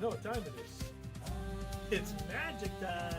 know what time it is. It's magic time.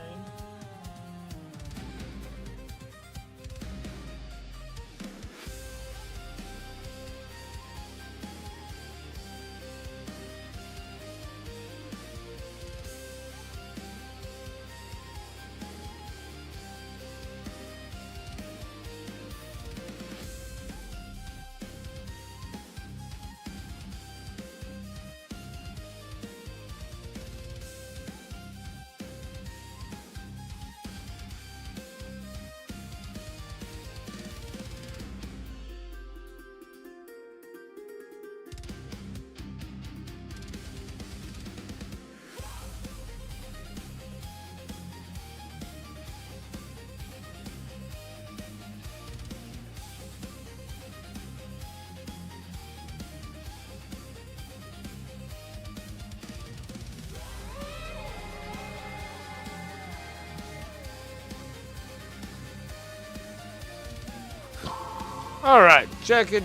All right, checking.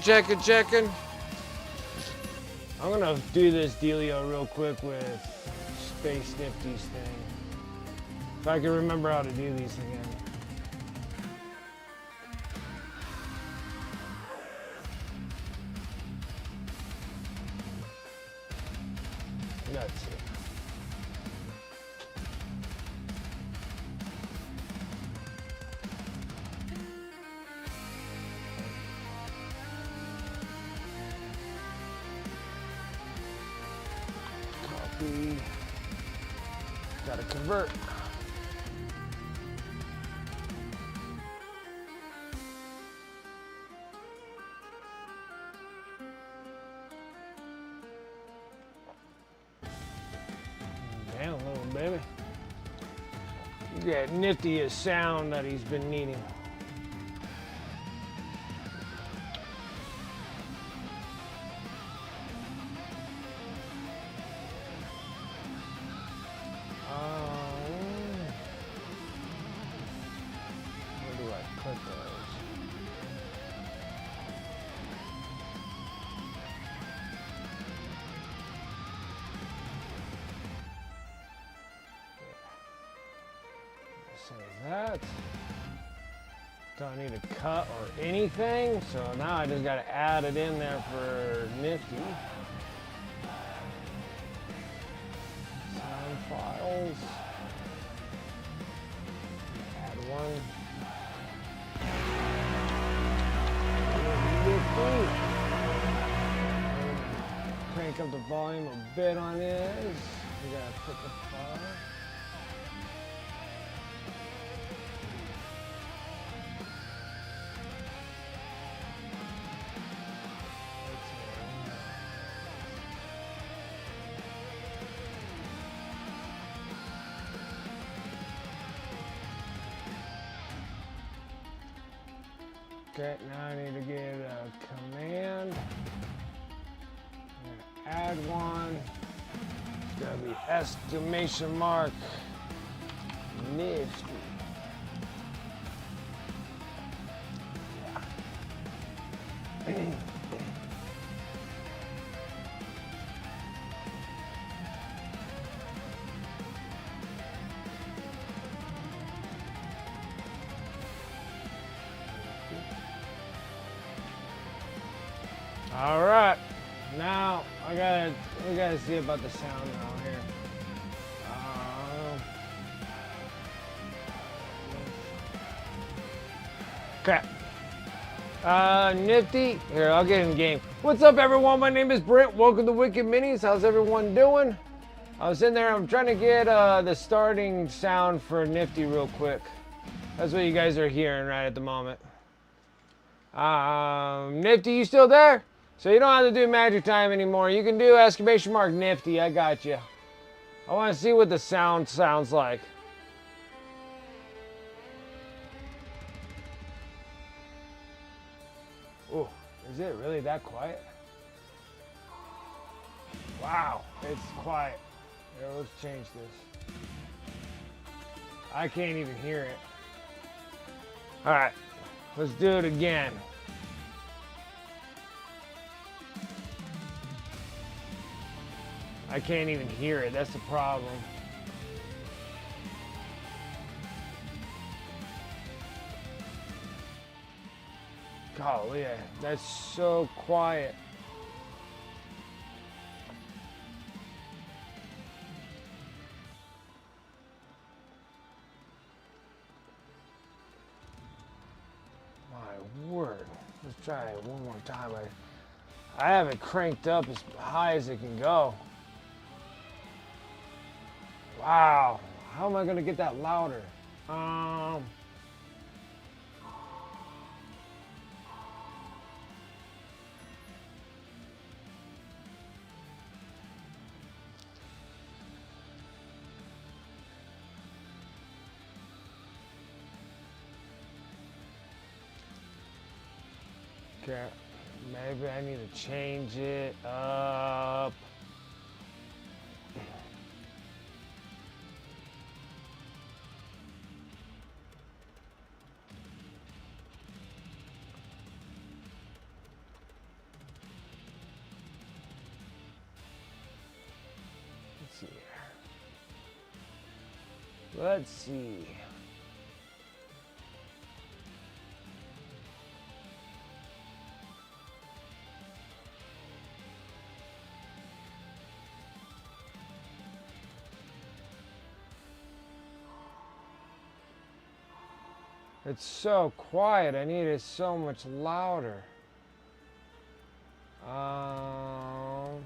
I'm gonna do this dealio real quick with Space Nifty's thing. If I can remember how to do these again. That's it. Copy. Gotta convert. Download, baby. You got Nifty's sound that he's been needing. Where do I put those? Save that. Don't need a cut or anything, so now I just gotta add it in there for Nifty. Sound files. Add one. Crank up the volume a bit on this. We gotta put the file. Okay, now I need to get a command. I'm gonna add one. It's gotta be exclamation mark Nifty. Yeah. All right, now we gotta see about the sound now here. Okay. Nifty. Here, I'll get in the game. What's up, everyone? My name is Brent. Welcome to Wicked Minis. How's everyone doing? I was in there. I'm trying to get the starting sound for Nifty real quick. That's what you guys are hearing right at the moment. Nifty, you still there? So you don't have to do magic time anymore. You can do exclamation mark Nifty. I got you. I want to see what the sound sounds like. Oh, is it really that quiet? Wow, it's quiet. Here, let's change this. I can't even hear it. All right, let's do it again. I can't even hear it. That's the problem. Golly, that's so quiet. My word. Let's try it one more time. I have it cranked up as high as it can go. Wow. How am I going to get that louder? Okay. Maybe I need to change it up. Let's see here. Let's see. It's so quiet. I need it so much louder. How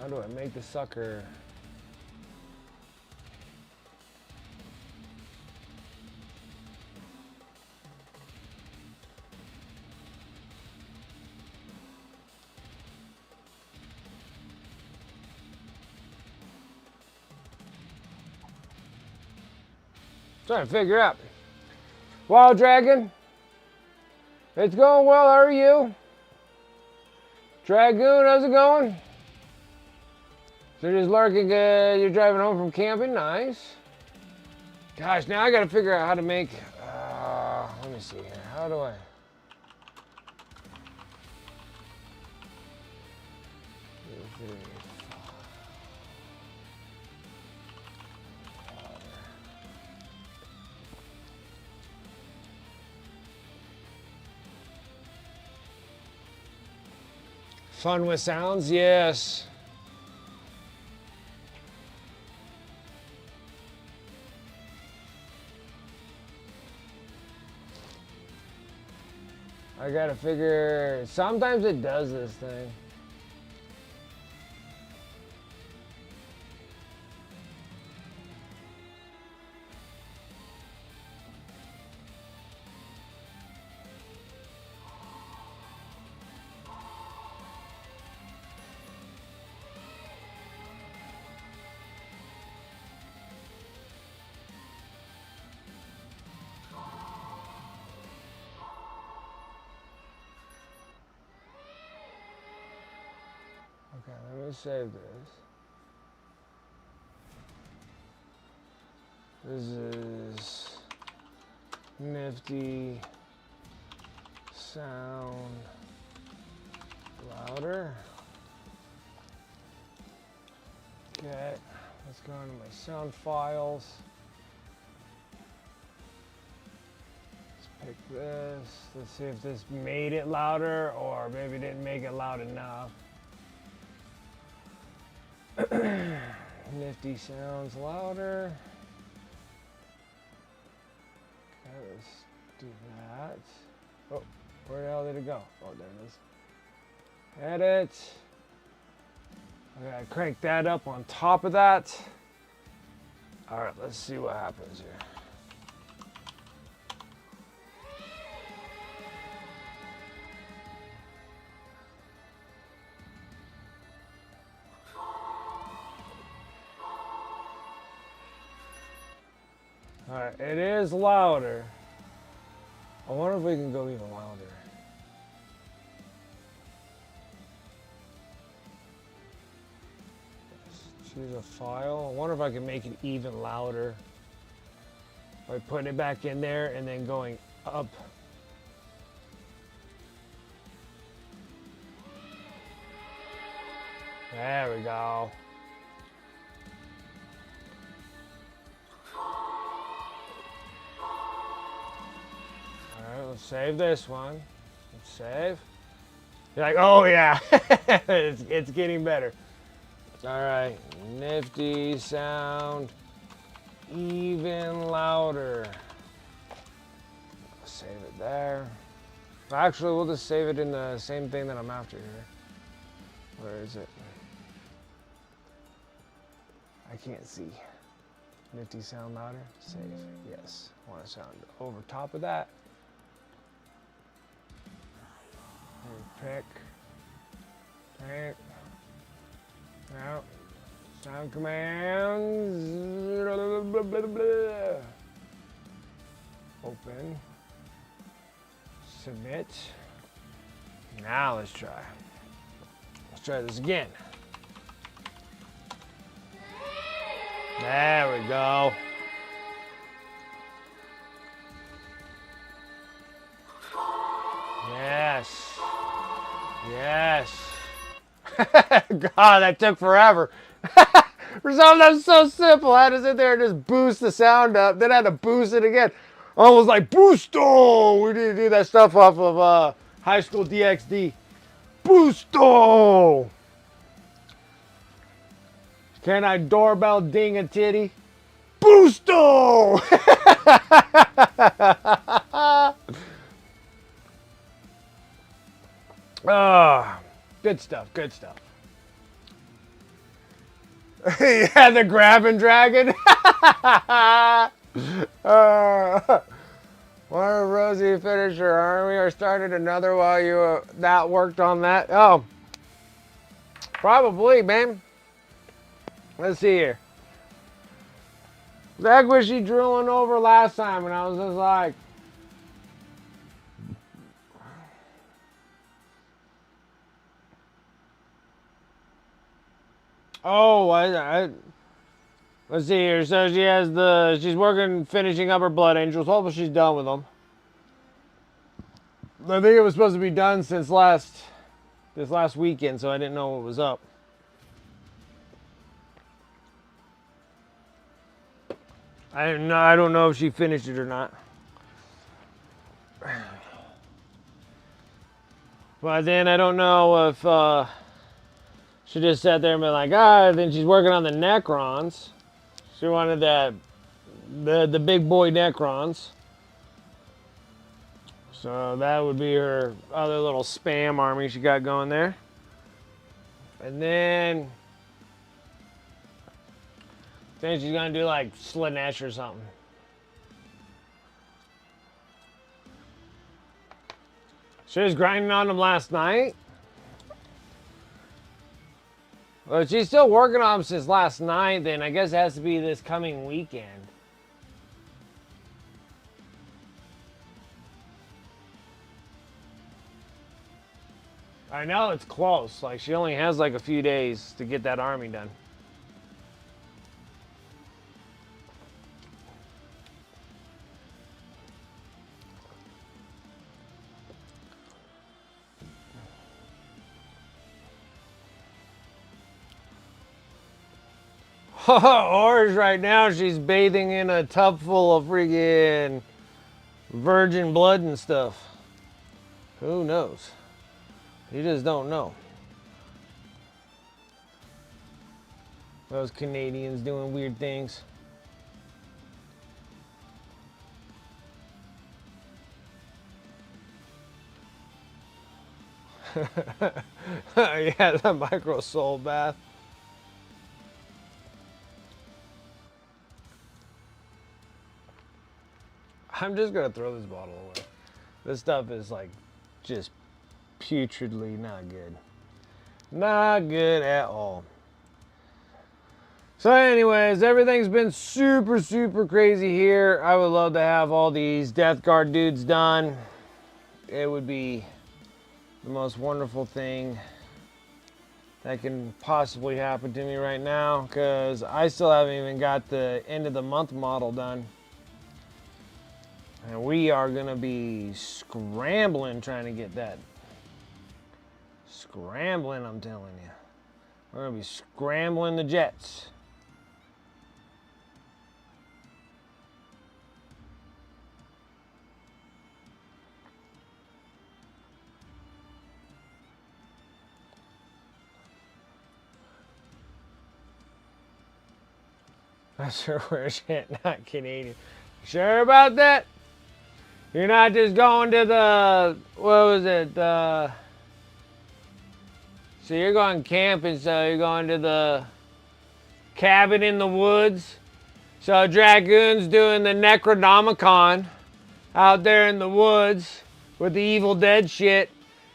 do I make the sucker? Trying to figure out. Wild Dragon, it's going well. How are you? Dragoon, how's it going? So you're just lurking. You're driving home from camping. Nice. Gosh, now I got to figure out how to make. Let me see here. How do I? Fun with sounds, yes. I gotta figure, sometimes it does this thing. Okay, let me save this. This is nifty sound louder. Okay, let's go into my sound files. Let's pick this. Let's see if this made it louder or maybe didn't make it loud enough. Nifty sounds louder. Okay, let's do that. Oh, where the hell did it go? Oh, there it is. Edit. Okay, I crank that up on top of that. All right, let's see what happens here. All right, it is louder. I wonder if we can go even louder. Let's choose a file. I wonder if I can make it even louder by putting it back in there and then going up. There we go. Alright, let's save this one. Let's save. You're like, oh yeah, it's getting better. Alright, nifty sound, even louder. Save it there. Actually, we'll just save it in the same thing that I'm after here. Where is it? I can't see. Nifty sound louder. Save. Yes. I want to sound over top of that. Pick. Pick. Out. Sound commands. Open. Submit. Now let's try. Let's try this again. There we go. Yes. Yes. God, that took forever. For something that's so simple, I had to sit there and just boost the sound up. Then I had to boost it again. Almost like Boosto. We need to do that stuff off of High School DxD. Boosto. Can I doorbell ding a titty? Boosto. Good stuff, good stuff. Yeah, the grabbing dragon. Why Rosie finished her army or started another while you that worked on that? Oh, probably, man. Let's see here. That was she drilling over last time, and I was just like, oh, let's see here. So she has she's working, finishing up her blood angels. Hopefully she's done with them. I think it was supposed to be done since this last weekend, so I didn't know what was up. I don't know if she finished it or not. But then I don't know if she just sat there and been like, then she's working on the Necrons. She wanted the big boy Necrons. So that would be her other little spam army she got going there. And then she's gonna do like Slaanesh or something. She was grinding on them last night. Well, she's still working on them since last night, then I guess it has to be this coming weekend. I know it's close. Like, she only has like a few days to get that army done. Orange right now, she's bathing in a tub full of freaking virgin blood and stuff. Who knows? You just don't know. Those Canadians doing weird things. Yeah, the micro soul bath. I'm just gonna throw this bottle away. This stuff is like just putridly not good. Not good at all. So anyways, everything's been super, super crazy here. I would love to have all these Death Guard dudes done. It would be the most wonderful thing that can possibly happen to me right now, because I still haven't even got the end of the month model done. And we are going to be scrambling trying to get that. Scrambling, I'm telling you. We're gonna be scrambling the jets. That's sure we're shit, not Canadian. Sure about that? You're not just going to the, what was it? So you're going camping, so you're going to the cabin in the woods. So Dragoon's doing the Necronomicon out there in the woods with the Evil Dead shit.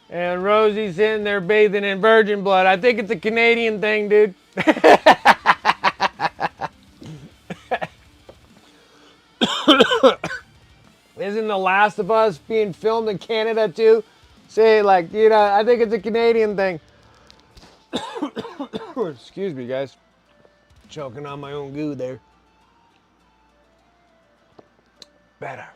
And Rosie's sitting there bathing in virgin blood. I think it's a Canadian thing, dude. Isn't The Last of Us being filmed in Canada too? Say, like, you know, I think it's a Canadian thing. Excuse me, guys. Choking on my own goo there. Better.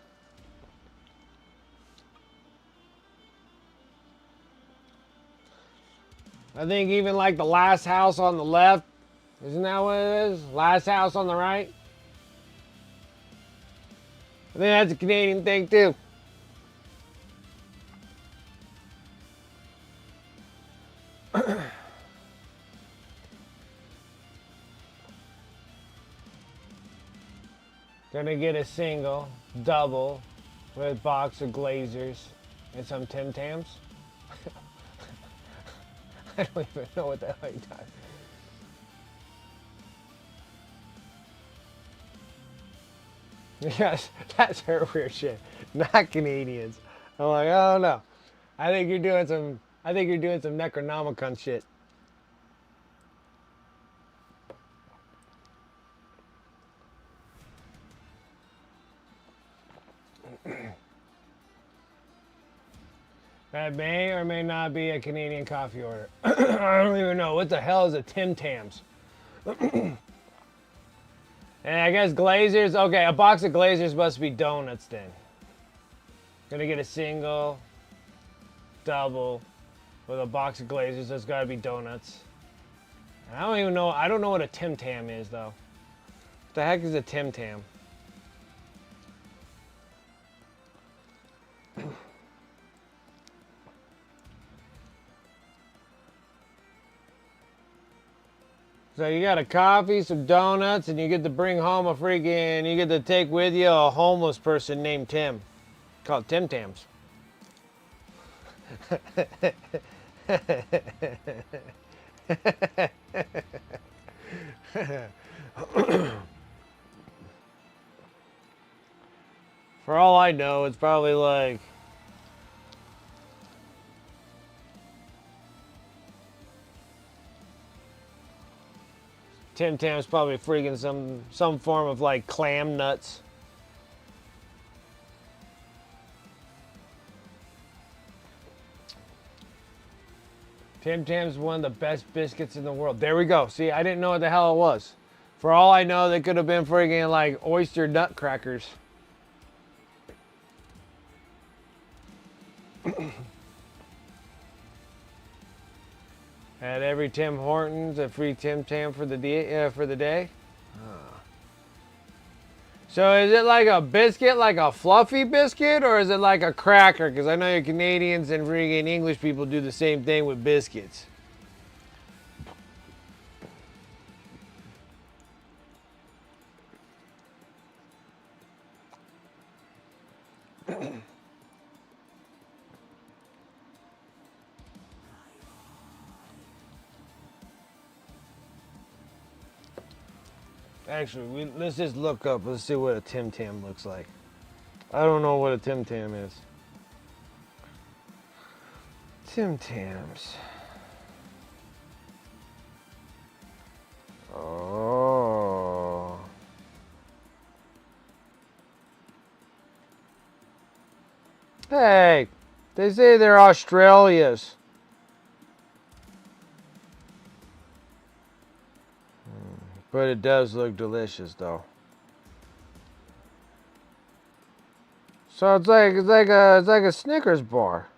I think even like the last house on the left, isn't that what it is? Last house on the right? I think that's a Canadian thing too. Gonna get a single, double, with a box of Glazers and some Tim Tams. I don't even know what the hell you're talking. Yes, that's her weird shit. Not Canadians. I'm like, oh no. I think you're doing some Necronomicon shit. That may or may not be a Canadian coffee order. I don't even know. What the hell is a Tim Tams? And I guess Glazers. Okay, a box of Glazers must be donuts then. Gonna get a single, double, with a box of Glazers. That's gotta be donuts. And I don't even know. I don't know what a Tim Tam is though. What the heck is a Tim Tam? So you got a coffee, some donuts, and you get to bring home a freaking, you get to take with you a homeless person named Tim. Called Tim Tams. For all I know, it's probably like Tim Tam's probably freaking some form of like clam nuts. Tim Tam's one of the best biscuits in the world. There we go. See, I didn't know what the hell it was. For all I know, they could have been freaking like oyster nut crackers. At every Tim Hortons, a free Tim Tam for the day. So is it like a biscuit, like a fluffy biscuit, or is it like a cracker? Because I know your Canadians and freaking English people do the same thing with biscuits. Actually, let's just look up. Let's see what a Tim Tam looks like. I don't know what a Tim Tam is. Tim Tams. Oh. Hey, they say they're Australia's. But it does look delicious, though. So it's like a Snickers bar.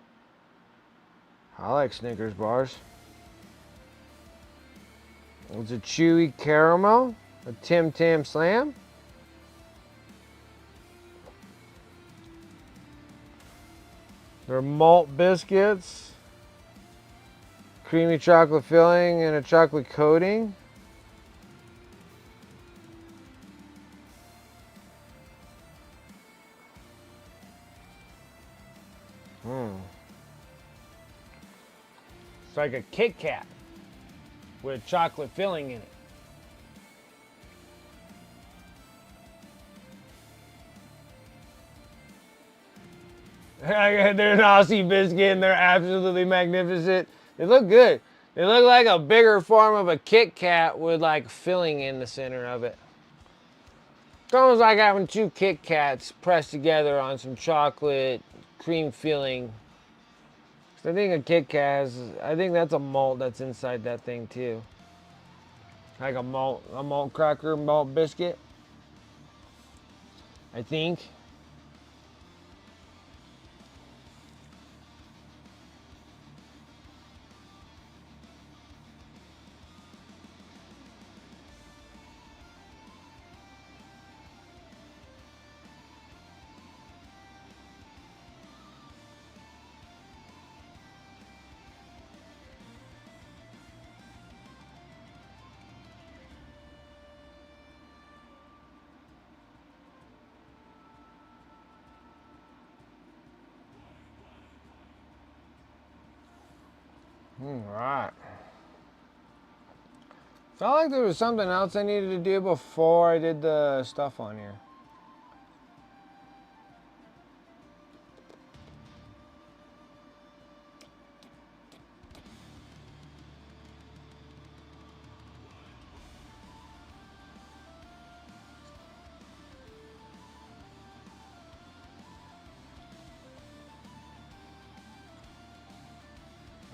I like Snickers bars. It's a chewy caramel, a Tim Tam Slam. They're malt biscuits, creamy chocolate filling, and a chocolate coating. It's like a Kit Kat with chocolate filling in it. They're an Aussie biscuit and they're absolutely magnificent. They look good. They look like a bigger form of a Kit Kat with like filling in the center of it. It's almost like having two Kit Kats pressed together on some chocolate cream filling. I think a Kit Kat I think that's a malt that's inside that thing too. Like a malt cracker, malt biscuit. I think. All right. Felt like there was something else I needed to do before I did the stuff on here.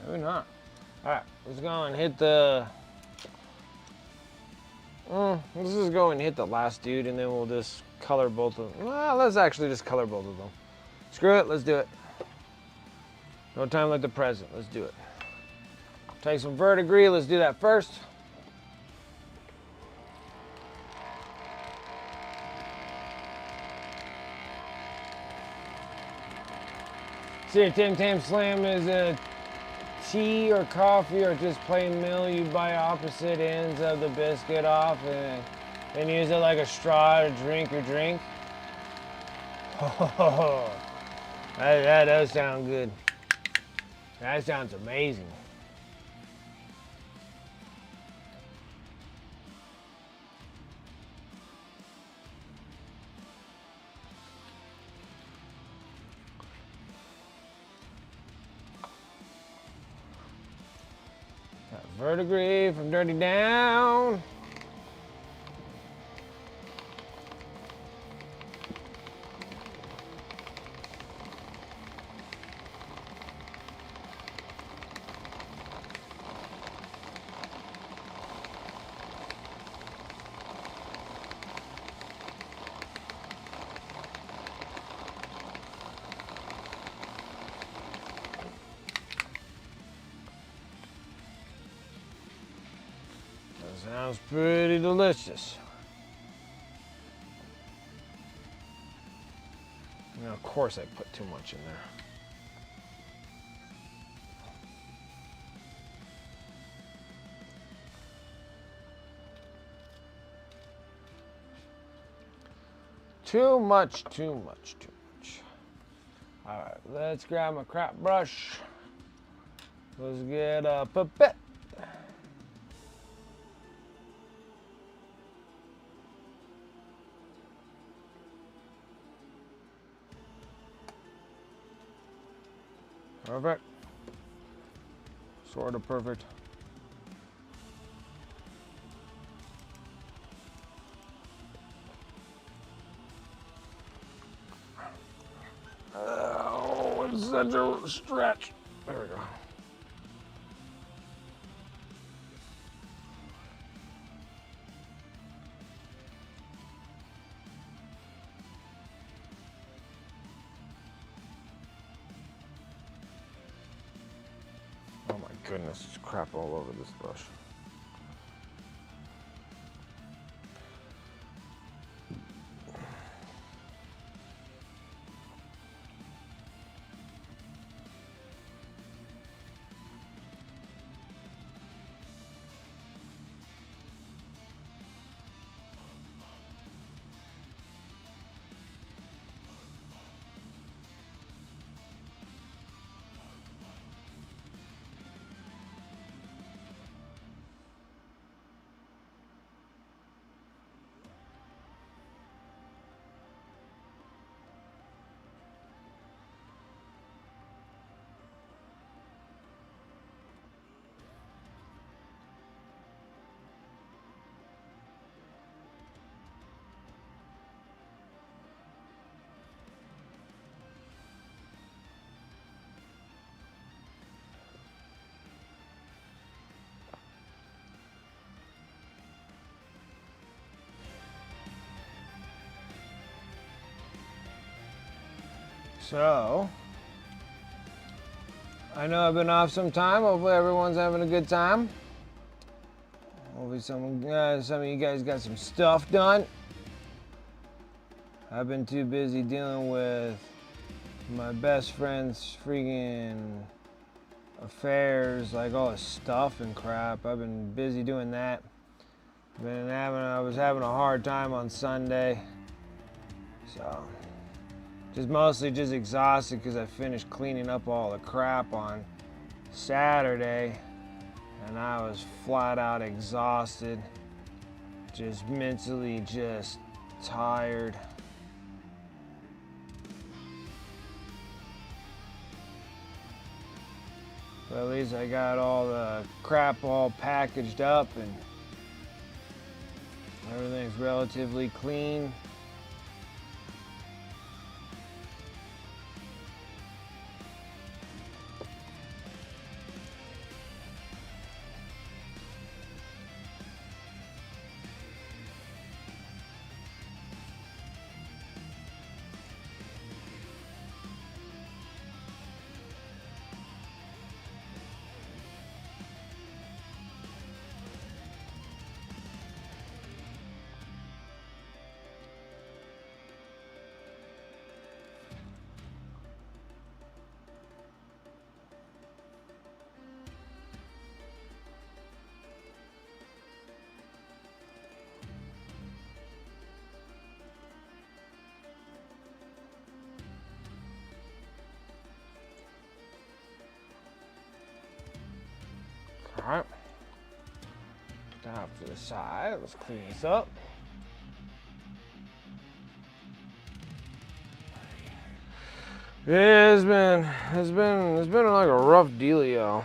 Maybe not. Alright, let's go and hit the... let's just go and hit the last dude and then we'll just color both of them. Well, let's actually just color both of them. Screw it, let's do it. No time like the present, let's do it. Take some verdigris, let's do that first. See, a Tim Tam Slam is a tea or coffee or just plain milk. You buy opposite ends of the biscuit off and use it like a straw to drink your drink. Oh, that does sound good. That sounds amazing. Verdigris from Dirty Down. Sounds pretty delicious. Now, of course, I put too much in there. Too much, too much, too much. All right, let's grab my crap brush. Let's get a pipette. Perfect. Sort of perfect. Oh, it's such a stretch. There we go. Oh my goodness, there's crap all over this brush. So, I know I've been off some time. Hopefully everyone's having a good time. Hopefully some of you guys got some stuff done. I've been too busy dealing with my best friend's freaking affairs, like all his stuff and crap. I've been busy doing that. I was having a hard time on Sunday. So, mostly just exhausted because I finished cleaning up all the crap on Saturday, and I was flat out exhausted, just mentally just tired. But at least I got all the crap all packaged up and everything's relatively clean. Alright. Down to the side. Let's clean this up. Yeah, it's been like a rough dealio.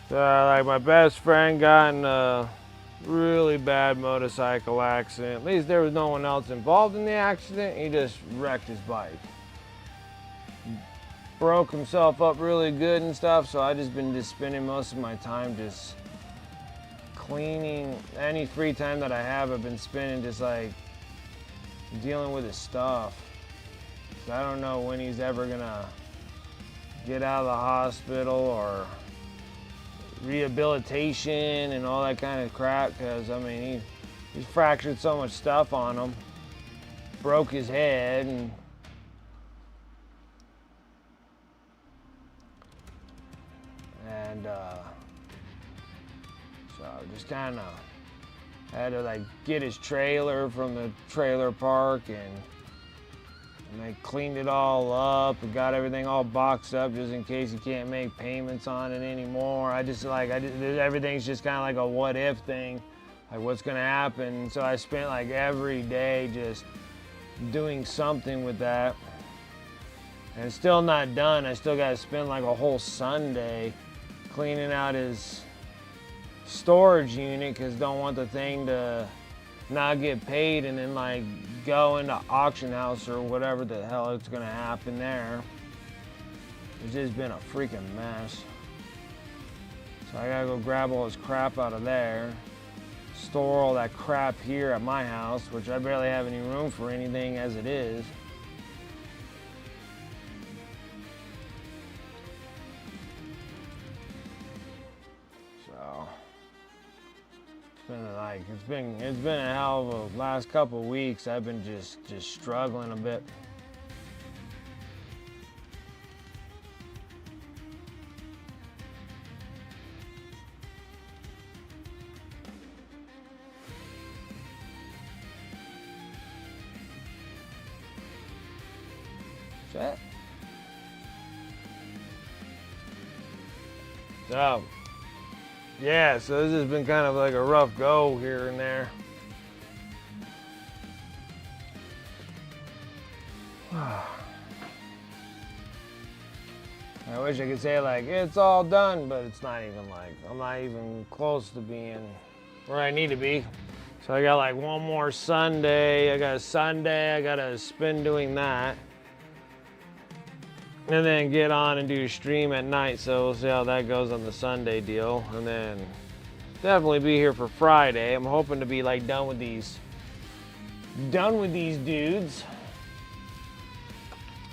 So, like, my best friend got in a really bad motorcycle accident. At least there was no one else involved in the accident. He just wrecked his bike. Broke himself up really good and stuff, so I just been spending most of my time just cleaning. Any free time that I have, I've been spending just like dealing with his stuff. So I don't know when he's ever gonna get out of the hospital or rehabilitation and all that kind of crap, because I mean he's fractured so much stuff on him, broke his head, and so just kind of had to like get his trailer from the trailer park, and I cleaned it all up and got everything all boxed up just in case he can't make payments on it anymore. Everything's just kind of like a what if thing, like what's gonna happen. So I spent like every day just doing something with that, and it's still not done. I still gotta spend like a whole Sunday cleaning out his storage unit, because don't want the thing to not get paid and then like go into auction house or whatever the hell it's gonna happen there. It's just been a freaking mess. So I gotta go grab all this crap out of there, store all that crap here at my house, which I barely have any room for anything as it is. It's been a hell of a last couple of weeks. I've been just struggling a bit. That. So. Yeah, so this has been kind of like a rough go here and there. I wish I could say like it's all done, but it's not even like, I'm not even close to being where I need to be. So I got like one more Sunday. I gotta spend doing that. and then get on and do a stream at night. So we'll see how that goes on the Sunday deal, and then definitely be here for Friday. I'm hoping to be like done with these dudes,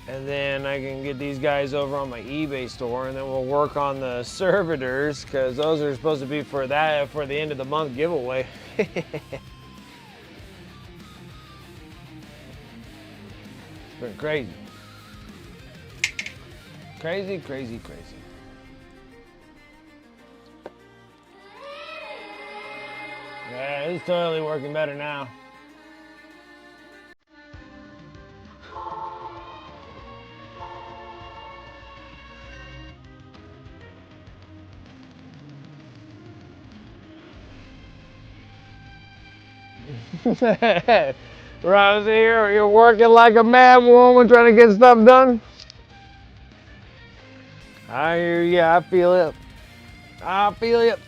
and then I can get these guys over on my eBay store, and then we'll work on the servitors, because those are supposed to be for the end of the month giveaway. It's been crazy. Crazy, crazy, crazy. Yeah, it's totally working better now. Rosie, you're working like a mad woman trying to get stuff done. I hear you. I feel it. I feel it.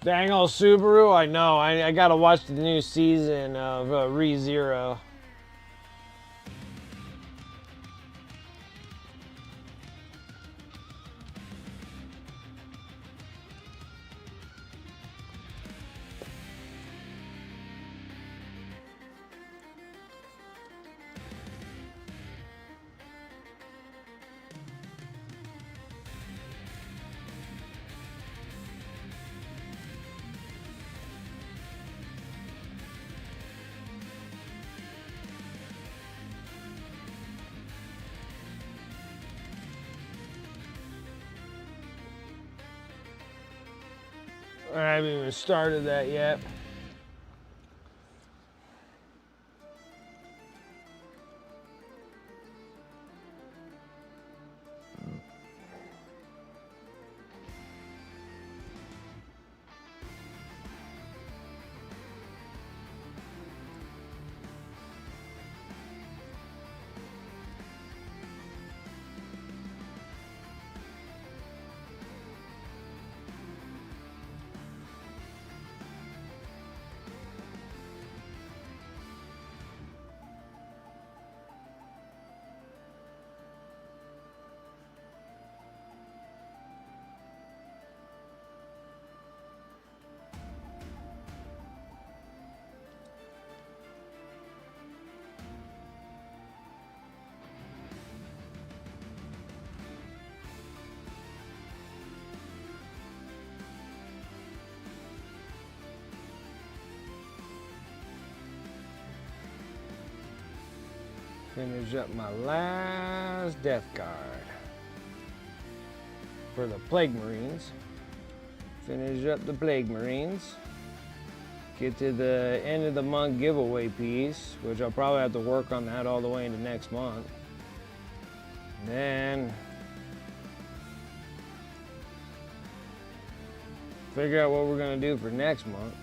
Dang old Subaru. I know. I gotta watch the new season of ReZero. I haven't even started that yet. Finish up my last death card for the Plague Marines. Finish up the Plague Marines. Get to the end of the month giveaway piece, which I'll probably have to work on that all the way into next month. And then figure out what we're gonna do for next month.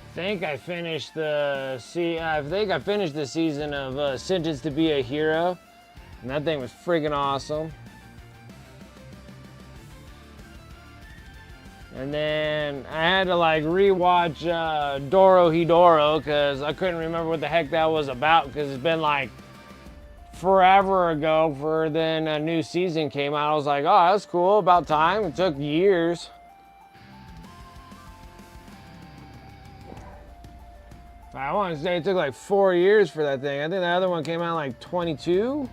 I think I finished the season of Sentenced to Be a Hero, and that thing was friggin' awesome. And then I had to like rewatch Dorohedoro because I couldn't remember what the heck that was about, because it's been like forever ago for then a new season came out. I was like, oh, that's cool, about time. It took years. I want to say it took like 4 years for that thing. I think the other one came out like 22.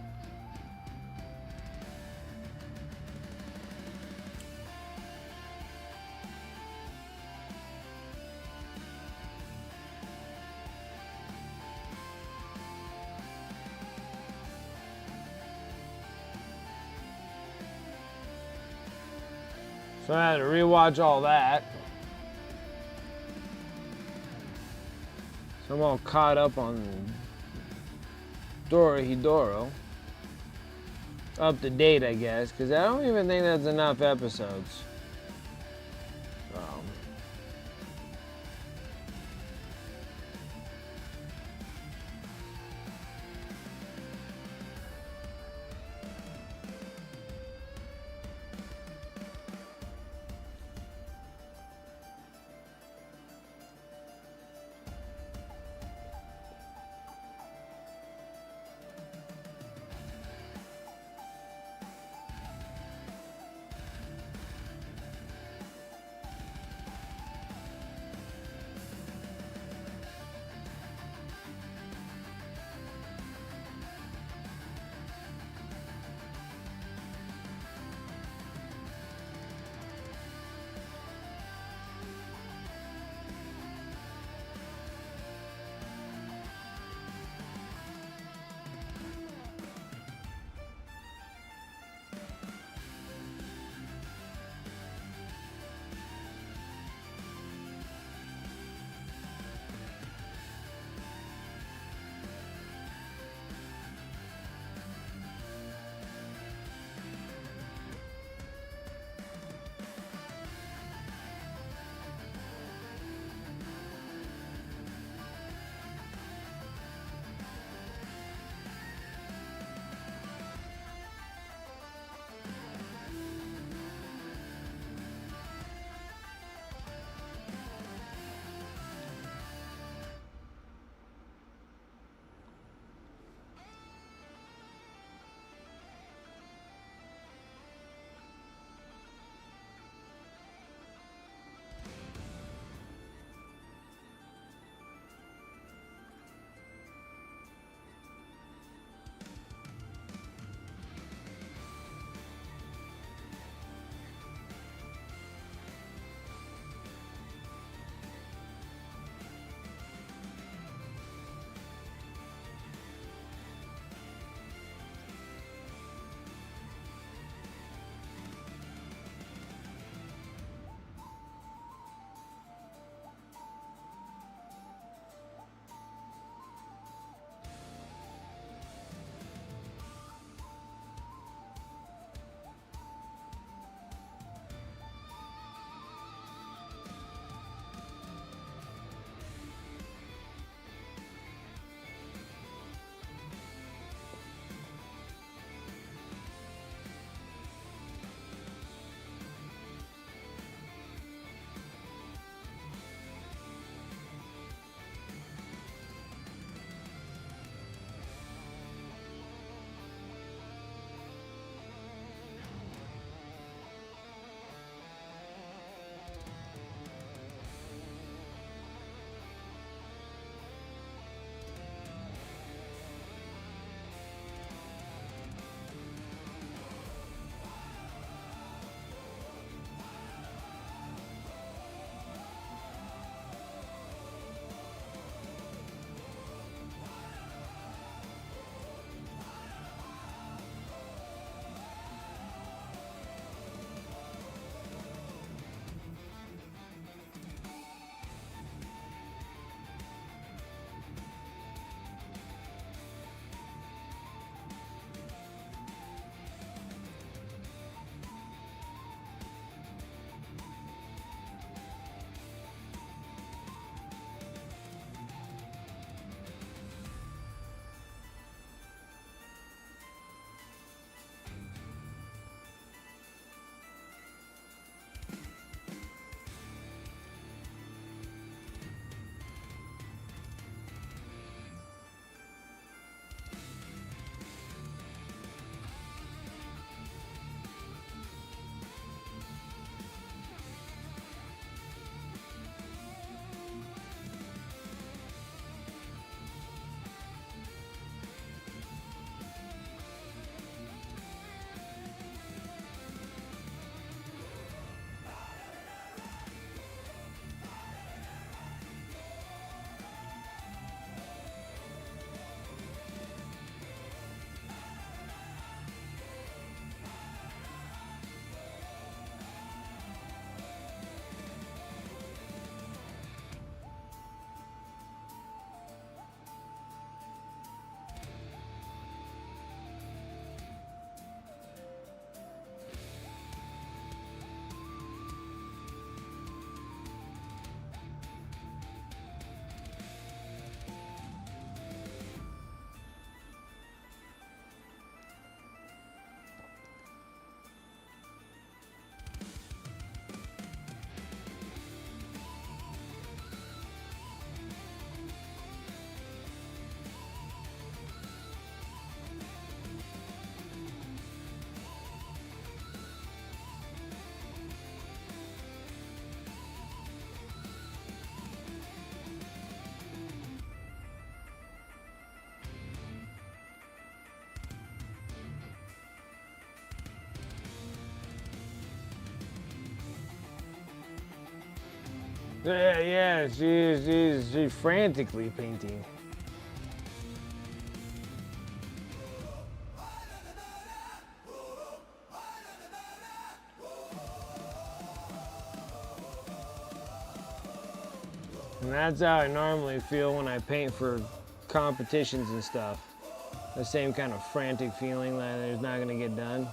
So I had to rewatch all that. So I'm all caught up on Dorohedoro. Up to date, I guess, because I don't even think that's enough episodes. Yeah, she's frantically painting. And that's how I normally feel when I paint for competitions and stuff. The same kind of frantic feeling that it's not gonna get done.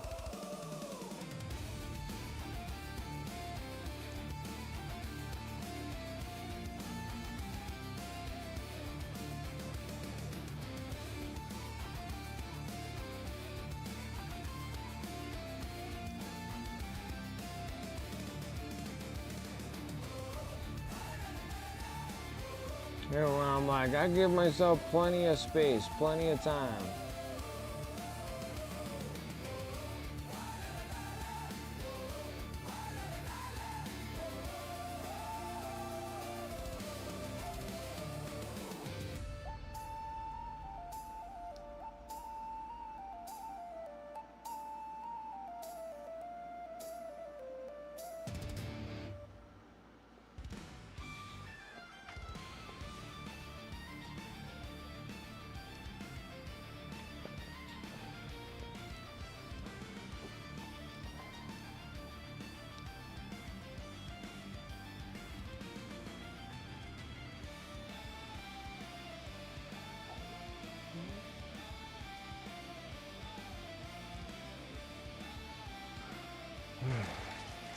You know, when I'm like, I give myself plenty of space, plenty of time.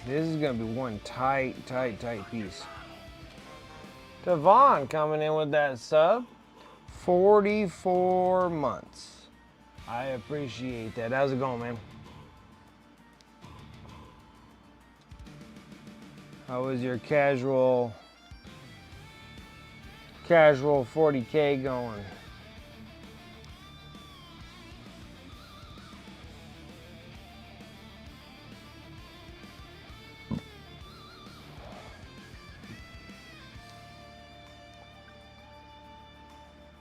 This is gonna be one tight piece. Devon coming in with that sub. 44 months. I appreciate that. How's it going, man? How was your casual 40K going?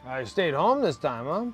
I stayed home this time, huh?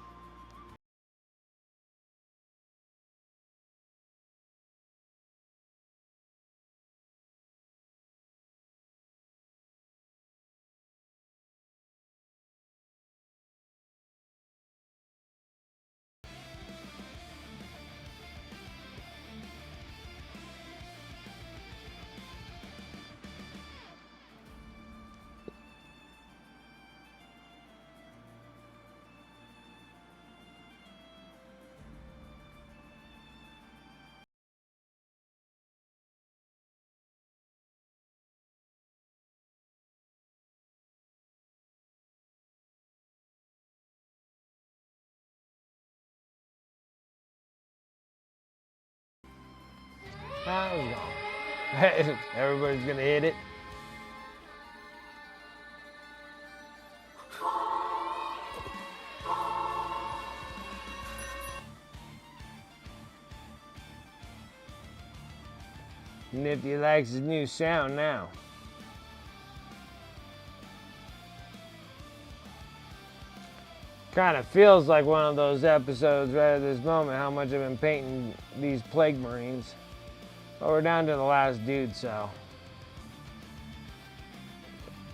How's it going? Everybody's gonna hit it. Nifty likes his new sound now. Kind of feels like one of those episodes right at this moment, how much I've been painting these Plague Marines. But we're down to the last dude, so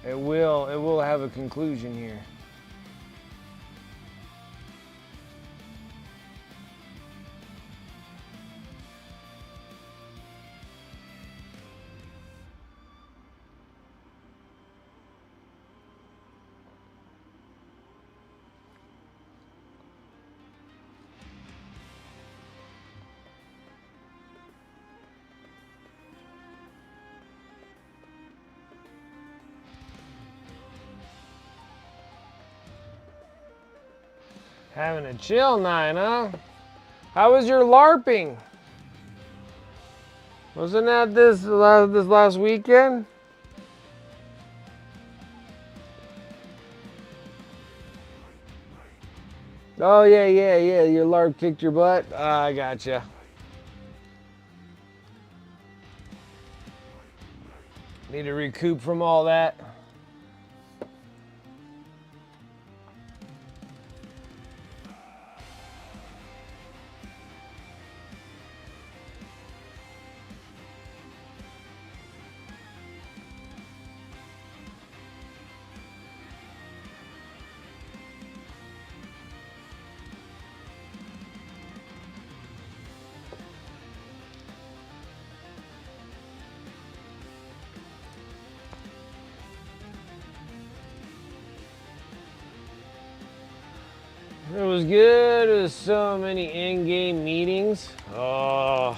it will have a conclusion here. Having a chill night, huh? How was your LARPing? Wasn't that this last weekend? Oh yeah. Your LARP kicked your butt. I gotcha. Need to recoup from all that. It was good. There's so many in-game meetings. Oh.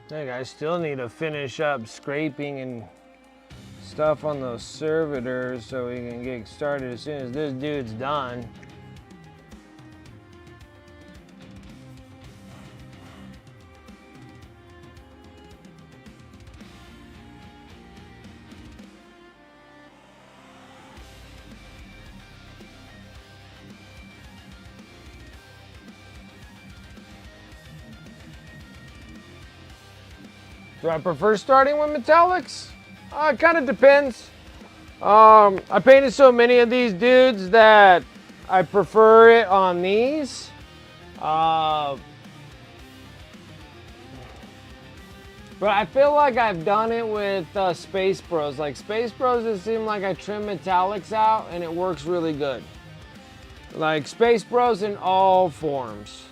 Hey guys, still need to finish up scraping and stuff on those servitors so we can get started as soon as this dude's done. Do I prefer starting with metallics? It kind of depends. I painted so many of these dudes that I prefer it on these. But I feel like I've done it with Space Bros. Like Space Bros, it seemed like I trim metallics out and it works really good. Like Space Bros in all forms.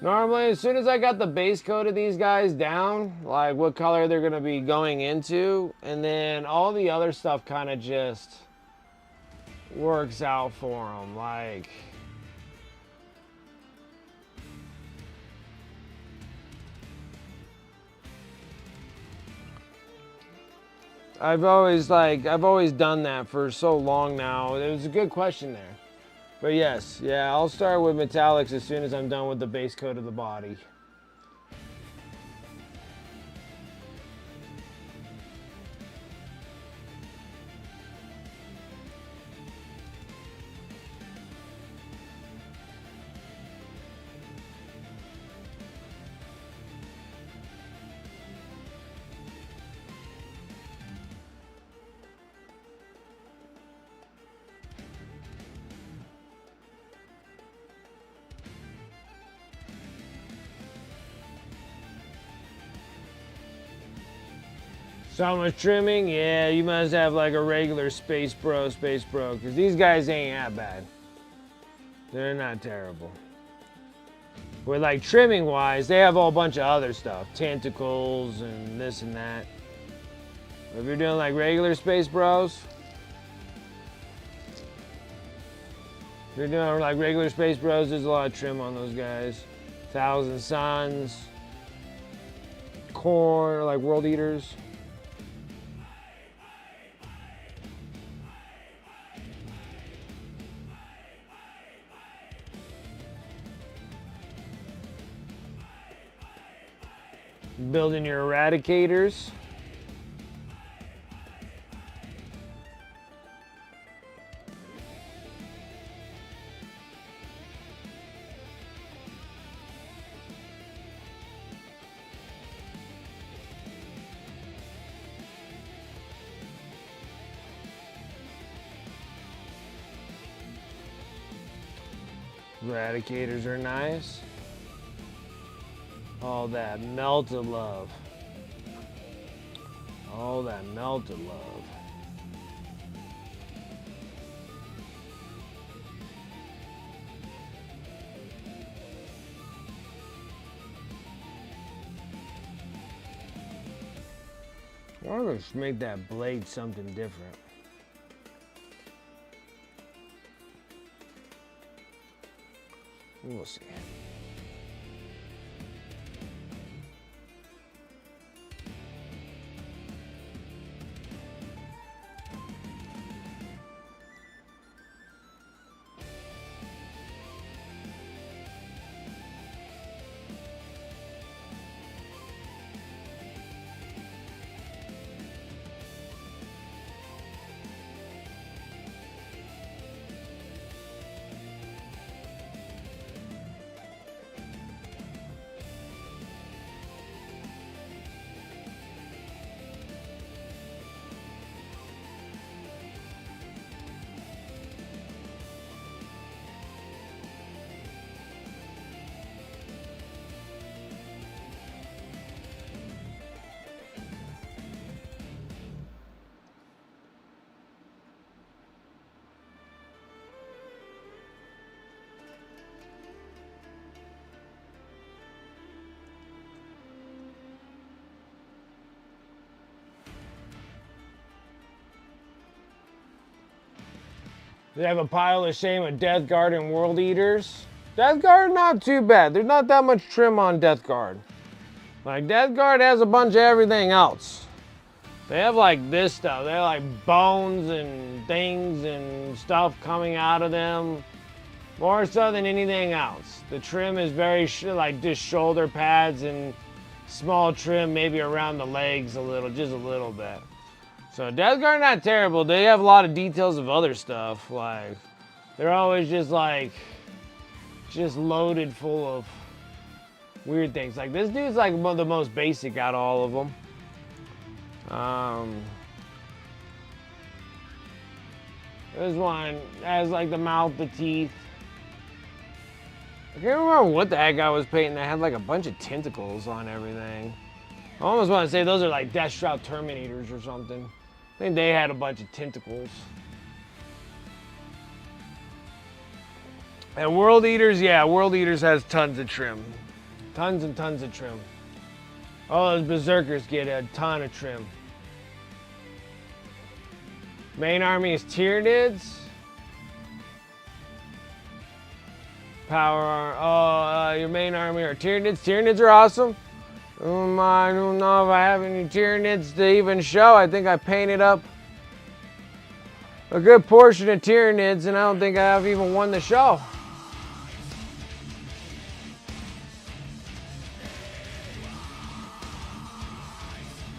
Normally, as soon as I got the base coat of these guys down, like what color they're going to be going into, and then all the other stuff kind of just works out for them. Like, I've always done that for so long now. It was a good question there. But yes, yeah, I'll start with metallics as soon as I'm done with the base coat of the body. So much trimming? Yeah, you must have like a regular Space Bro, because these guys ain't that bad. They're not terrible. But like trimming wise, they have a whole bunch of other stuff. Tentacles and this and that. But if you're doing like regular Space Bros, if you're doing like regular Space Bros, there's a lot of trim on those guys. Thousand Suns, corn, like World Eaters. Building your eradicators. Eradicators are nice. All that melted love. All that melted love. Why don't we just make that blade something different? We'll see. They have a pile of shame of Death Guard and World Eaters. Death Guard, not too bad. There's not that much trim on Death Guard. Like, Death Guard has a bunch of everything else. They have, like, this stuff. They have, like, bones and things and stuff coming out of them. More so than anything else. The trim is very, like, just shoulder pads and small trim maybe around the legs a little, just a little bit. So Death Guard not terrible. They have a lot of details of other stuff. Like, they're always just like, just loaded full of weird things. Like, this dude's like one of the most basic out of all of them. This one has like the mouth, the teeth. I can't remember what the heck I was painting. That had like a bunch of tentacles on everything. I almost want to say those are like Deathstroud Terminators or something. I think they had a bunch of tentacles. And World Eaters, yeah, World Eaters has tons of trim. Tons and tons of trim. All those Berserkers get a ton of trim. Main army is Tyranids. Your main army are Tyranids. Tyranids are awesome. I don't know if I have any Tyranids to even show. I think I painted up a good portion of Tyranids, and I don't think I have even one to show.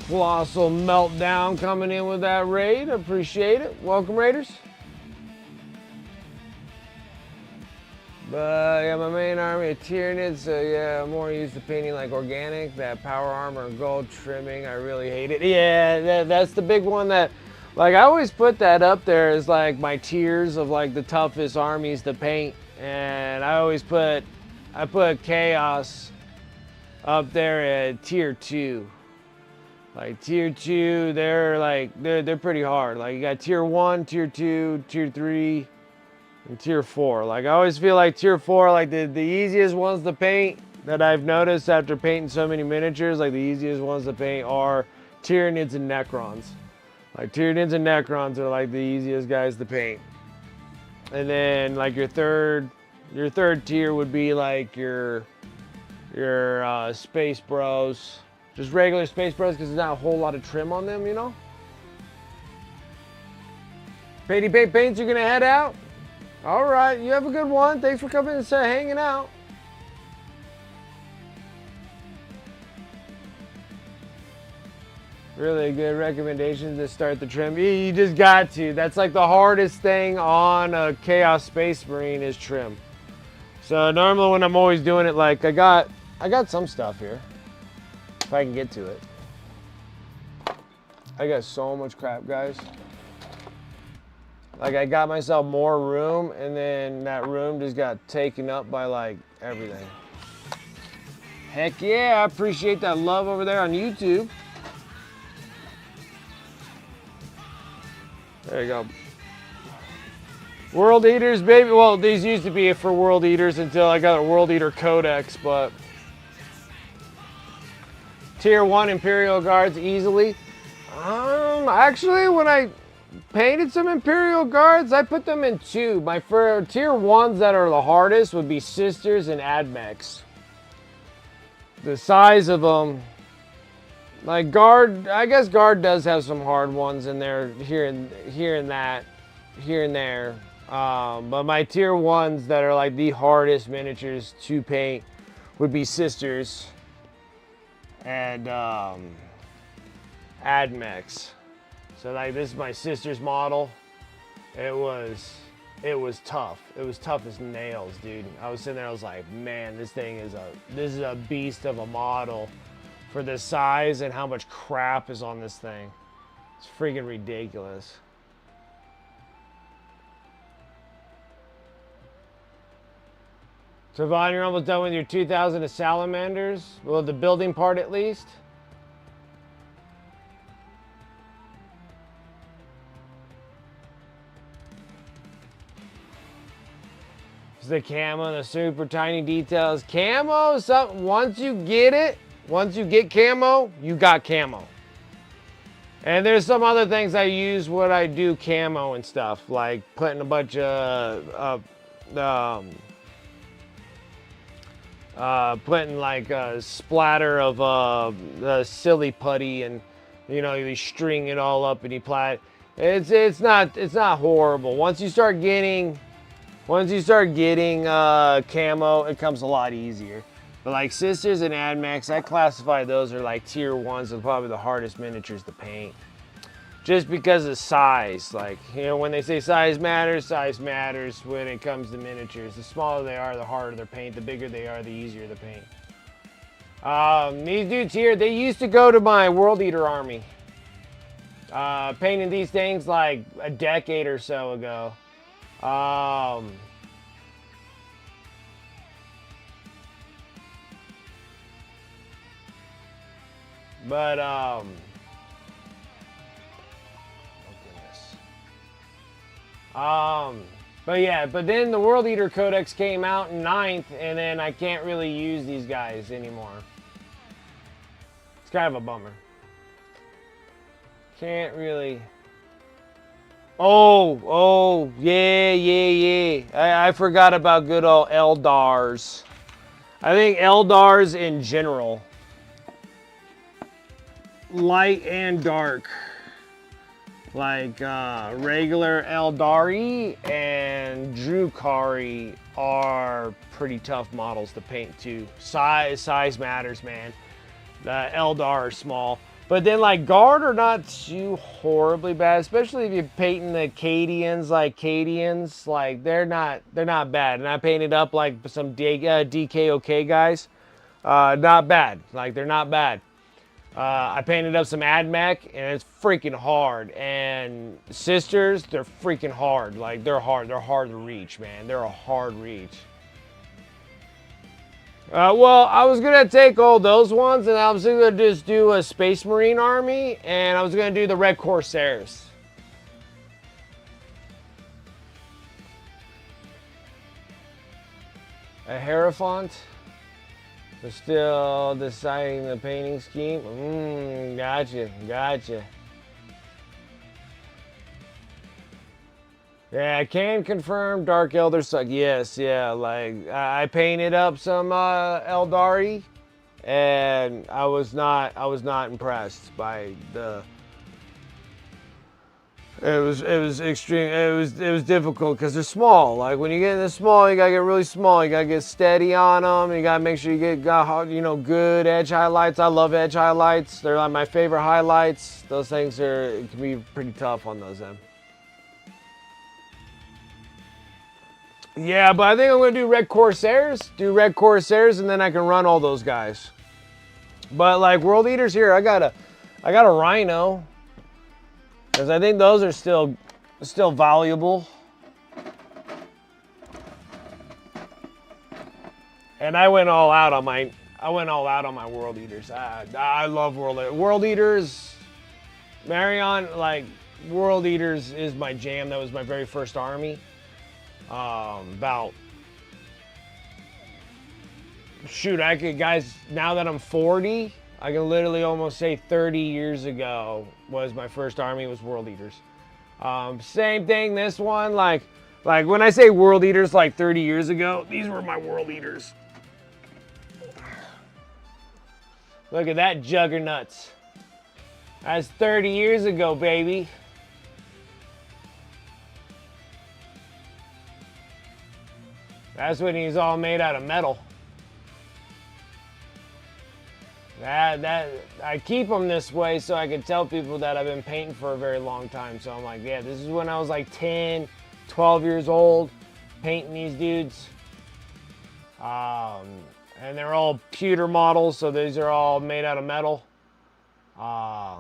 Colossal Meltdown coming in with that raid. Appreciate it. Welcome, Raiders. But yeah, my main army of Tyranids, so yeah, I'm more used to painting like organic. That power armor gold trimming, I really hate it. Yeah, that's the big one that, like, I always put that up there as like my tiers of like the toughest armies to paint. And I put Chaos up there at tier 2. Like tier 2, they're pretty hard. Like you got tier 1, tier 2, tier 3, and tier 4. Like I always feel like tier 4, like the easiest ones to paint that I've noticed after painting so many miniatures, like the easiest ones to paint are Tyranids and Necrons. Like Tyranids and Necrons are like the easiest guys to paint. And then like your third tier would be like your Space Bros. Just regular Space Bros, because there's not a whole lot of trim on them, you know? Paints, you're gonna head out? All right, you have a good one. Thanks for coming and hanging out. Really good recommendation to start the trim. You just got to. That's like the hardest thing on a Chaos Space Marine is trim. So normally when I'm always doing it, like I got some stuff here. If I can get to it. I got so much crap, guys. Like I got myself more room, and then that room just got taken up by like everything. Heck yeah, I appreciate that love over there on YouTube. There you go. World Eaters, baby. Well, these used to be for World Eaters until I got a World Eater Codex, but Tier 1 Imperial Guards easily. Actually, when I painted some Imperial Guards, I put them in two. My Tier 1s that are the hardest would be Sisters and Admechs. The size of them, like Guard, I guess Guard does have some hard ones in there here and there. But my Tier 1s that are like the hardest miniatures to paint would be Sisters and Admechs. So like this is my Sisters model. It was tough. It was tough as nails, dude. I was sitting there, I was like, man, this is a beast of a model for the size and how much crap is on this thing. It's freaking ridiculous. So Vaughn, you're almost done with your 2,000 of salamanders? Well, the building part at least? It's the camo, the super tiny details. Camo is something, once you get camo, you got camo. And there's some other things I use when I do camo and stuff, like putting a bunch of, putting like a splatter of silly putty, and you know, you string it all up and you apply it. It's not horrible. Once you start getting camo, it comes a lot easier. But like Sisters and Admechs, I classify those are like Tier 1s and probably the hardest miniatures to paint. Just because of size. Like, you know, when they say size matters when it comes to miniatures. The smaller they are, the harder they're paint. The bigger they are, the easier to paint. These dudes here, they used to go to my World Eater army. Painting these things like a decade or so ago. But yeah, but then the World Eater Codex came out in 9th, and then I can't really use these guys anymore. It's kind of a bummer. Can't really. Oh, yeah. I forgot about good old Eldars. I think Eldars in general, light and dark, like regular Eldari and Drukhari are pretty tough models to paint too. Size matters, man. The Eldar are small. But then like Guard are not too horribly bad, especially if you're painting the Cadians, like they're not bad. And I painted up like some DKOK guys. Not bad. Like they're not bad. I painted up some Admech, and it's freaking hard. And Sisters, they're freaking hard. Like they're hard to reach, man. They're a hard reach. Well, I was gonna take all those ones, and I was gonna just do a Space Marine army, and I was gonna do the Red Corsairs. A Hierophant. We're still deciding the painting scheme. Gotcha. Yeah, I can confirm Dark Elder suck. Yes, yeah, like I painted up some Eldari, and I was not impressed by the It was extreme. It was difficult because they're small. Like when you get this small, you gotta get really small. You gotta get steady on them. You gotta make sure you got good edge highlights. I love edge highlights. They're like my favorite highlights. Those things it can be pretty tough on those end. Yeah, but I think I'm gonna do Red Corsairs. Do Red Corsairs, and then I can run all those guys. But like World Eaters here, I got a Rhino. Because I think those are still valuable. And I went all out on my World Eaters. I love World Eaters. Marion, like World Eaters is my jam. That was my very first army. Guys, now that I'm 40, I can literally almost say 30 years ago was my first army was World Eaters. Same thing, this one, like when I say World Eaters like 30 years ago, these were my World Eaters. Look at that juggernauts. That's 30 years ago, baby. That's when he's all made out of metal. I keep them this way so I can tell people that I've been painting for a very long time. So I'm like, yeah, this is when I was like 10, 12 years old, painting these dudes. And they're all pewter models, so these are all made out of metal. Yeah,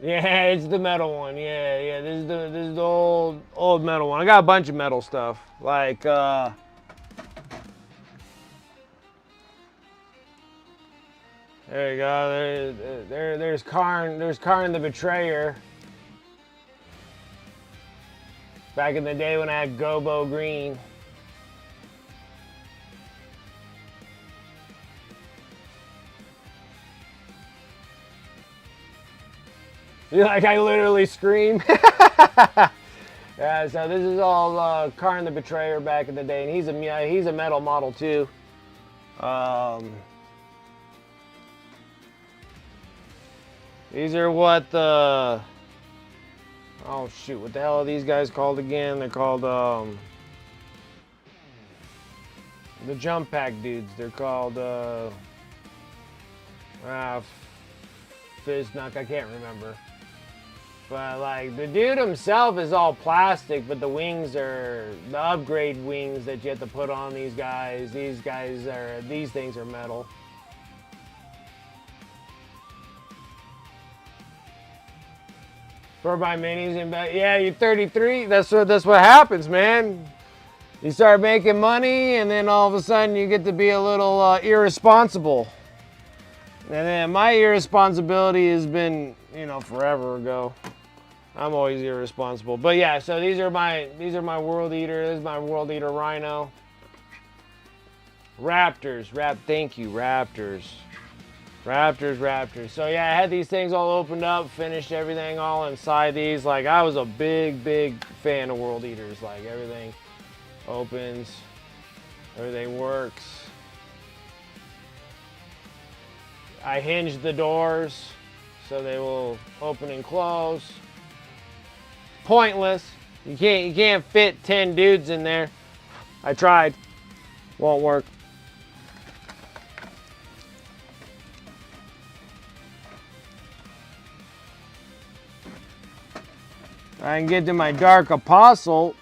it's the metal one. Yeah. This is the old metal one. I got a bunch of metal stuff, like there you go. There's Karn. There's Karn the Betrayer. Back in the day when I had Gobo Green. Like I literally scream. Yeah, so this is all Karn the Betrayer back in the day, and he's a metal model too. These are what the oh shoot, what the hell are these guys called again? They're called the jump pack dudes. They're called Fiznuk, I can't remember. But like the dude himself is all plastic, but the wings are the upgrade wings that you have to put on these guys. These things are metal. For my minis and yeah, you're 33. That's what happens, man. You start making money, and then all of a sudden you get to be a little irresponsible. And then my irresponsibility has been, forever ago. I'm always irresponsible. But yeah, so these are my World Eater. This is my World Eater Rhino. Raptors. Thank you, Raptors. Raptors. So yeah, I had these things all opened up, finished everything all inside these. Like I was a big fan of World Eaters. Like everything opens, everything works. I hinged the doors so they will open and close. Pointless. You can't fit 10 dudes in there. I tried. Won't work. I can get to my Dark Apostle.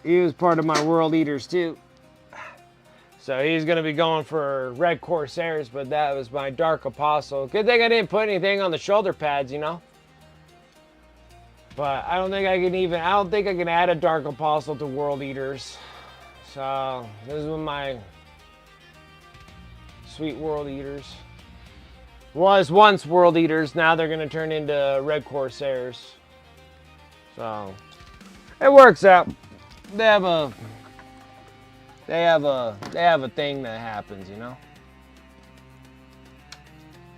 He was part of my World Eaters too. So he's going to be going for Red Corsairs, but that was my Dark Apostle. Good thing I didn't put anything on the shoulder pads, But I don't think I can add a Dark Apostle to World Eaters. So this is my sweet World Eaters. Was once World Eaters, now they're going to turn into Red Corsairs. So it works out. They have a thing that happens,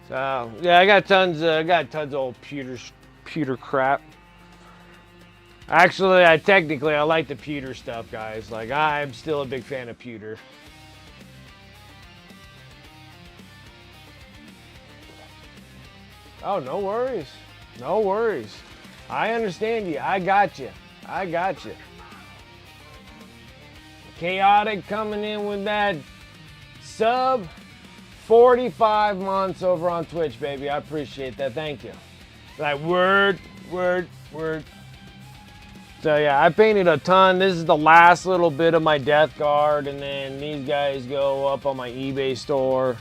So yeah, I got tons of old pewter crap. Actually, I like the pewter stuff, guys. Like I'm still a big fan of pewter. Oh, no worries. No worries. I understand you. I got you. I got you. Chaotic coming in with that sub. 45 months over on Twitch, baby. I appreciate that. Thank you. Like, word. So, yeah, I painted a ton. This is the last little bit of my Death Guard. And then these guys go up on my eBay store.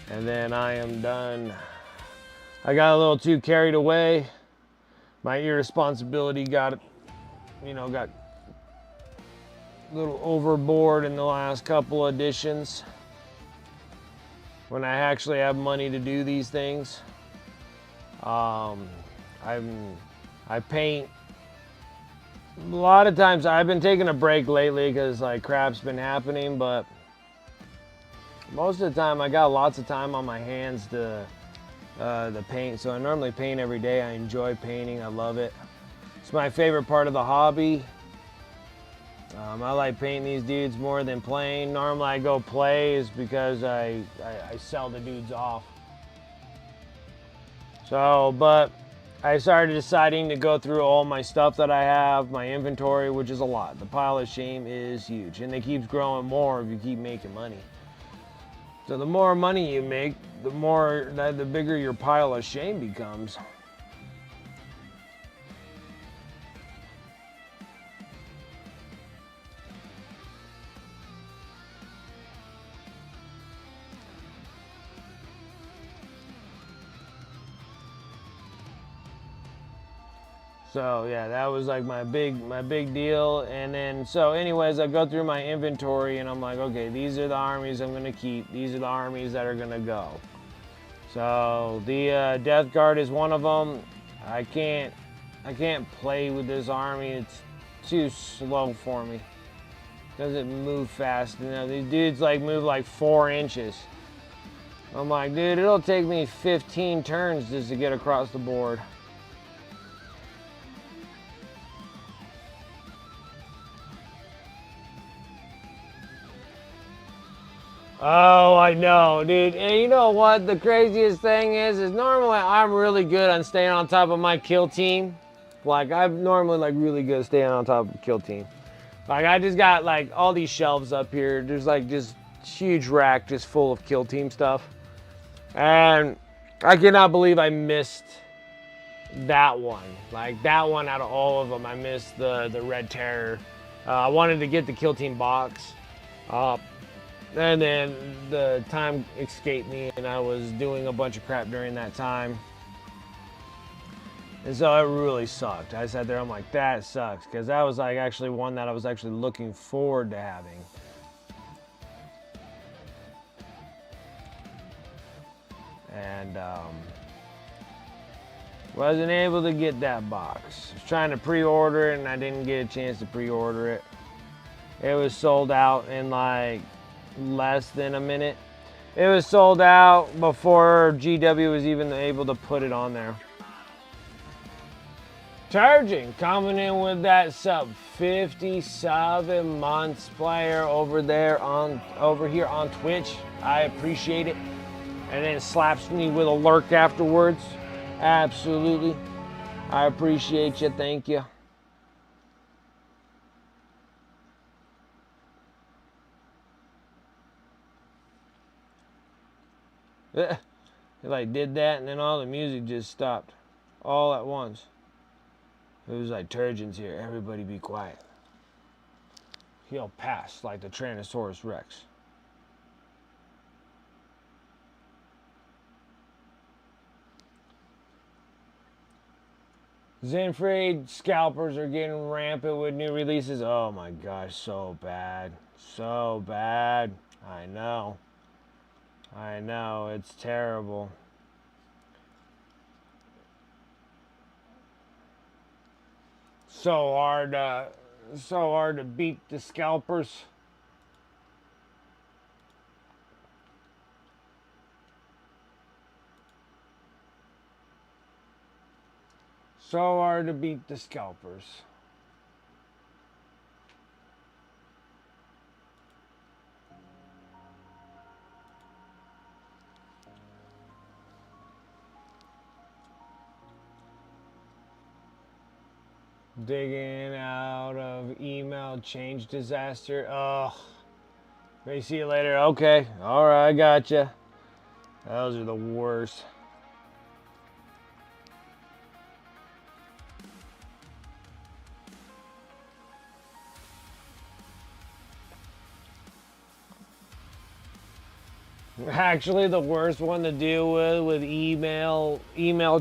And then I am done. I got a little too carried away. My irresponsibility got a little overboard in the last couple editions. When I actually have money to do these things. I paint. A lot of times I've been taking a break lately because like crap's been happening, but most of the time I got lots of time on my hands to paint. So I normally paint every day. I enjoy painting. I love it. It's my favorite part of the hobby. I like painting these dudes more than playing. Normally I go play is because I sell the dudes off. So, but I started deciding to go through all my stuff that I have, my inventory, which is a lot. The pile of shame is huge, and it keeps growing more if you keep making money. So the more money you make, the bigger your pile of shame becomes. So yeah, that was like my big deal. And then so anyways, I go through my inventory and I'm like, okay, these are the armies I'm gonna keep. These are the armies that are gonna go. So the Death Guard is one of them. I can't play with this army. It's too slow for me. Doesn't move fast. You know, these dudes like move like 4 inches. I'm like, dude, it'll take me 15 turns just to get across the board. Oh, I know, dude. And you know what the craziest thing is normally I'm really good on staying on top of my kill team. Like I'm normally like really good at staying on top of the kill team. Like I just got like all these shelves up here. There's like just huge rack just full of kill team stuff. And I cannot believe I missed that one. Like that one out of all of them, I missed the Red Terror. I wanted to get the kill team box. And then the time escaped me and I was doing a bunch of crap during that time. And so it really sucked. I sat there, I'm like, that sucks. Because that was like actually one that I was actually looking forward to having. And wasn't able to get that box. I was trying to pre-order it and I didn't get a chance to pre-order it. It was sold out in like less than a minute. It was sold out before GW was even able to put it on there. Charging, coming in with that sub, 57 months player over here on Twitch. I appreciate it. And then slaps me with a lurk afterwards. Absolutely. I appreciate you. Thank you. It like did that and then all the music just stopped all at once. It was like Turgeon's here. Everybody be quiet. He'll pass like the Tyrannosaurus Rex. Zenfrade scalpers are getting rampant with new releases. Oh my gosh, so bad. So bad. I know. I know, it's terrible. So hard to beat the scalpers. So hard to beat the scalpers. Digging out of email change disaster. Oh, may see you later. Okay, all right, I gotcha. Those are the worst. Actually, the worst one to deal with email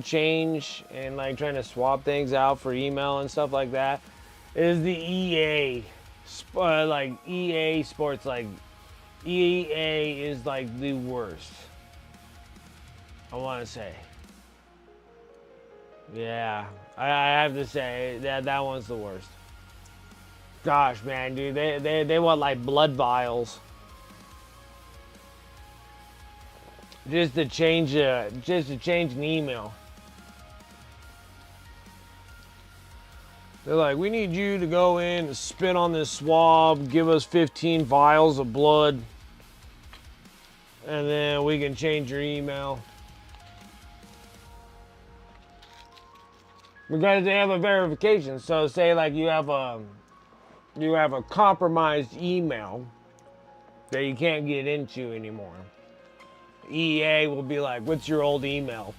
change and like trying to swap things out for email and stuff like that is the like EA Sports. Like EA is like the worst. I want to say. Yeah, I have to say that one's the worst. Gosh, man, dude, they want like blood vials. Just to change an email. They're like, we need you to go in and spit on this swab, give us 15 vials of blood, and then we can change your email. Because they have a verification. So say like you have a compromised email that you can't get into anymore. EA will be like, what's your old email?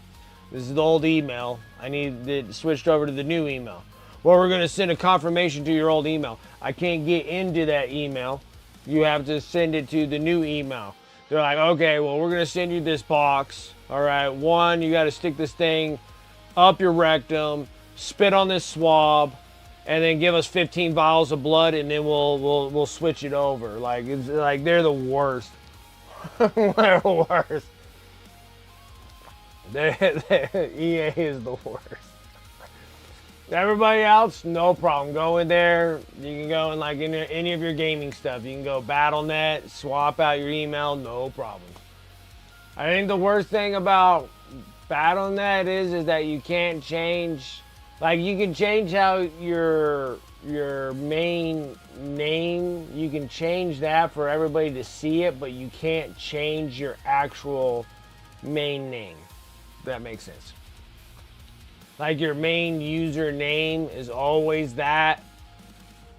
This is the old email. I need it switched over to the new email. Well, we're going to send a confirmation to your old email. I can't get into that email. You have to send it to the new email. They're like, okay, well, we're going to send you this box. All right, one, you got to stick this thing up your rectum, spit on this swab, and then give us 15 vials of blood, and then we'll switch it over. Like, it's like they're the worst. They're worse. EA is the worst. Everybody else, no problem. Go in there. You can go in like in any of your gaming stuff. You can go Battle.net, swap out your email, no problem. I think the worst thing about Battle.net is that you can't change. Like you can change how your main name, you can change that for everybody to see it, but you can't change your actual main name. If that makes sense. Like your main username is always that,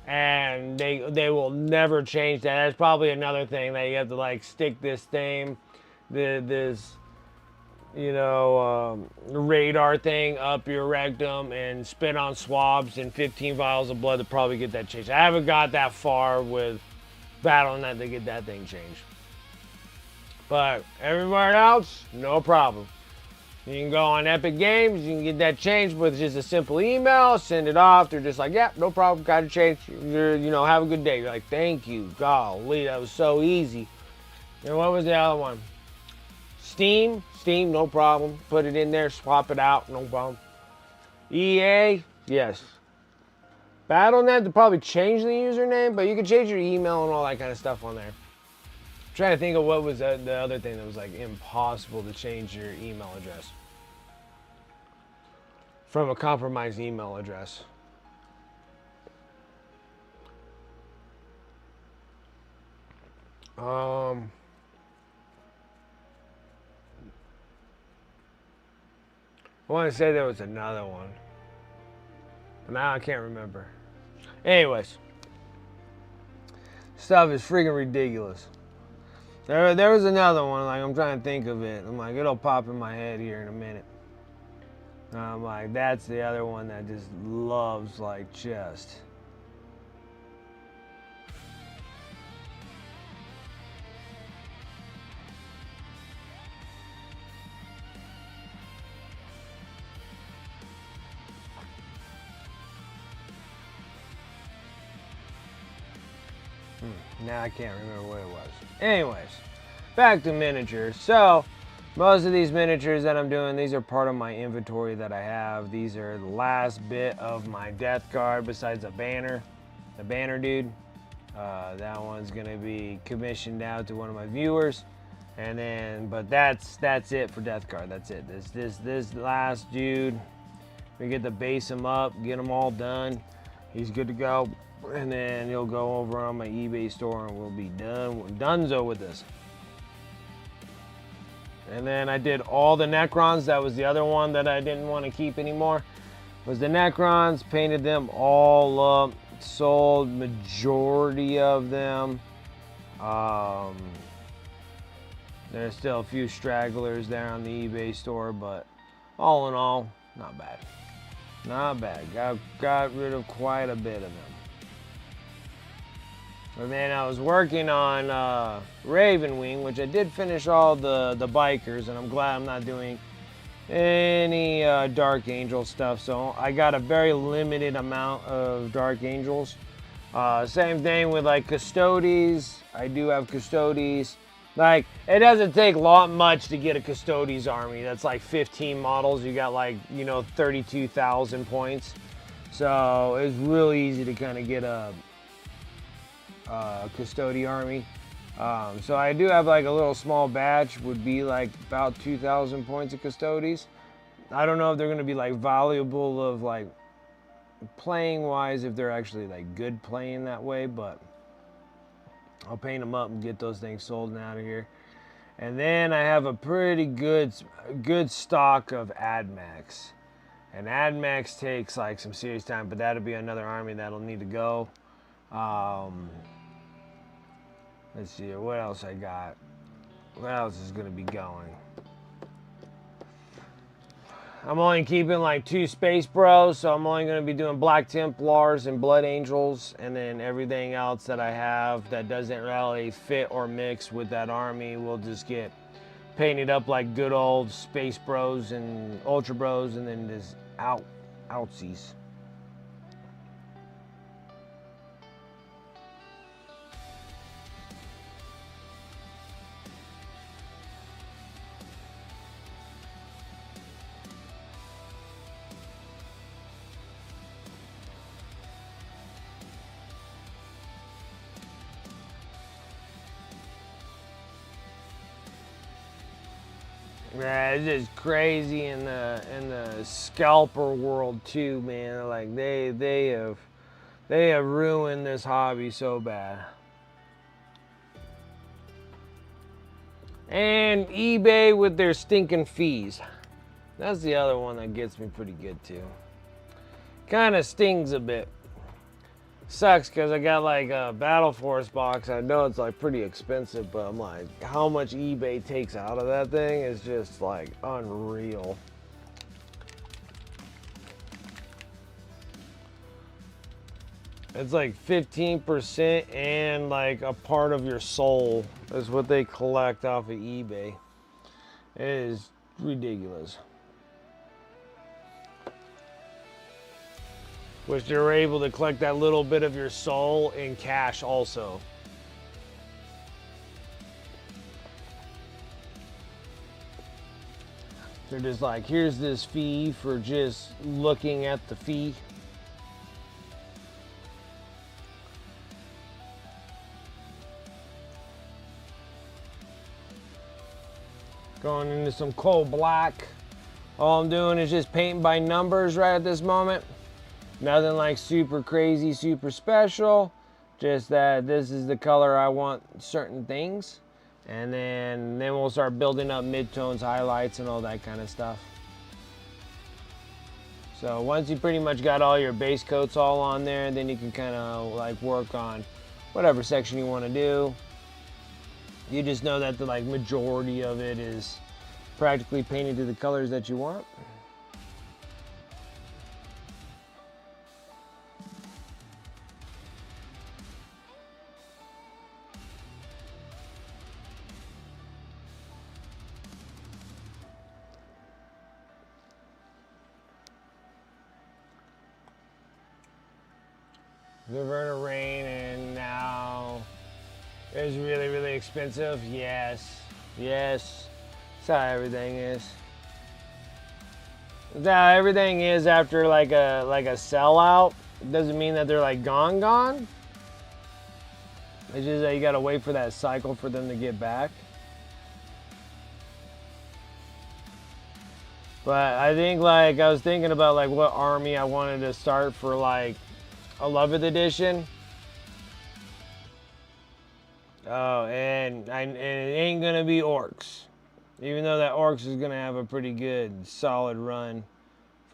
and they will never change that. That's probably another thing that you have to like stick this thing, this radar thing up your rectum and spit on swabs and 15 vials of blood to probably get that changed. I haven't got that far with Battle.net to get that thing changed. But everywhere else, no problem. You can go on Epic Games, you can get that changed with just a simple email, send it off. They're just like, yeah, no problem, got it changed. Have a good day. You're like, thank you, golly, that was so easy. And what was the other one? Steam, no problem. Put it in there, swap it out, no problem. EA, yes. Battle.net, to probably change the username, but you can change your email and all that kind of stuff on there. I'm trying to think of what was the other thing that was like impossible to change your email address from a compromised email address. I want to say there was another one, but now I can't remember. Anyways, stuff is freaking ridiculous. There was another one, like I'm trying to think of it. I'm like, it'll pop in my head here in a minute. I'm like, that's the other one that just loves like just. Now I can't remember what it was. Anyways, back to miniatures. So, most of these miniatures that I'm doing, these are part of my inventory that I have. These are the last bit of my death guard besides a banner. The banner dude. That one's gonna be commissioned out to one of my viewers. And then, but that's it for death guard. That's it. This last dude, we get to base him up, get him all done. He's good to go. And then he'll go over on my eBay store and we'll be donezo with this. And then I did all the Necrons. That was the other one that I didn't want to keep anymore. was the Necrons. Painted them all up. Sold majority of them. There's still a few stragglers there on the eBay store, but all in all, not bad. Not bad. Got rid of quite a bit of them. And then I was working on Ravenwing, which I did finish all the bikers, and I'm glad I'm not doing any Dark Angel stuff. So I got a very limited amount of Dark Angels. Same thing with like Custodes. I do have Custodes. Like, it doesn't take much to get a Custodes army. That's like 15 models. You got like, 32,000 points. So it's really easy to kind of get a Custode army. So I do have like a little small batch, would be like about 2,000 points of Custodes. I don't know if they're going to be like valuable of like playing wise, if they're actually like good playing that way, but I'll paint them up and get those things sold and out of here. And then I have a pretty good stock of AdMax. And AdMax takes like some serious time, but that'll be another army that'll need to go. Let's see here, what else I got? What else is gonna be going? I'm only keeping like 2 Space Bros, so I'm only going to be doing Black Templars and Blood Angels, and then everything else that I have that doesn't really fit or mix with that army will just get painted up like good old Space Bros and Ultra Bros, and then just outsies. Yeah, it's just crazy in the scalper world too, man. Like they have ruined this hobby so bad. And eBay with their stinking fees. That's the other one that gets me pretty good too. Kind of stings a bit. Sucks because I got like a Battle Force box. I know it's like pretty expensive, but I'm like, how much eBay takes out of that thing is just like unreal. It's like 15% and like a part of your soul is what they collect off of eBay. It is ridiculous. Which they're able to collect that little bit of your soul in cash also. They're just like, here's this fee for just looking at the fee. Going into some coal black. All I'm doing is just painting by numbers right at this moment. Nothing like super crazy, super special. Just that this is the color I want certain things. And then we'll start building up midtones, highlights, and all that kind of stuff. So once you pretty much got all your base coats all on there, then you can kind of like work on whatever section you want to do. You just know that the like majority of it is practically painted to the colors that you want. Viverna Rain, and now it's really, really expensive. Yes, yes. That's how everything is. That's how everything is after like a sellout. It doesn't mean that they're like gone. It's just that you gotta wait for that cycle for them to get back. But I think like I was thinking about like what army I wanted to start for like 11th edition. Oh, and it ain't gonna be Orcs. Even though that Orcs is gonna have a pretty good solid run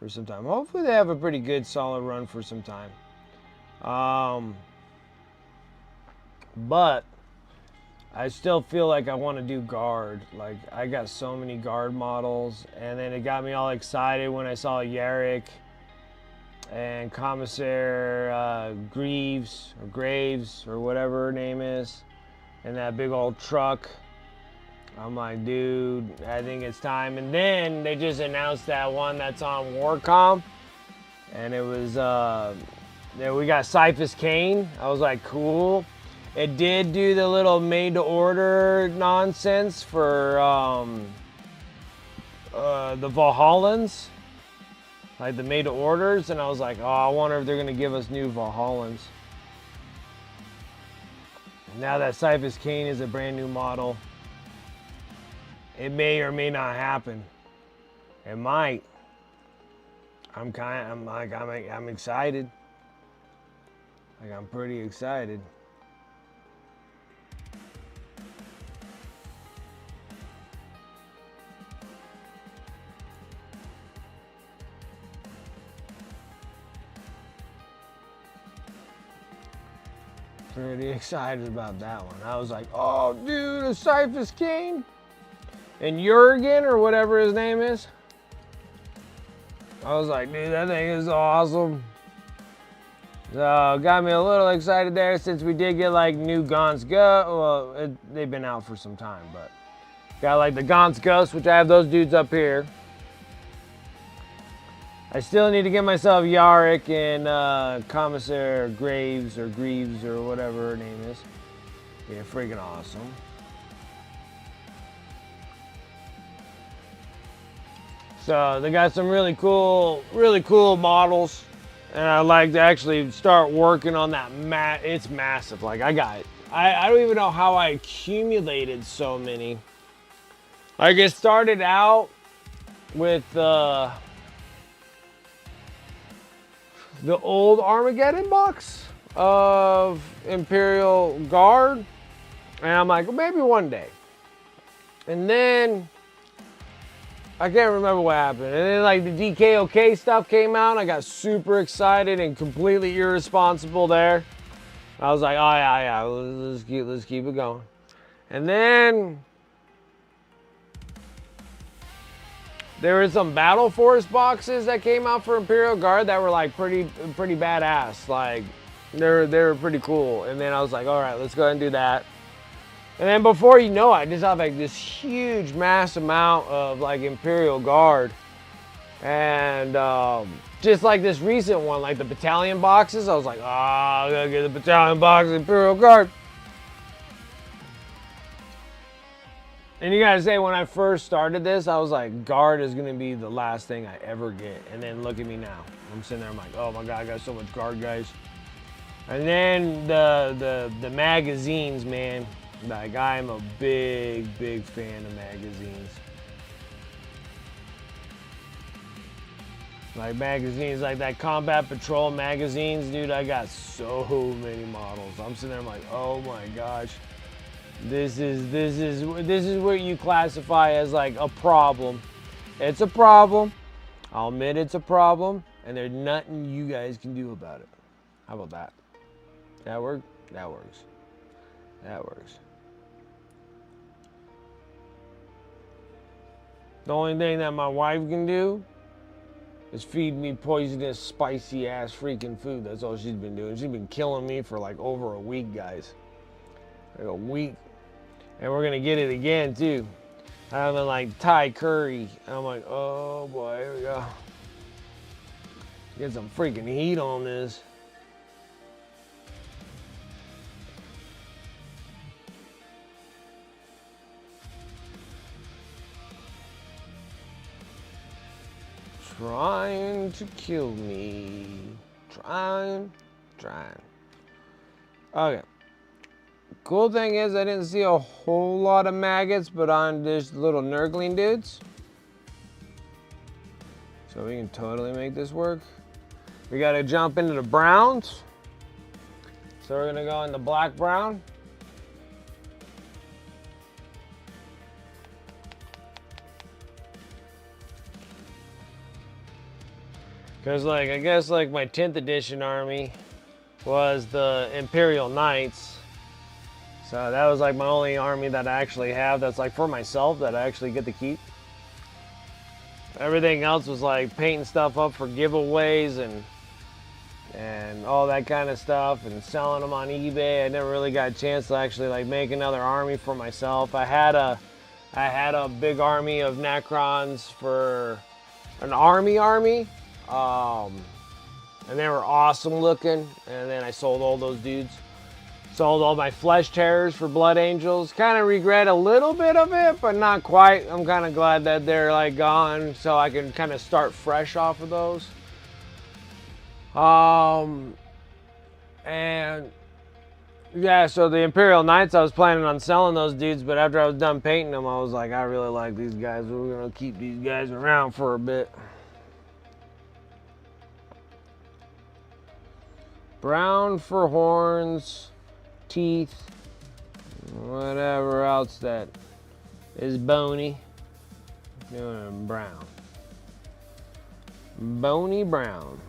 for some time. Hopefully they have a pretty good solid run for some time. But I still feel like I want to do guard. Like, I got so many guard models, and then it got me all excited when I saw Yarrick and Commissar Greaves or whatever her name is, and that big old truck. I'm like, dude, I think it's time. And then they just announced that one that's on Warcom, and it was we got Cyphus Kane. I was like, cool. It did do the little made-to-order nonsense for the Valhallans, like the made-to-orders, and I was like, oh, I wonder if they're gonna give us new Valhallans. Now that Cyphus Kane is a brand new model, it may or may not happen. It might. I'm excited. Like, I'm pretty excited. Pretty excited about that one. I was like, oh, dude, a Cyphus Kane and Jurgen or whatever his name is. I was like, dude, that thing is awesome. So got me a little excited there since we did get like new Gaunt's Ghost. Well, they've been out for some time, but got like the Gaunt's Ghost, which I have those dudes up here. I still need to get myself Yarrick and Commissar Greaves or whatever her name is. Yeah, freaking awesome. So they got some really cool models, and I'd like to actually start working on that. It's massive. Like, I don't even know how I accumulated so many. Like, it started out with the old Armageddon box of Imperial Guard, and I'm like, well, maybe one day. And then I can't remember what happened. And then like the DKOK stuff came out. I got super excited and completely irresponsible there. I was like, oh yeah, let's keep it going. And then there were some Battle Force boxes that came out for Imperial Guard that were like pretty badass. Like they were pretty cool. And then I was like, all right, let's go ahead and do that. And then before you know it, I just have like this huge mass amount of like Imperial Guard. And just like this recent one, like the battalion boxes, I was like, I gotta get the battalion box of Imperial Guard. And you gotta say, when I first started this, I was like, Guard is gonna be the last thing I ever get. And then look at me now. I'm sitting there, I'm like, oh my God, I got so much Guard, guys. And then the magazines, man. Like, I'm a big fan of magazines. Like magazines, like that Combat Patrol magazines, dude, I got so many models. I'm sitting there, I'm like, oh my gosh. This is what you classify as like a problem. It's a problem. I'll admit it's a problem, and there's nothing you guys can do about it. How about that? That work? That works. That works. The only thing that my wife can do is feed me poisonous, spicy ass freaking food. That's all she's been doing. She's been killing me for like over a week, guys. Like a week. And we're gonna get it again too. Having like Thai curry. I'm like, oh boy, here we go. Get some freaking heat on this. Trying to kill me. Trying. Okay. Cool thing is I didn't see a whole lot of maggots, but on this little Nurgling dudes. So we can totally make this work. We gotta jump into the browns. So we're gonna go in the black brown. Because, like, I guess, like, my 10th edition army was the Imperial Knights. So that was, like, my only army that I actually have that's, like, for myself that I actually get to keep. Everything else was, like, painting stuff up for giveaways and all that kind of stuff and selling them on eBay. I never really got a chance to actually, like, make another army for myself. I had a big army of Necrons for an army. And they were awesome looking. And then I sold all those dudes. Sold all my Flesh Terrors for Blood Angels. Kind of regret a little bit of it, but not quite. I'm kind of glad that they're like gone so I can kind of start fresh off of those. And yeah, so the Imperial Knights, I was planning on selling those dudes, but after I was done painting them, I was like, I really like these guys. We're going to keep these guys around for a bit. Brown for horns, teeth, whatever else that is bony. Doing brown. Bony brown.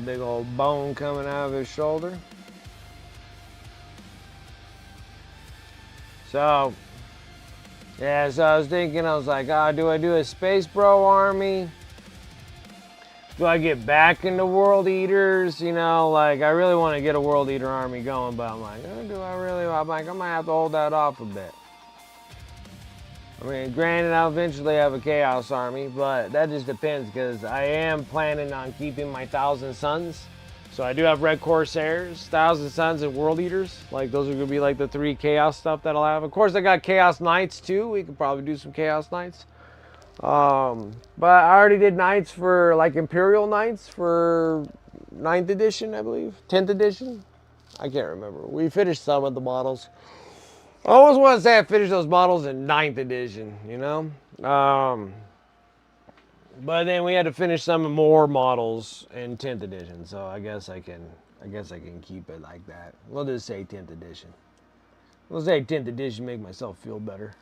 Big old bone coming out of his shoulder. So, yeah, so I was thinking, I was like, do I do a Space Bro army? Do I get back into World Eaters? You know, like, I really want to get a World Eater army going, but I'm like, do I really? I'm like, I might have to hold that off a bit. I mean, granted, I'll eventually have a Chaos army, but that just depends because I am planning on keeping my Thousand Suns. So I do have Red Corsairs, Thousand Suns, and World Eaters. Like, those are going to be like the 3 Chaos stuff that I'll have. Of course, I got Chaos Knights too. We could probably do some Chaos Knights. But I already did Knights for, like, Imperial Knights for 9th edition, I believe. 10th edition? I can't remember. We finished some of the models. I always want to say I finished those models in 9th edition, you know? But then we had to finish some more models in 10th edition, so I guess I can keep it like that. We'll just say 10th edition. We'll say 10th edition, make myself feel better.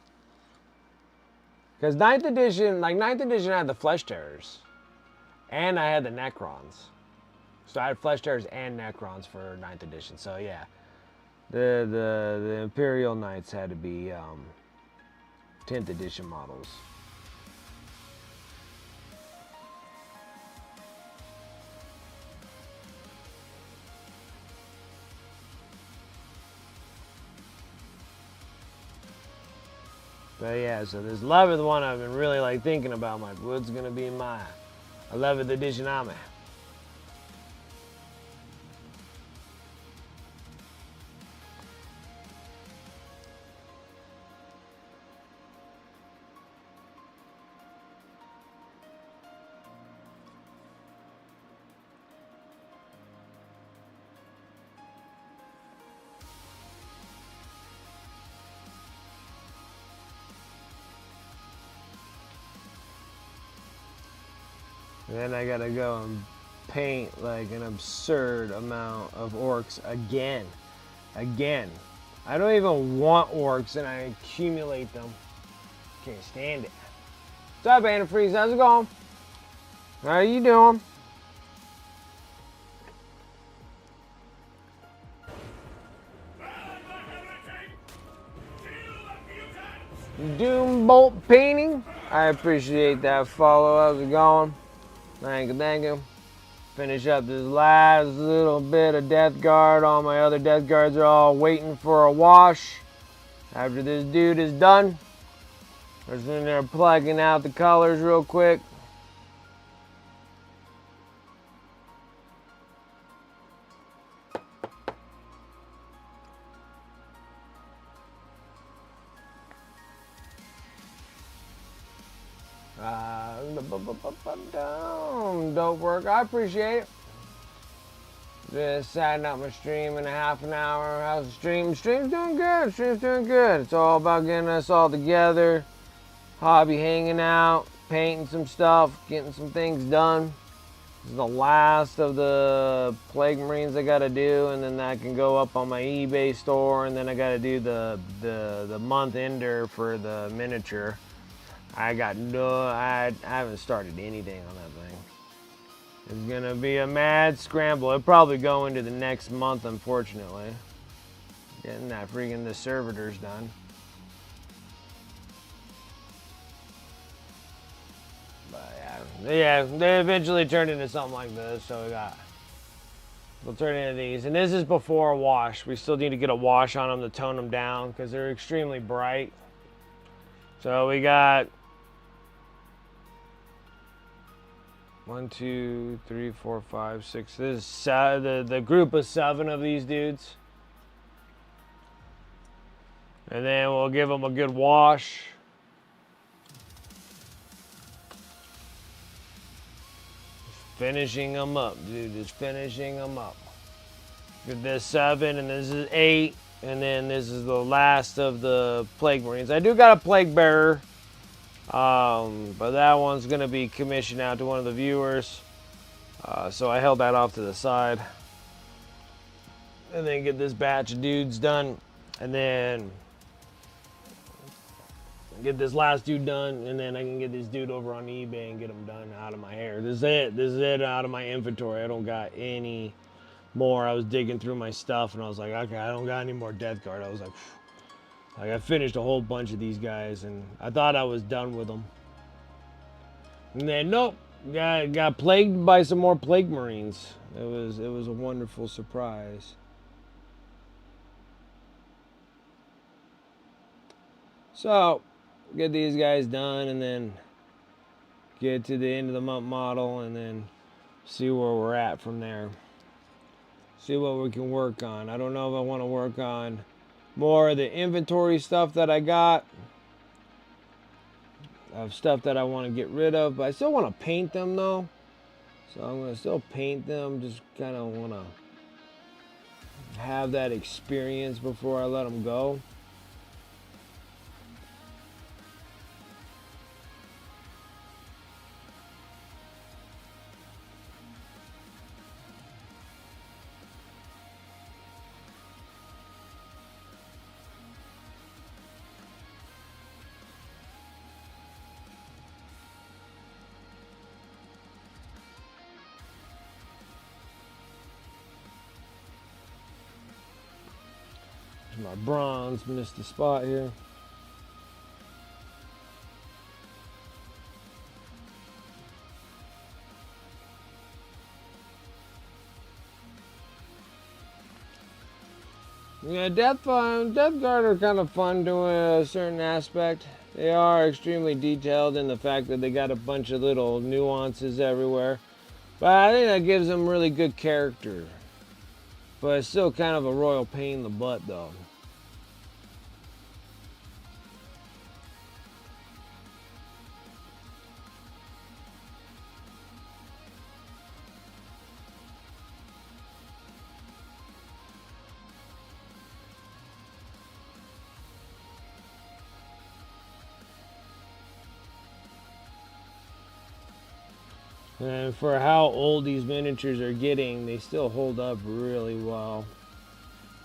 Because 9th edition I had the Flesh Terrors. And I had the Necrons. So I had Flesh Terrors and Necrons for 9th edition, so yeah. The Imperial Knights had to be 10th edition models. But yeah, so this 11th one I've been really like thinking about, like, what's gonna be my 11th edition army? And then I gotta go and paint like an absurd amount of orcs again. I don't even want orcs and I accumulate them. Can't stand it. What's up, Antifreeze? How's it going? How are you doing? Doombolt painting. I appreciate that follow. How's it going? Thank you. Finish up this last little bit of Death Guard. All my other Death Guards are all waiting for a wash. After this dude is done, we're just in there plugging out the colors real quick. Dope work. I appreciate it. Just setting up my stream in a half an hour. How's the stream? Stream's doing good. Stream's doing good. It's all about getting us all together. Hobby hanging out, painting some stuff, getting some things done. This is the last of the Plague Marines I gotta do, and then that can go up on my eBay store, and then I gotta do the month ender for the miniature. I haven't started anything on that thing. It's gonna be a mad scramble. It'll probably go into the next month, unfortunately. Getting that freaking the servitors done. Yeah, they eventually turned into something like this, so we'll turn into these. And this is before a wash. We still need to get a wash on them to tone them down because they're extremely bright. So we got 1, 2, 3, 4, 5, 6. This is the group of 7 of these dudes. And then we'll give them a good wash. Finishing them up, dude. Just finishing them up. Get this 7, and this is 8, and then this is the last of the Plague Marines. I do got a Plague Bearer, but that one's gonna be commissioned out to one of the viewers. So I held that off to the side, and then get this batch of dudes done, and then get this last dude done, and then I can get this dude over on eBay and get him done out of my hair. This is it. This is it out of my inventory. I don't got any more. I was digging through my stuff, and I was like, okay, I don't got any more Death Guard. I was like, I finished a whole bunch of these guys, and I thought I was done with them. And then, nope, got plagued by some more Plague Marines. It was a wonderful surprise. So, get these guys done, and then get to the end of the month model, and then see where we're at from there. See what we can work on. I don't know if I want to work on more of the inventory stuff that I got, of stuff that I want to get rid of, but I still want to paint them though. So I'm going to still paint them, just kind of want to have that experience before I let them go. My bronze missed the spot here. Yeah, Death Guard are kind of fun to a certain aspect. They are extremely detailed in the fact that they got a bunch of little nuances everywhere. But I think that gives them really good character. But it's still kind of a royal pain in the butt though. And for how old these miniatures are getting, they still hold up really well.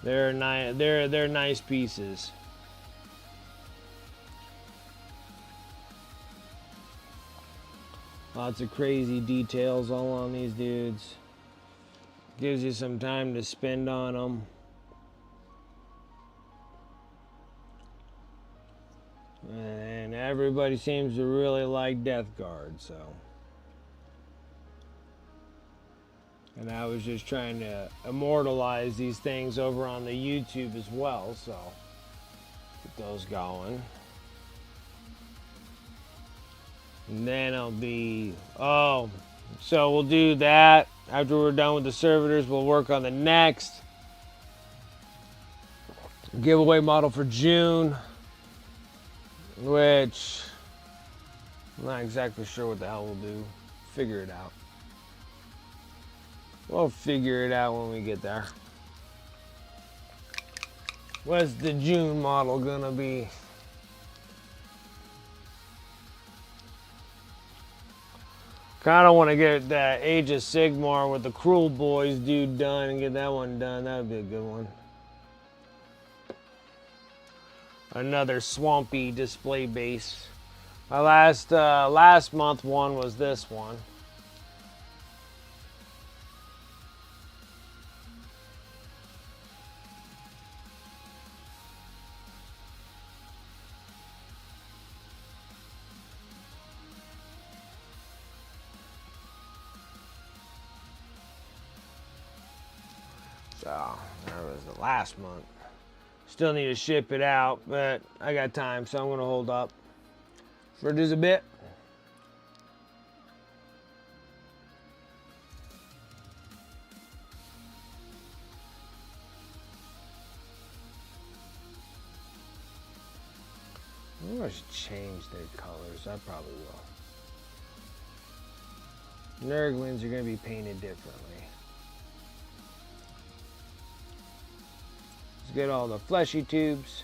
They're nice pieces. Lots of crazy details all on these dudes. Gives you some time to spend on them. And everybody seems to really like Death Guard, so. And I was just trying to immortalize these things over on the YouTube as well, so get those going. And then I'll be, so we'll do that. After we're done with the servitors, we'll work on the next giveaway model for June, which I'm not exactly sure what the hell we'll do. Figure it out. We'll figure it out when we get there. What's the June model gonna be? Kinda wanna get that Age of Sigmar with the Cruel Boys dude done and get that one done. That would be a good one. Another swampy display base. My last month one was this one. So that was the last month. Still need to ship it out, but I got time, so I'm gonna hold up for just a bit. Maybe I should change their colors. I probably will. Nurglings are gonna be painted differently. Let's get all the fleshy tubes.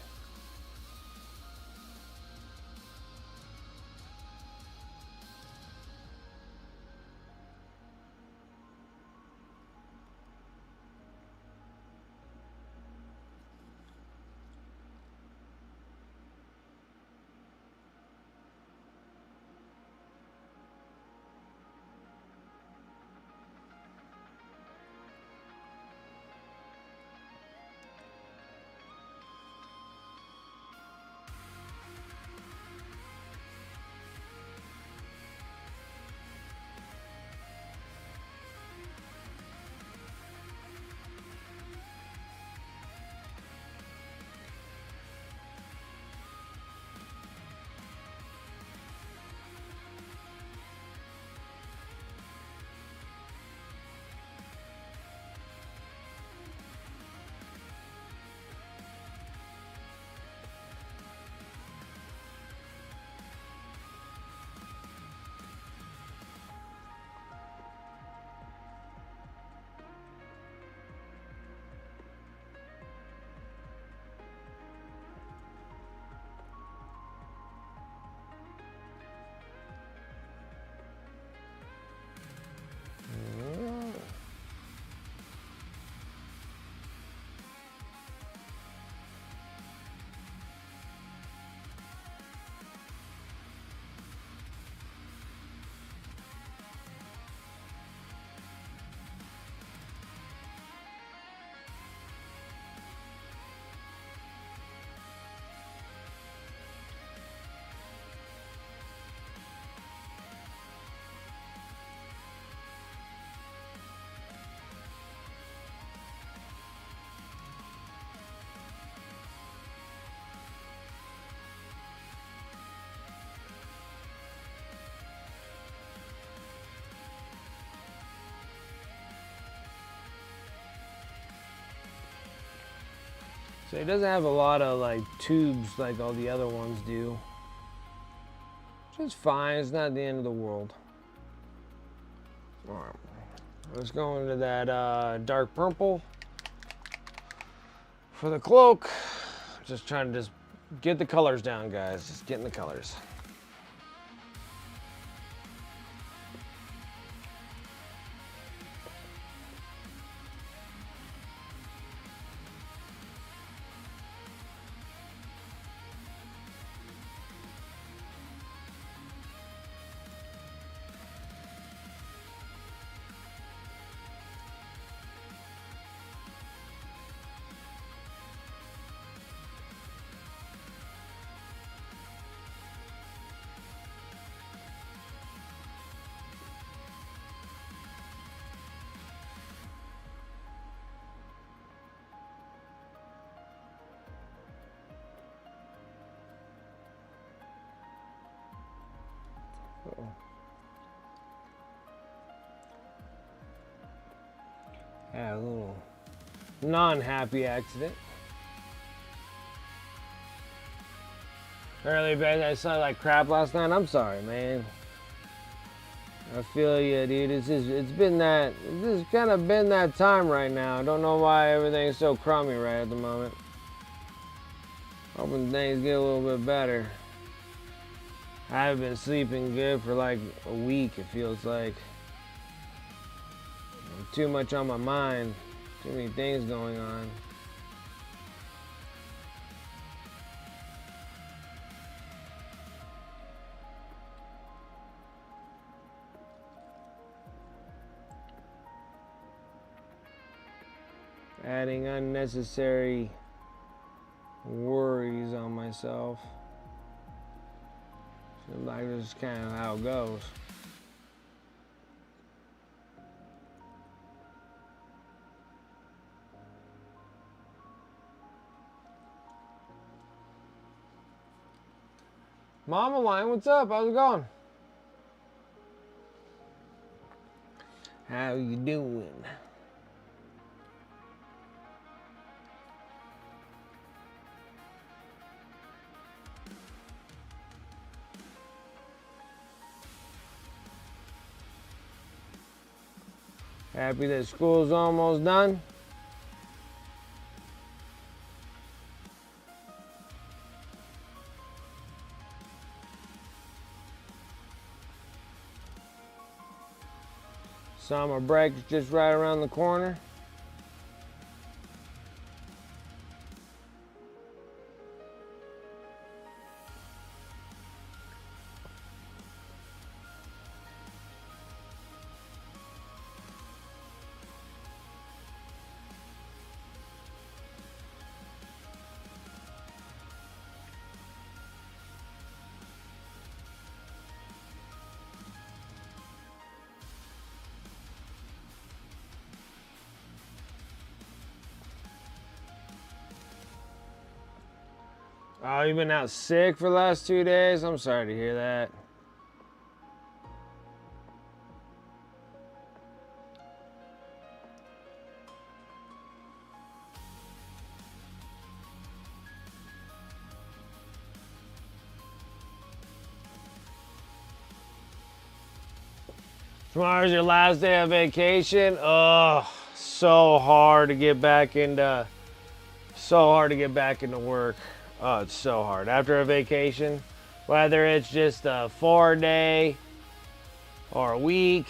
So it doesn't have a lot of like tubes like all the other ones do. Which is fine, it's not the end of the world. Alright, let's go into that dark purple for the cloak. Just trying to get the colors down, guys. Just getting the colors. Yeah, a little non-happy accident. Early bed, I saw like crap last night. I'm sorry, man. I feel you, dude. It's kind of been that time right now. I don't know why everything's so crummy right at the moment. Hoping things get a little bit better. I've been sleeping good for like a week, it feels like. Too much on my mind. Too many things going on. Adding unnecessary worries on myself. Seems like this is kind of how it goes. Mama Line, what's up? How's it going? How you doing? Happy that school's almost done. Summer break's just right around the corner. Oh, you've been out sick for the last 2 days? I'm sorry to hear that. Tomorrow's your last day of vacation. Oh, so hard to get back into work. Oh, it's so hard. After a vacation, whether it's just a 4-day or a week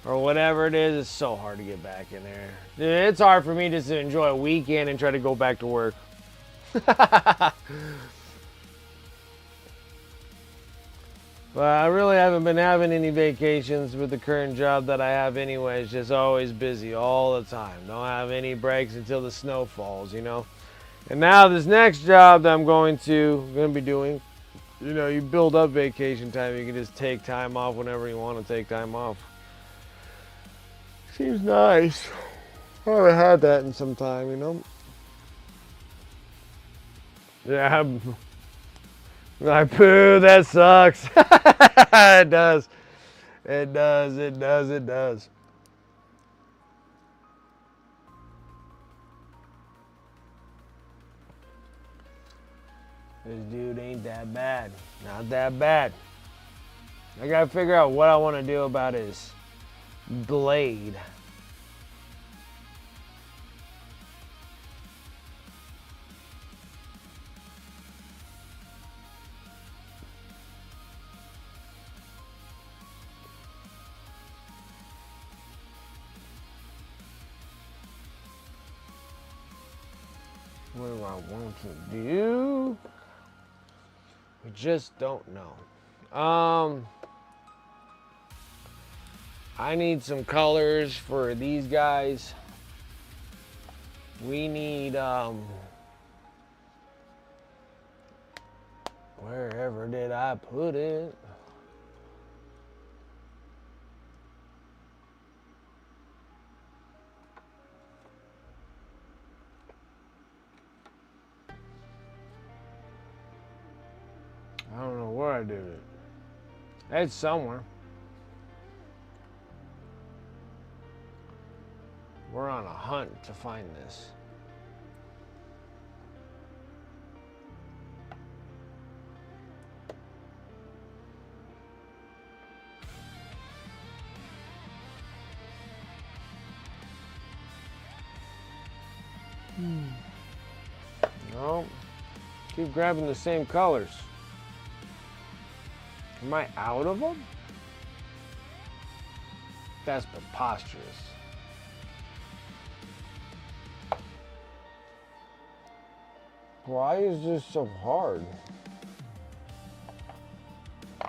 or whatever it is, it's so hard to get back in there. Dude, it's hard for me just to enjoy a weekend and try to go back to work. But I really haven't been having any vacations with the current job that I have anyway. It's just always busy all the time. Don't have any breaks until the snow falls, you know. And now this next job that I'm going to be doing, you know, you build up vacation time. You can just take time off whenever you want to take time off. Seems nice. I haven't had that in some time, you know. Yeah, I poo, that sucks. It does. It does. It does. It does. This dude ain't that bad. Not that bad. I gotta figure out what I want to do about his blade. What do I want to do? We just don't know. I need some colors for these guys. We need, wherever did I put it? I don't know where I did it. It's somewhere. We're on a hunt to find this. Oh, keep grabbing the same colors. Am I out of them? That's preposterous. Why is this so hard? I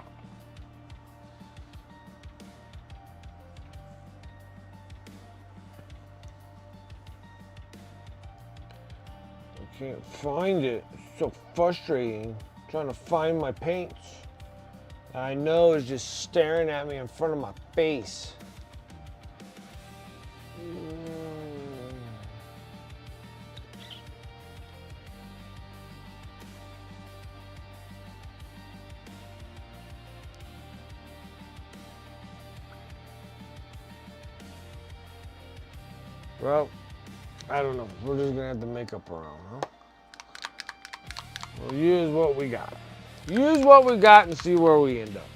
can't find it. It's so frustrating. Trying to find my paints. I know it's just staring at me in front of my face. Well, I don't know. We're just gonna have to make up our own, huh? We'll use what we got. Use what we got and see where we end up.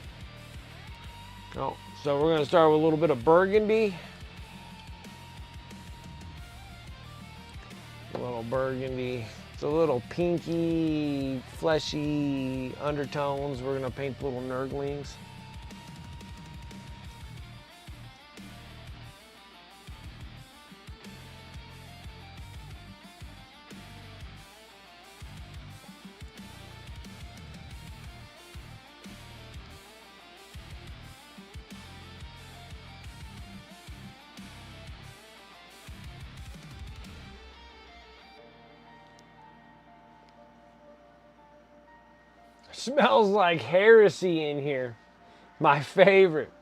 Oh, so we're gonna start with a little bit of burgundy. A little burgundy. It's a little pinky, fleshy undertones. We're gonna paint the little nurglings. Smells like heresy in here. My favorite.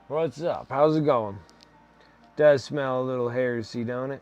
What's up? How's it going? Does smell a little heresy, don't it?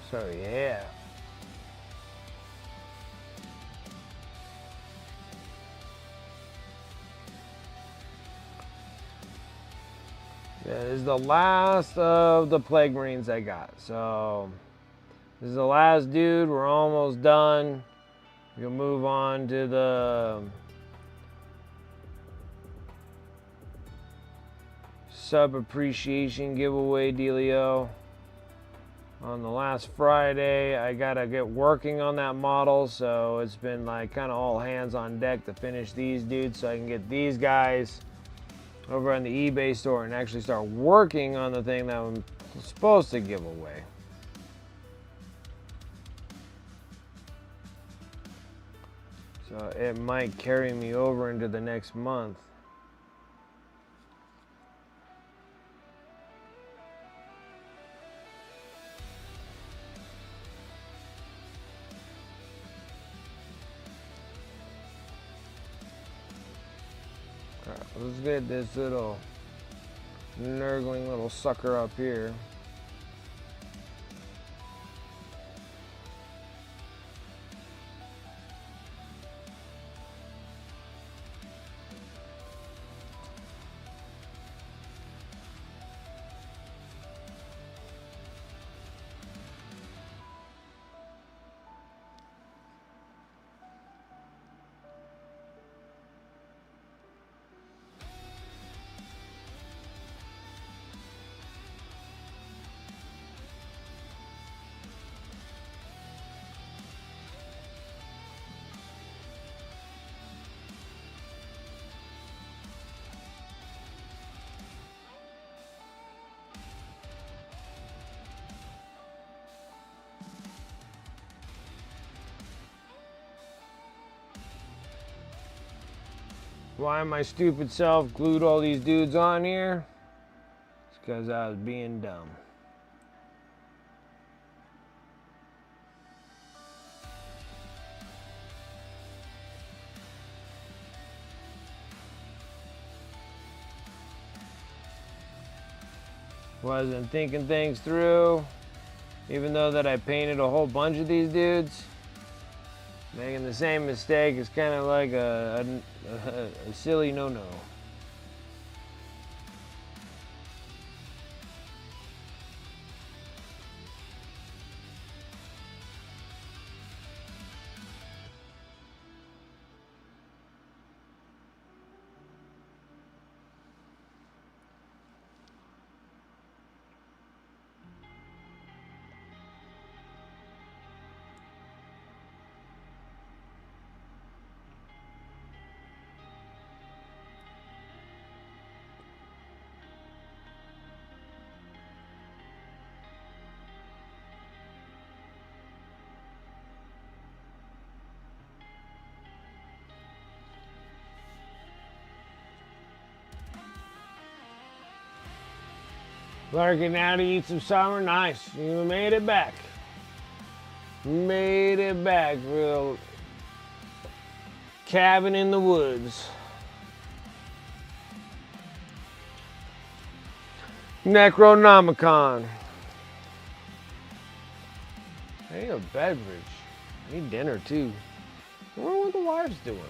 So yeah. This is the last of the Plague Marines I got. So this is the last dude. We're almost done. We'll move on to the sub appreciation giveaway dealio. On the last Friday, I gotta get working on that model, so it's been like kind of all hands on deck to finish these dudes so I can get these guys over on the eBay store and actually start working on the thing that I'm supposed to give away. So it might carry me over into the next month. Let's get this little nurgling little sucker up here. Why my stupid self glued all these dudes on here? It's because I was being dumb. Wasn't thinking things through, even though that I painted a whole bunch of these dudes. Making the same mistake is kind of like a silly no-no. Lurking now to eat some summer. Nice. You made it back. Made it back. Real cabin in the woods. Necronomicon. I need a beverage. I need dinner too. I wonder what the wife's doing.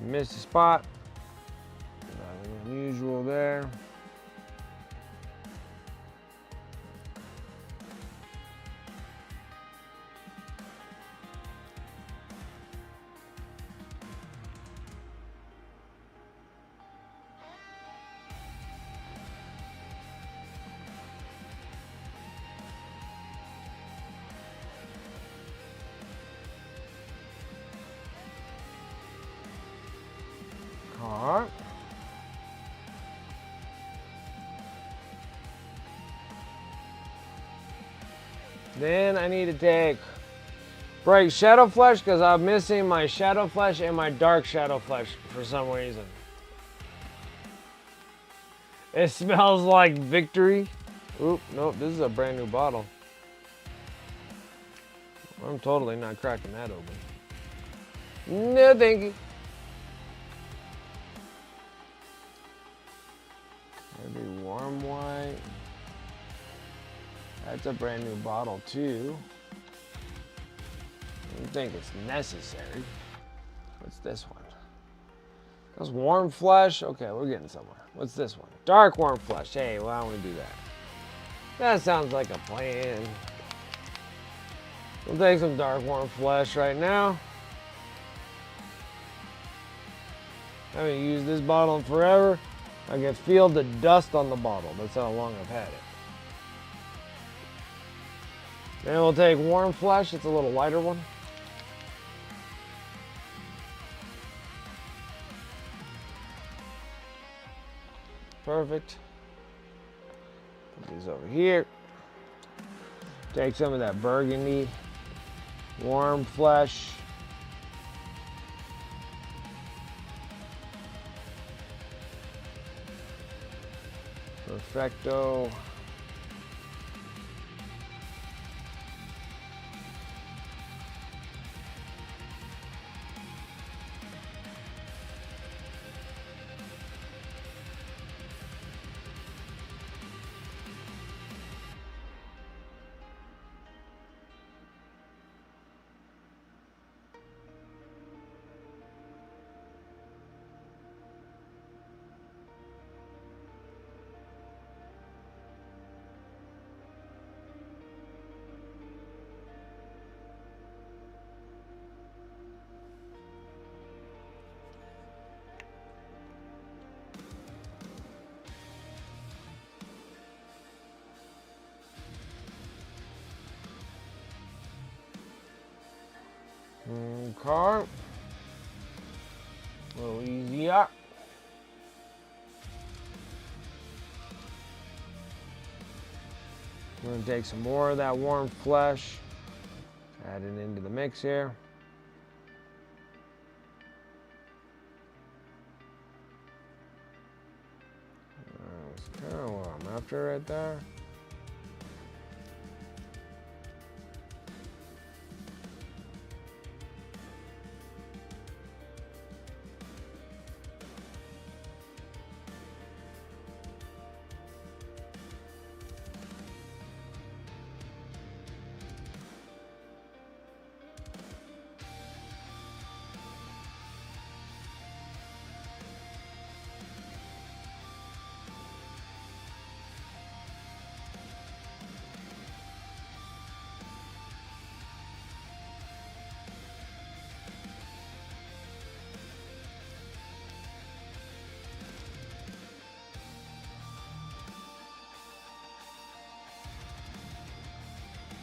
Missed a spot. Nothing unusual there. Alright. Then I need to break Shadow Flesh because I'm missing my Shadow Flesh and my Dark Shadow Flesh for some reason. It smells like victory. Oop, nope, this is a brand new bottle. I'm totally not cracking that open. No, thank you. Maybe warm white. That's a brand new bottle too. I don't think it's necessary. What's this one? That's warm flesh. Okay, we're getting somewhere. What's this one? Dark warm flesh. Hey, why don't we do that? That sounds like a plan. We'll take some dark warm flesh right now. I haven't used this bottle in forever. I can feel the dust on the bottle. That's how long I've had it. Then we'll take warm flesh. It's a little lighter one. Perfect. Put these over here. Take some of that burgundy warm flesh. Perfecto. car. A little easier. We're going to take some more of that warm flesh, add it into the mix here. That's kind of what I'm after right there.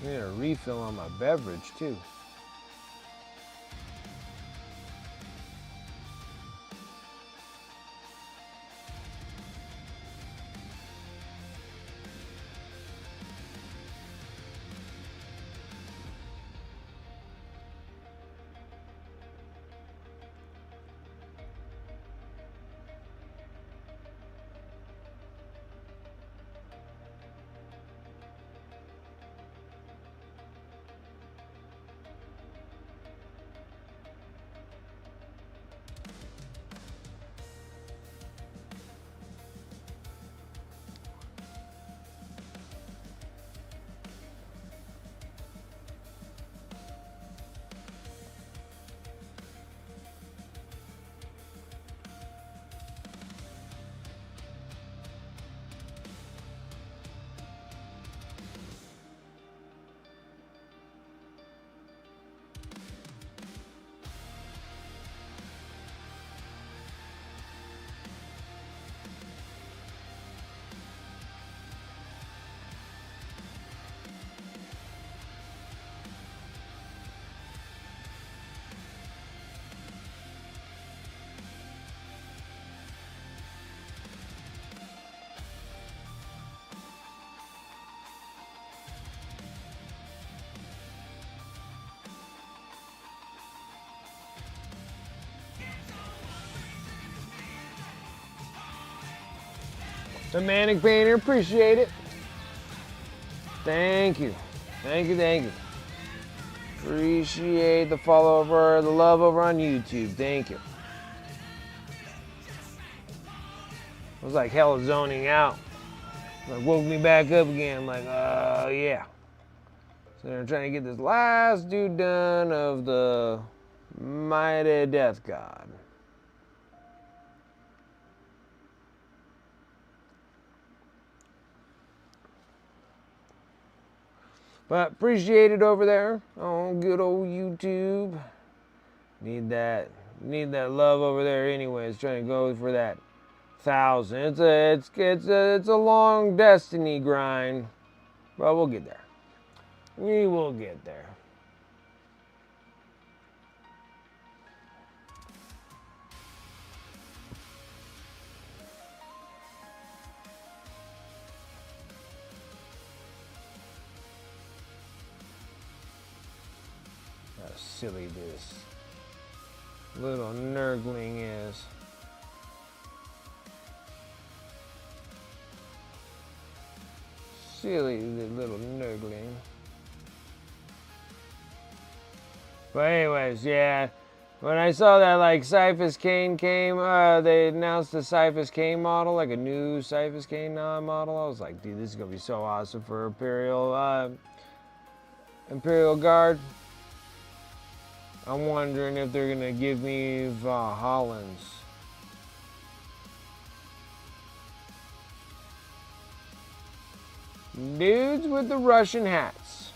I need a refill on my beverage too. The Manic Painter, appreciate it. Thank you. Thank you, thank you. Appreciate the follow over, the love over on YouTube. Thank you. I was like hella zoning out. Like woke me back up again. I'm like, yeah. So they're trying to get this last dude done of the Mighty Death God. But appreciate it over there on good old YouTube. Need that love over there anyways. Trying to go for that 1,000. It's a long destiny grind, but we'll get there. We will get there. How silly this little nerdling is. Silly little nerdling. But anyways, yeah. When I saw that like Cyphus Kane came, they announced the Cyphus Kane model, like a new Cyphus Kane model. I was like, dude, this is gonna be so awesome for Imperial Guard. I'm wondering if they're gonna give me Valhallans. Dudes with the Russian hats.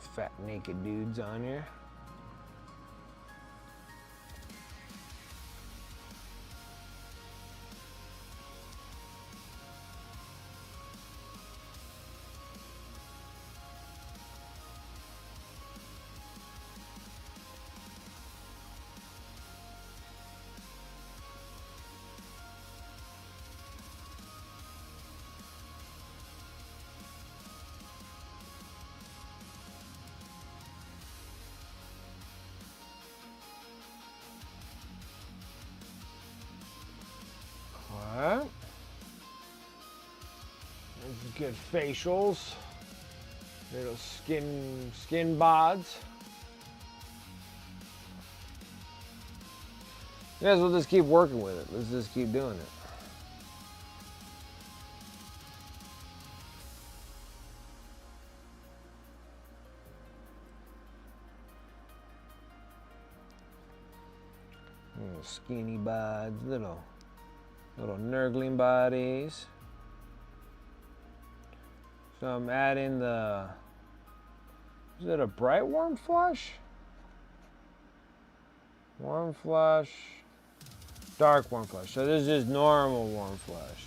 fat naked dudes on here. Alright. There's good facials. Little skin bods. You guys will just keep working with it. Let's just keep doing it. Little skinny bods, little nurgling bodies. So I'm adding the, is it a bright warm flush? Warm flush, dark warm flush. So this is just normal warm flush.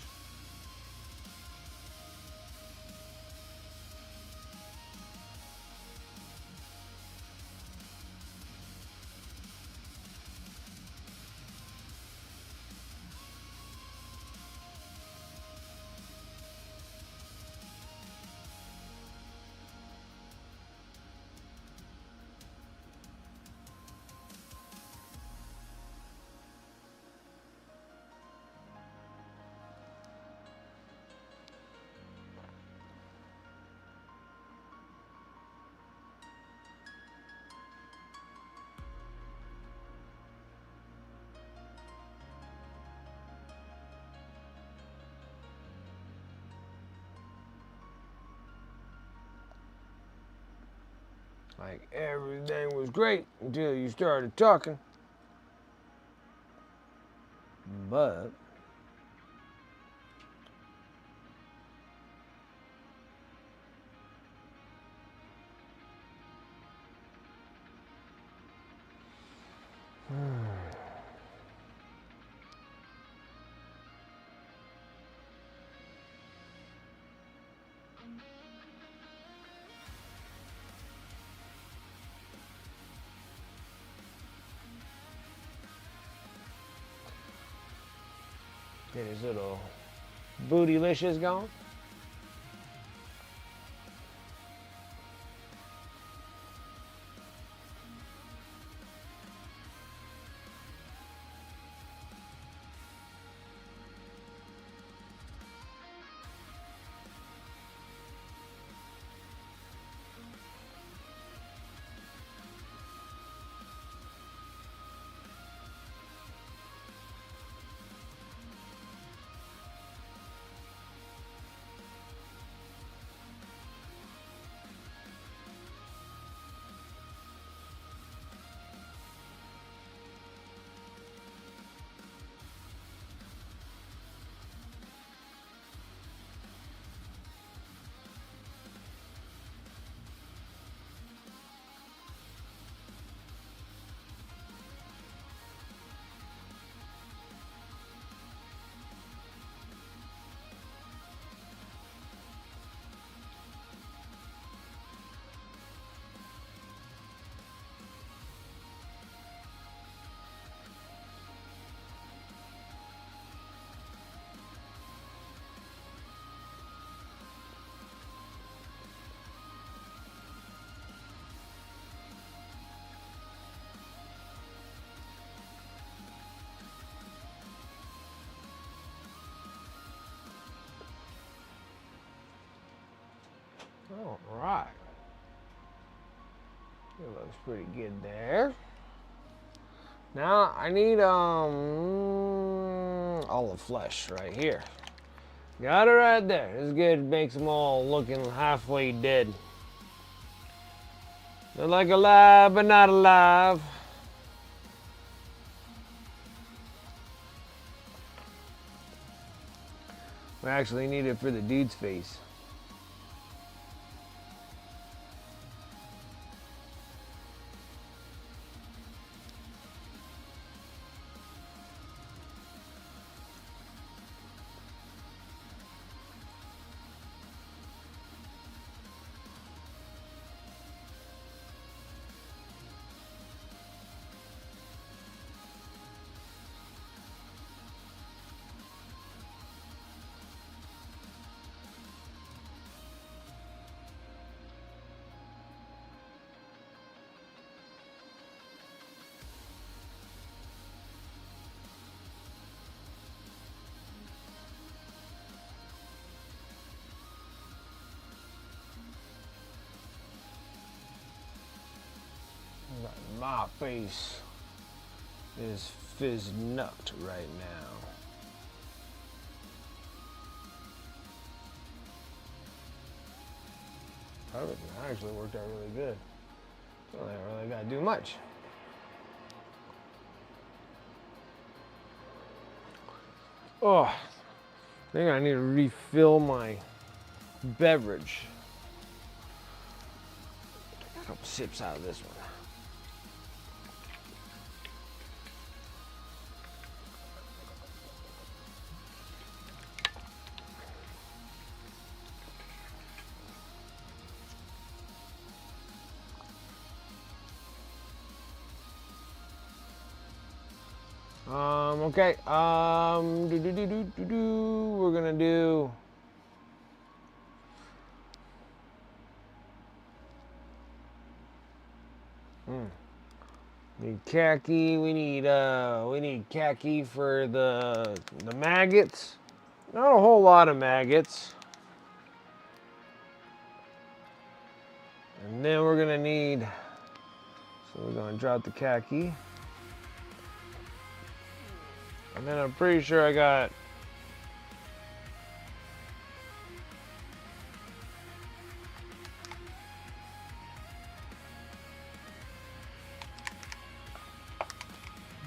Like everything was great until you started talking. But get his little bootylicious going. All right. It looks pretty good there. Now I need all the flesh right here. Got it right there. This is good. Makes them all looking halfway dead. They're like alive but not alive. We actually need it for the dude's face. face is fizz-nucked right now. Perfect. That actually worked out really good. So I don't really gotta do much. Oh, I think I need to refill my beverage. Take a couple sips out of this one. Okay. We're gonna do. Need khaki. We need khaki for the maggots. Not a whole lot of maggots. And then we're gonna need. So we're gonna drop the khaki. And then I'm pretty sure I got.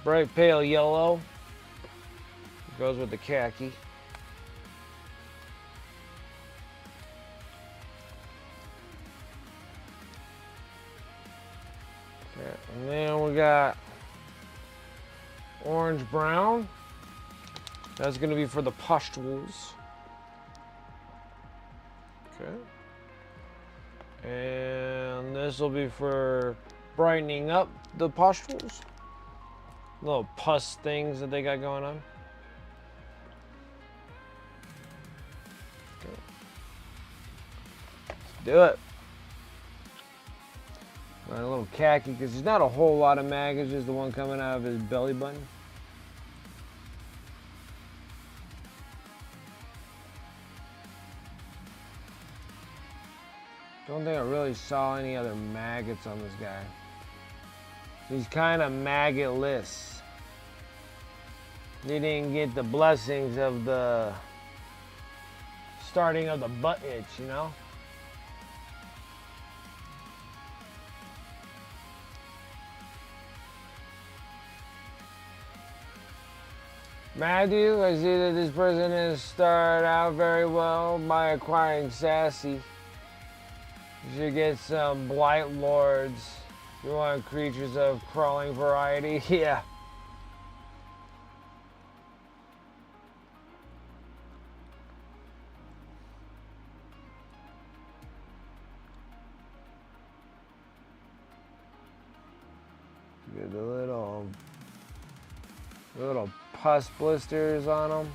Bright pale yellow. Goes with the khaki. Okay, and then we got orange brown. That's going to be for the pustules. Okay. And this will be for brightening up the pustules. Little pus things that they got going on. Okay. Let's do it. Got a little khaki because there's not a whole lot of maggots, just the one coming out of his belly button. Don't think I really saw any other maggots on this guy. He's kind of maggotless. He didn't get the blessings of the starting of the butt itch, you know? Matthew, I see that this person has started out very well by acquiring Sassy. You should get some Blight Lords. You want creatures of crawling variety? Yeah. Get the little pus blisters on them.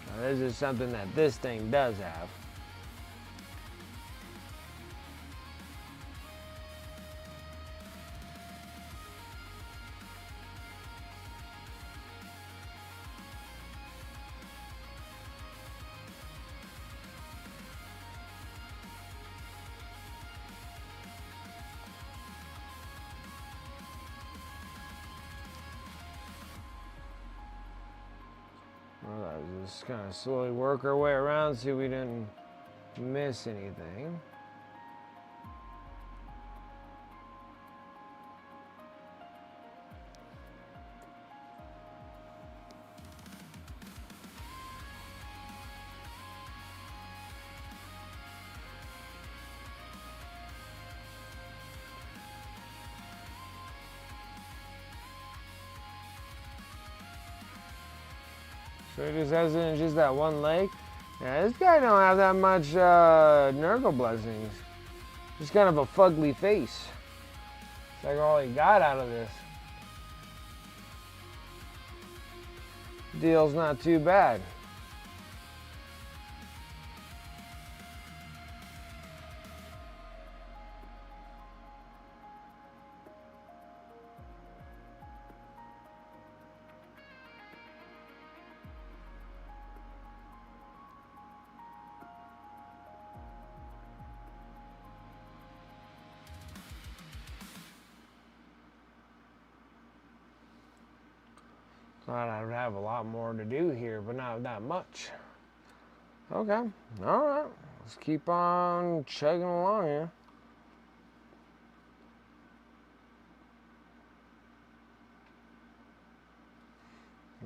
Now, this is something that this thing does have. Well, just kind of slowly work our way around, see if we didn't miss anything. So he just has it in just that one leg? Yeah, this guy don't have that much Nurgle blessings. Just kind of a fugly face. It's like all he got out of this. Deal's not too bad. Thought I'd have a lot more to do here, but not that much. Okay, all right. Let's keep on chugging along here.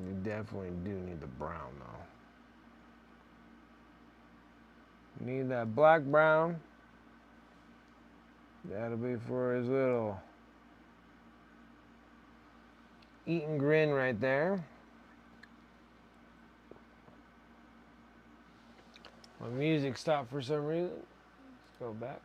You definitely do need the brown, though. Need that black brown. That'll be for his little eat and grin right there. My music stopped for some reason. Let's go back.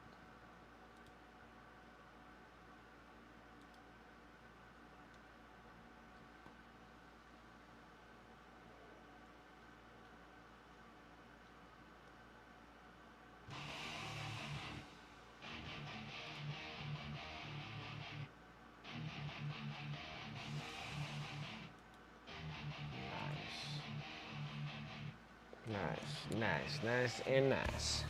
Nice and nice.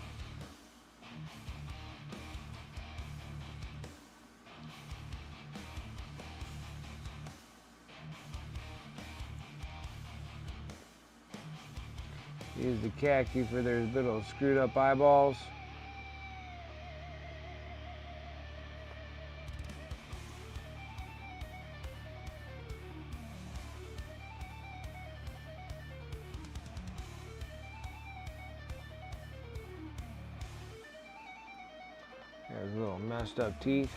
Use the khaki for their little screwed up eyeballs. There's little messed up teeth.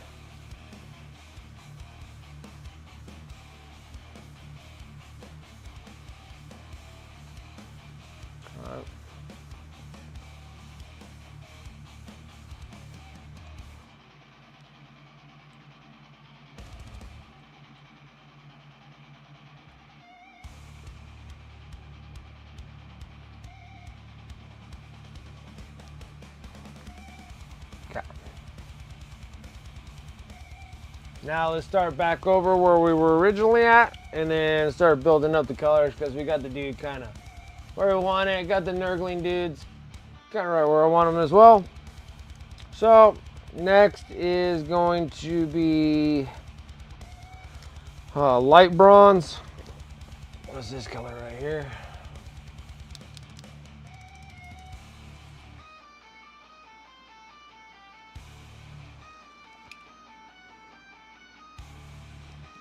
Now let's start back over where we were originally at and then start building up the colors because we got the dude kind of where we want it. Got the Nurgling dudes kind of right where I want them as well. So next is going to be light bronze. What's this color right here?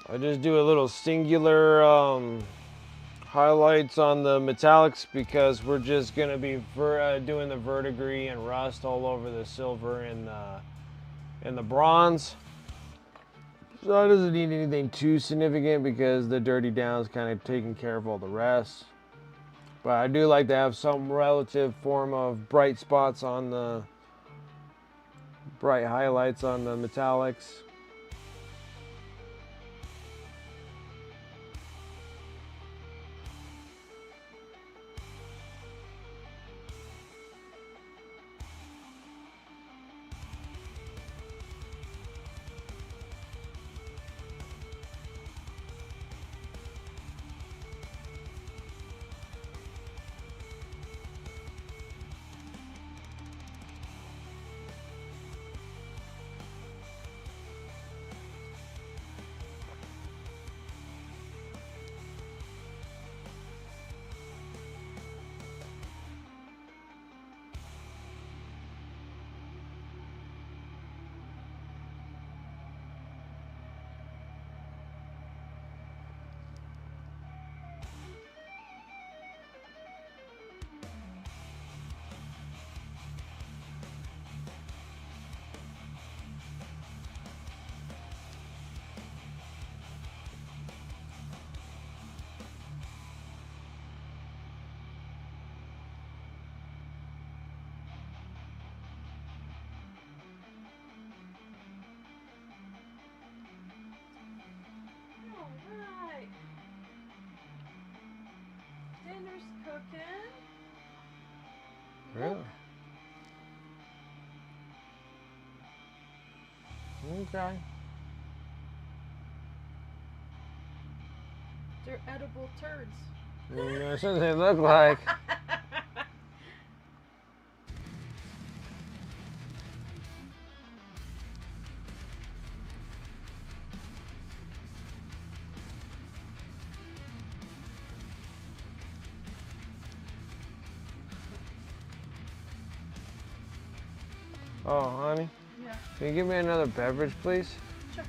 I just do a little singular highlights on the metallics because we're just going to be doing the verdigris and rust all over the silver and the bronze. So it doesn't need anything too significant because the dirty down is kind of taking care of all the rest. But I do like to have some relative form of bright spots on the bright highlights on the metallics. Alright. Dinner's cooking. Really? Okay. They're edible turds. That's what they look like. Oh, honey, Yeah. can you give me another beverage, please? Sure.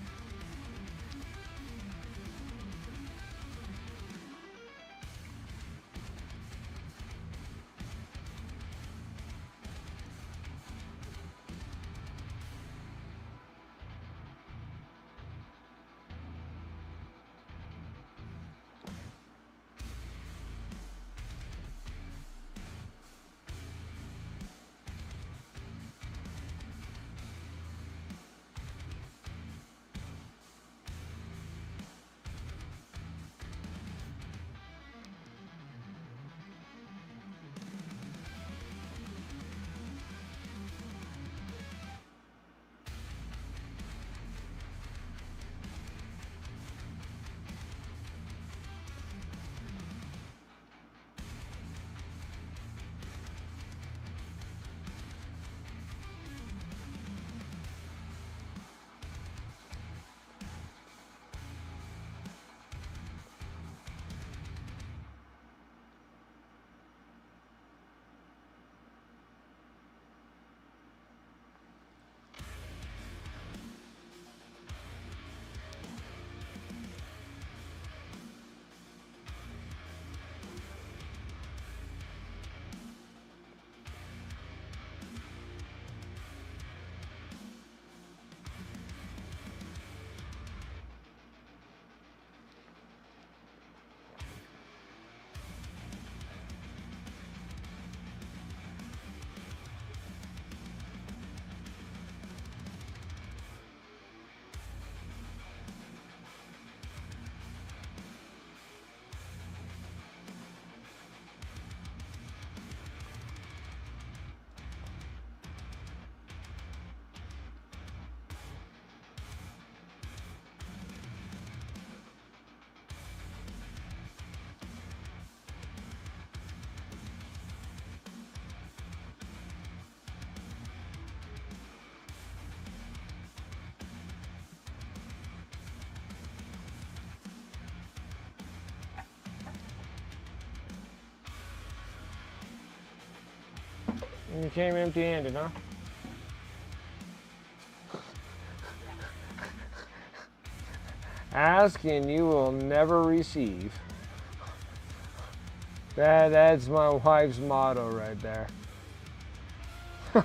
You came empty-handed, huh? Ask and you will never receive. That's my wife's motto right there. Yeah,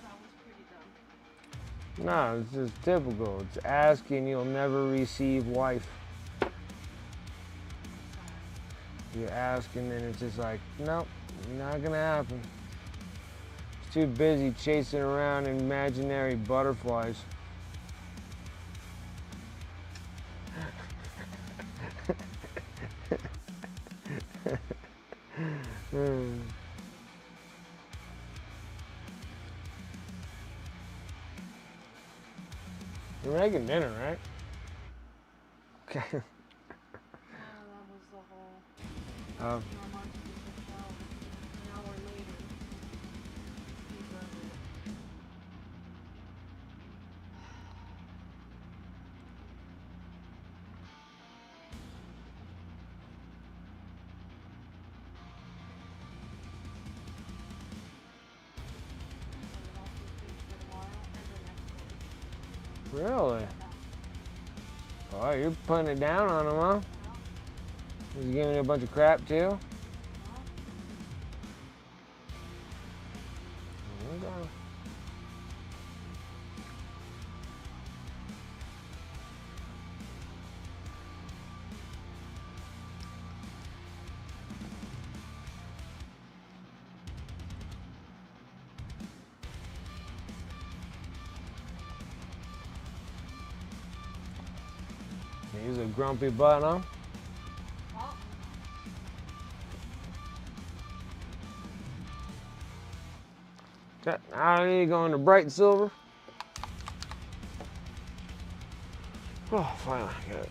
that was pretty dumb. No, it's just typical. It's asking, you'll never receive wife. You ask and then it's just like, nope, not gonna happen. It's too busy chasing around imaginary butterflies. You're making dinner, right? Okay. Yeah, that was the whole. Oh. Our Mark took a shower. An hour later, he does it. And it also stayed for tomorrow and the next day. Really? Oh, you're putting it down on him, huh? He's giving you a bunch of crap too? Okay. He's a grumpy butt, huh? Well, Okay, now you going to bright silver. Oh, finally got it.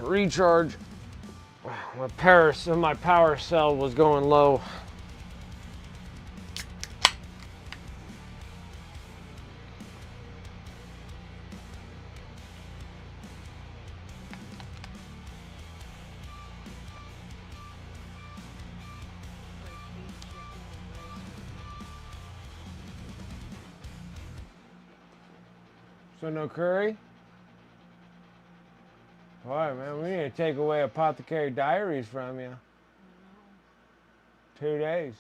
Recharge. my power cell was going low. Like beef chicken and rice. So no curry? Alright, man, we need to take away Apothecary Diaries from you. 2 days.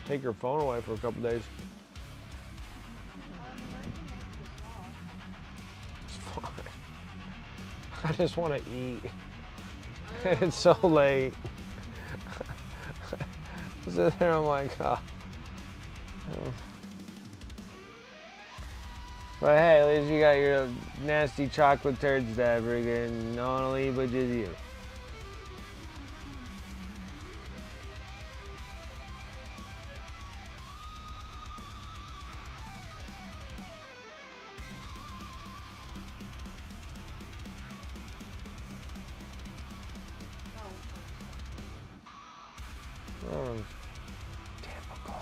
Take your phone away for a couple days. It's fine. I just want to eat. It's so late. I sit there, I'm like, oh. But hey, at least you got your nasty chocolate turds that friggin' no one will eat but just you. Oh, typical.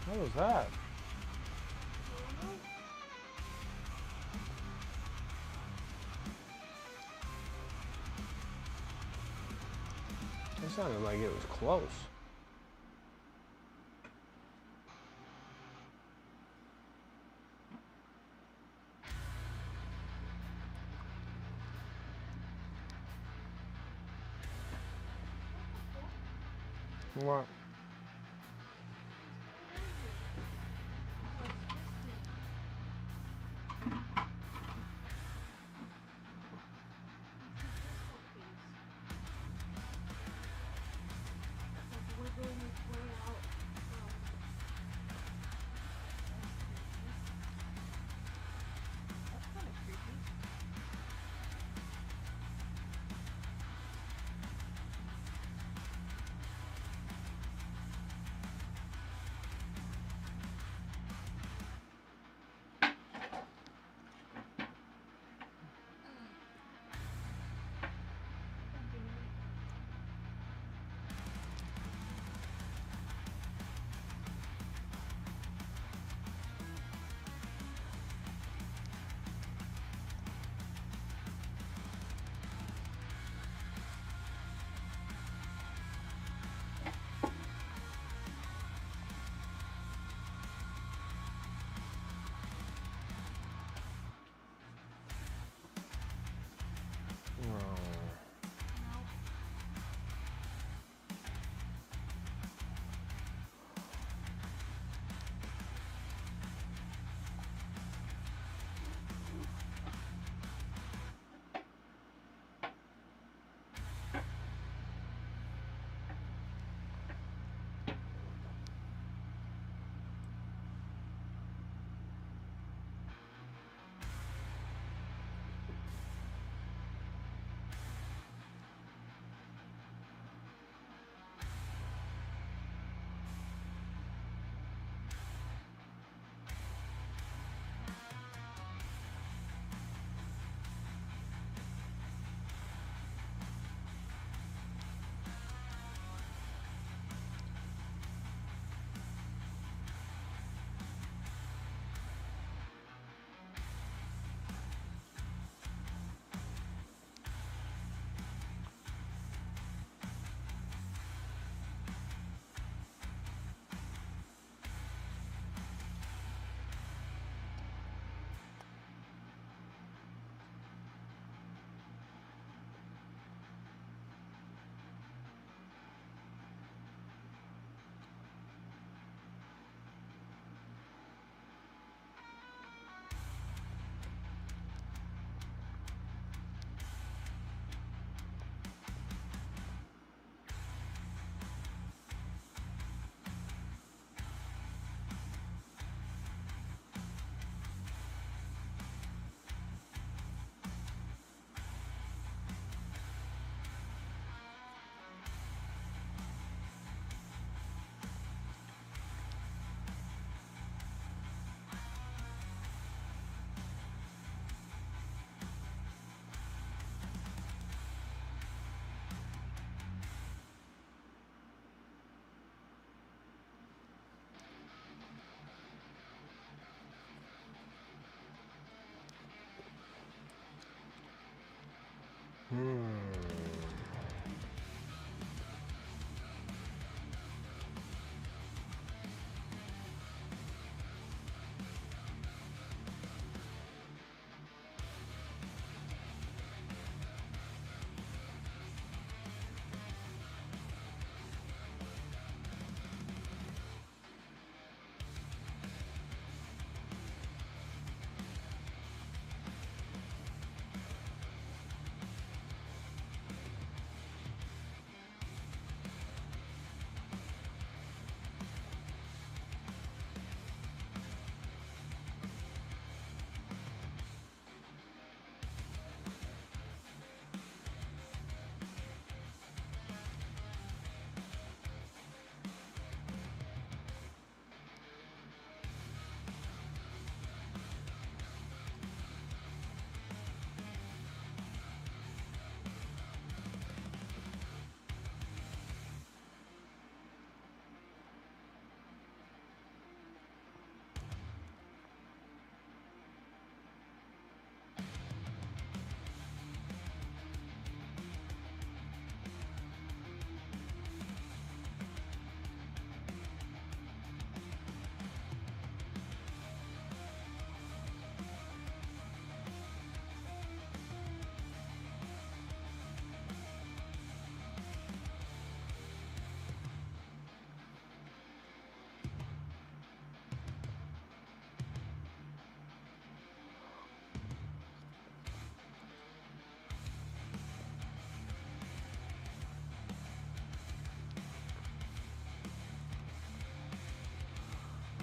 What was that? It sounded like it was close. What?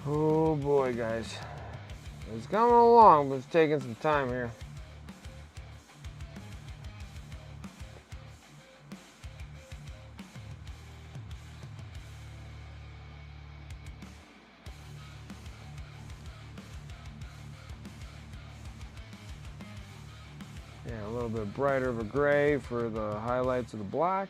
Oh boy, guys. It's coming along, but it's taking some time here. Yeah, a little bit brighter of a gray for the highlights of the black.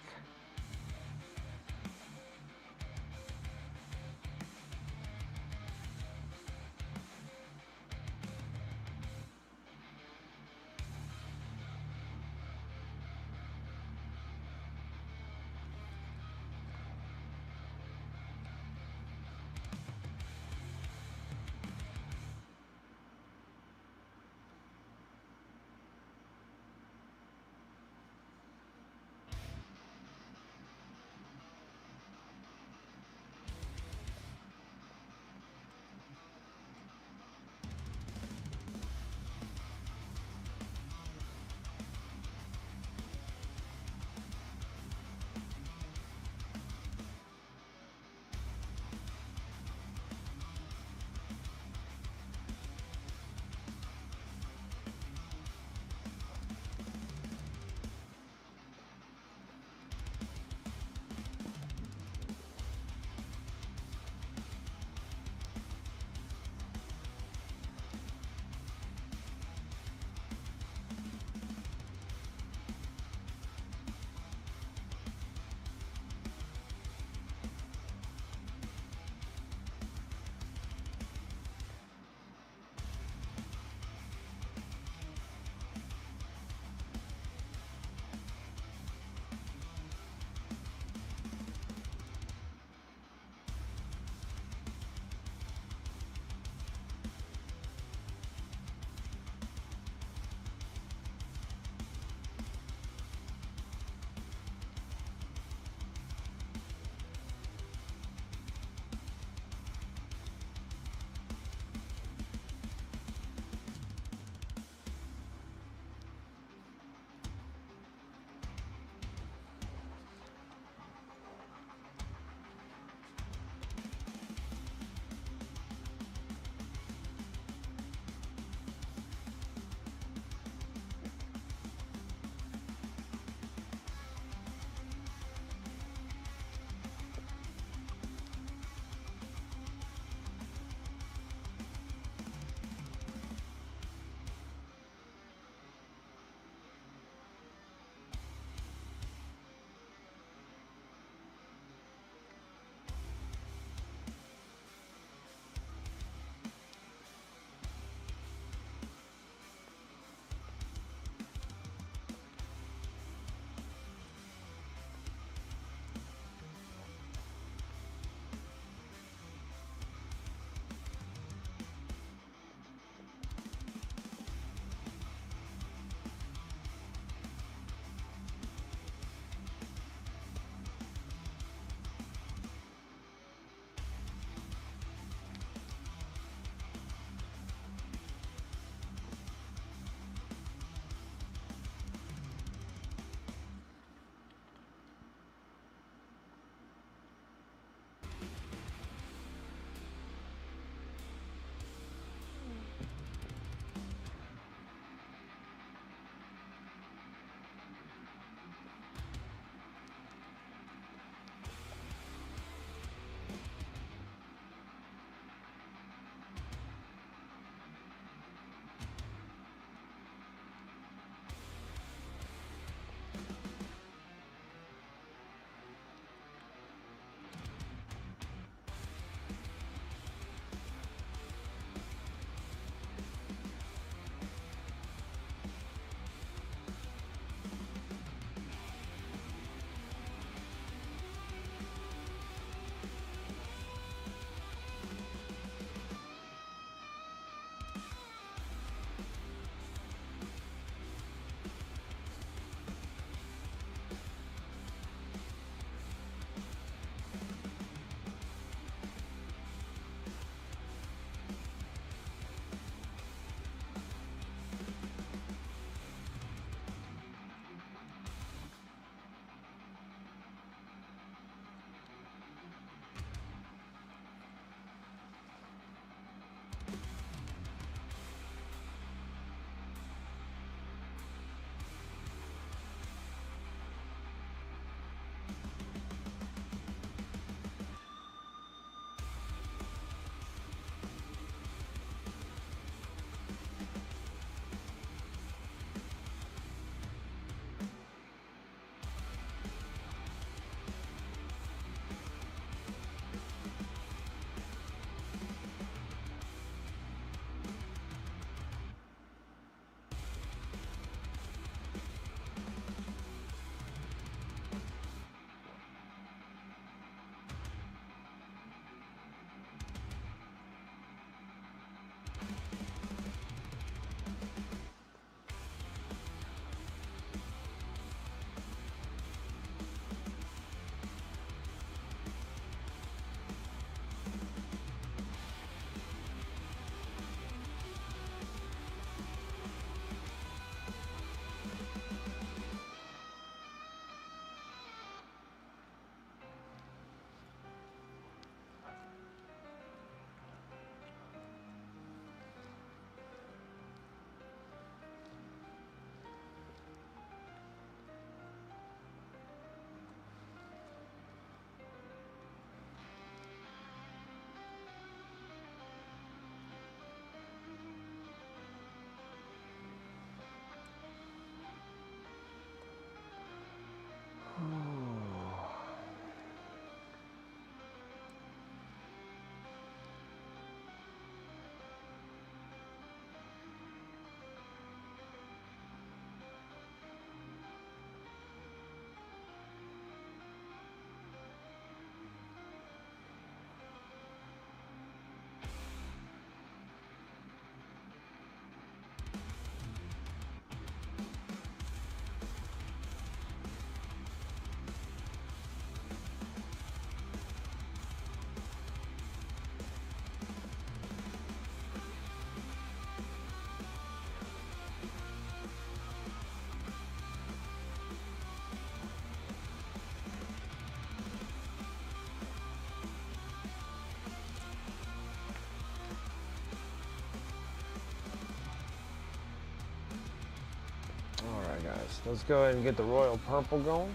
guys. Let's go ahead and get the royal purple going.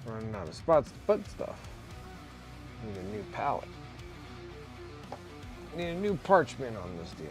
Running out of spots to put stuff. Need a new palette. Need a new parchment on this deal.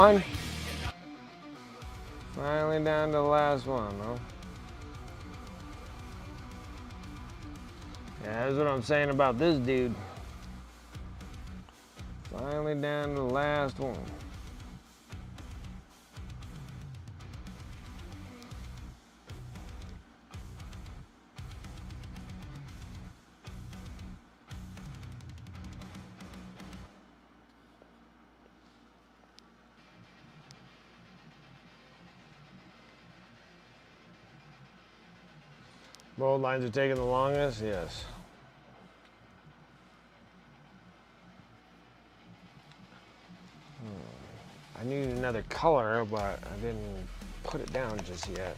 One. Finally down to the last one, huh? Yeah, that's what I'm saying about this dude. Finally down to the last one. Bold lines are taking the longest, yes. I need another color, but I didn't put it down just yet.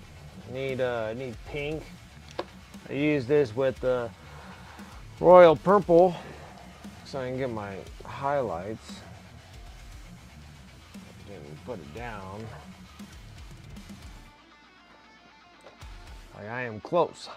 I need pink. I use this with the royal purple so I can get my highlights. Didn't put it down. Like I am close.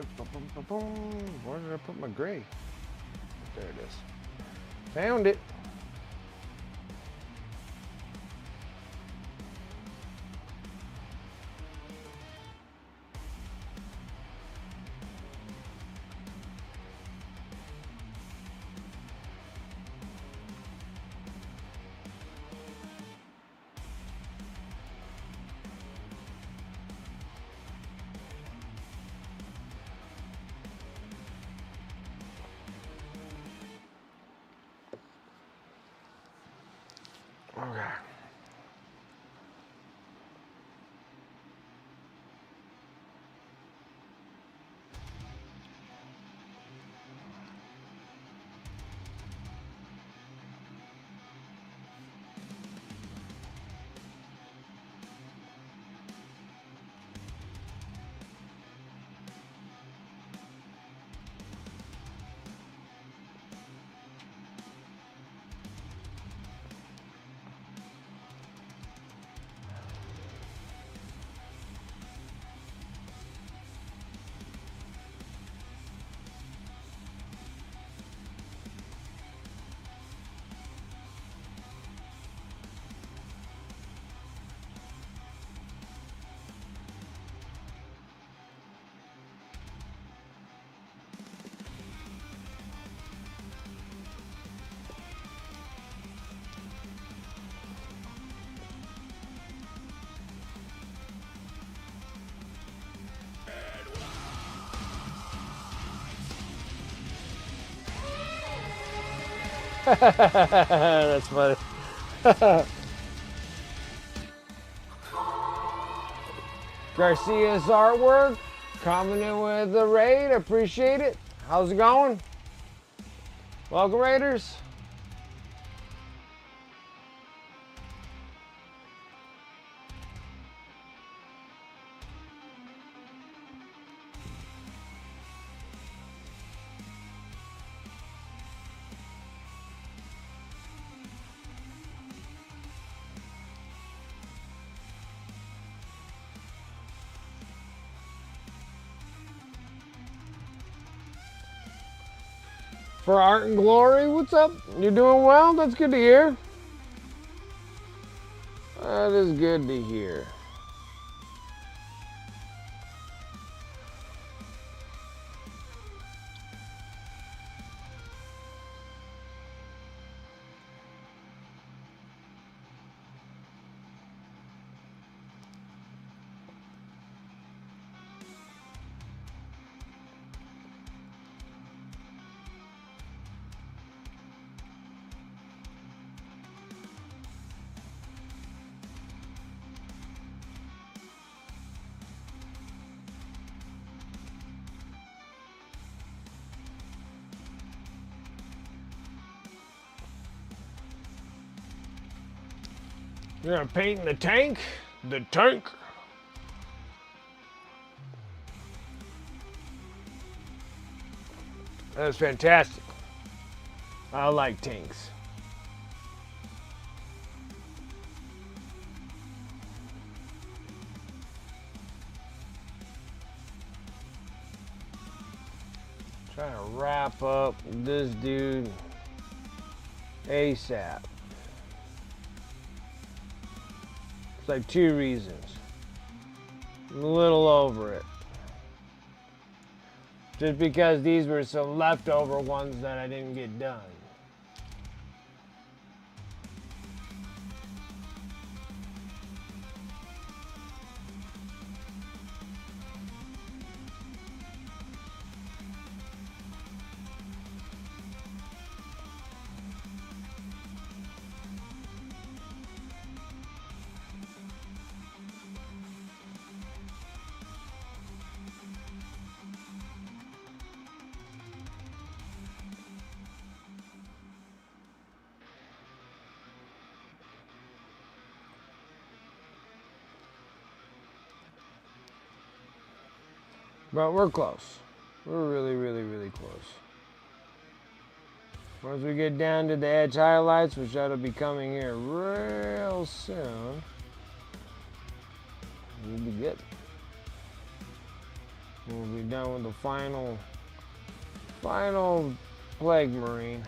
Where did I put my gray? There it is. Found it. Okay. That's funny. Garcia's artwork, commenting with the raid, appreciate it. How's it going? Welcome, Raiders. For Art and Glory, what's up? You doing well? That's good to hear. That is good to hear. You're gonna paint the tank? The tank? That's fantastic. I like tanks. Trying to wrap up this dude ASAP. It's like 2 reasons. I'm a little over it. Just because these were some leftover ones that I didn't get done. But we're close. We're really, really, really close. Once we get down to the edge highlights, which ought to be coming here real soon, we'll be good. we'll be done with the final Plague Marine.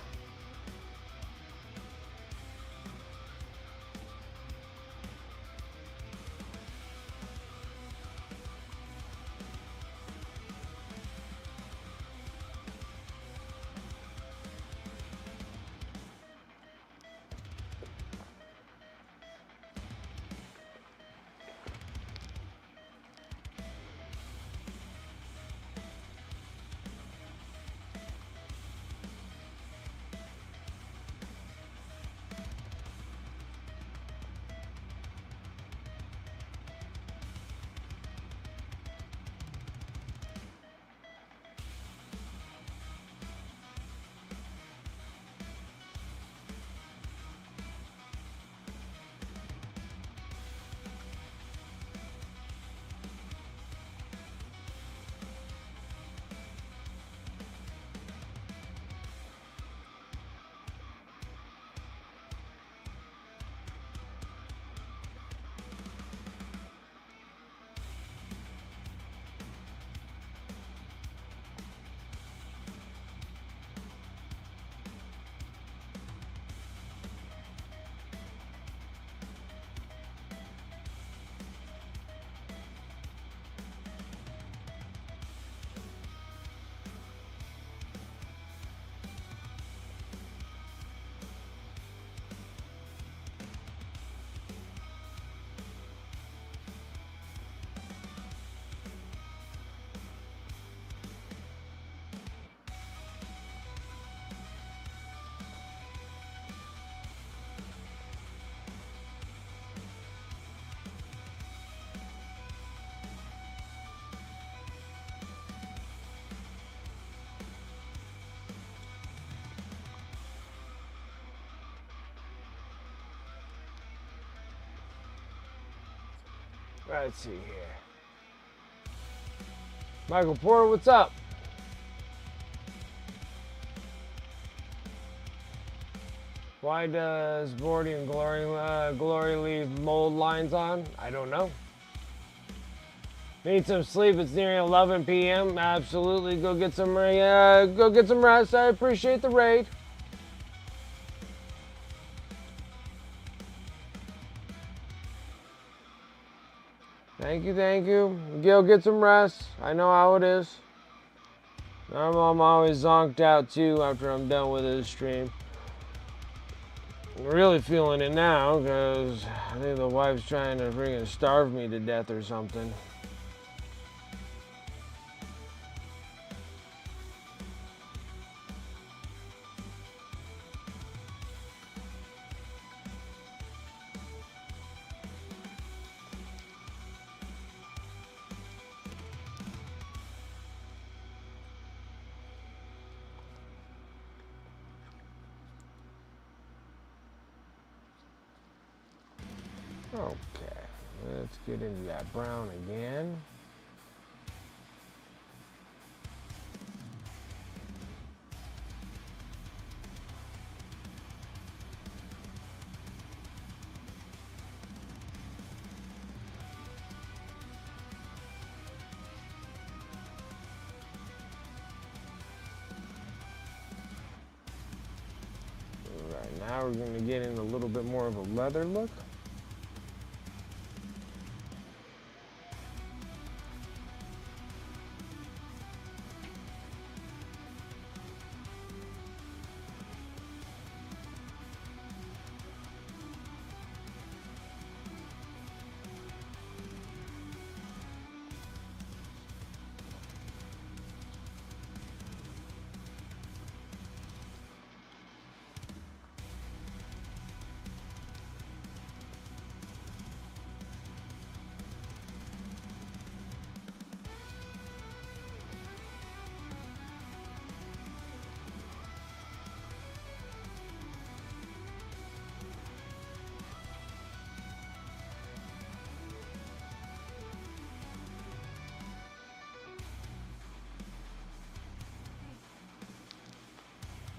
Let's see here. Michael Porter, what's up? Why does Bordy and Glory leave mold lines on? I don't know. Need some sleep. It's nearing 11 p.m. Absolutely. Go get some rest. I appreciate the raid. Thank you. Gil, get some rest. I know how it is. I'm always zonked out too after I'm done with this stream. I'm really feeling it now because I think the wife's trying to freaking starve me to death or something. Okay, let's get into that brown again. All right, now we're going to get in a little bit more of a leather look.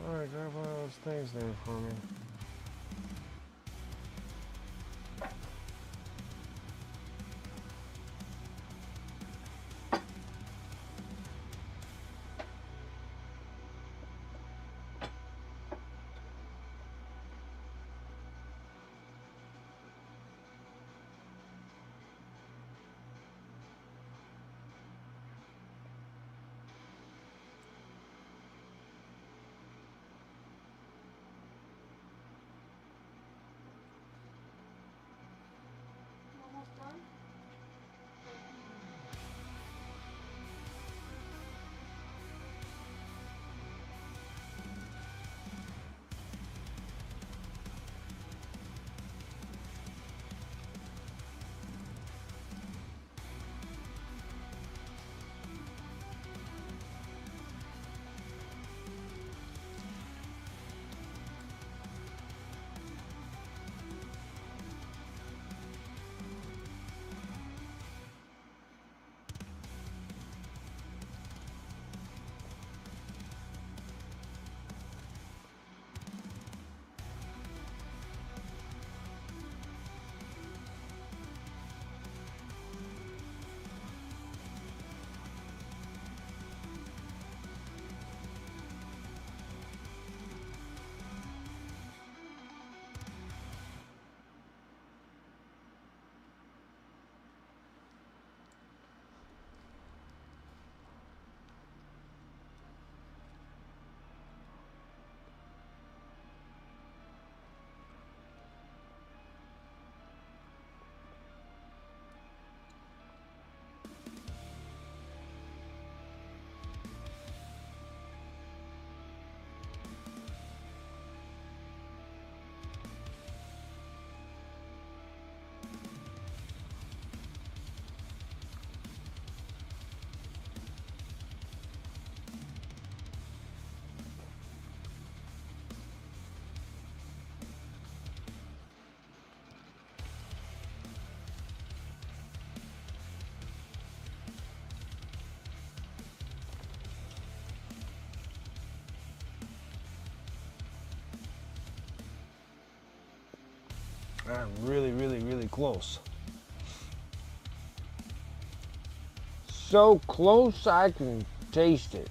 Alright, grab one of those things there for me. I'm really, really, really close. So close I can taste it.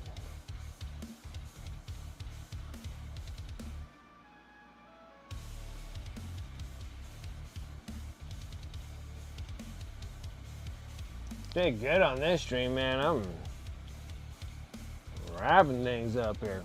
Did good on this stream, man. I'm wrapping things up here.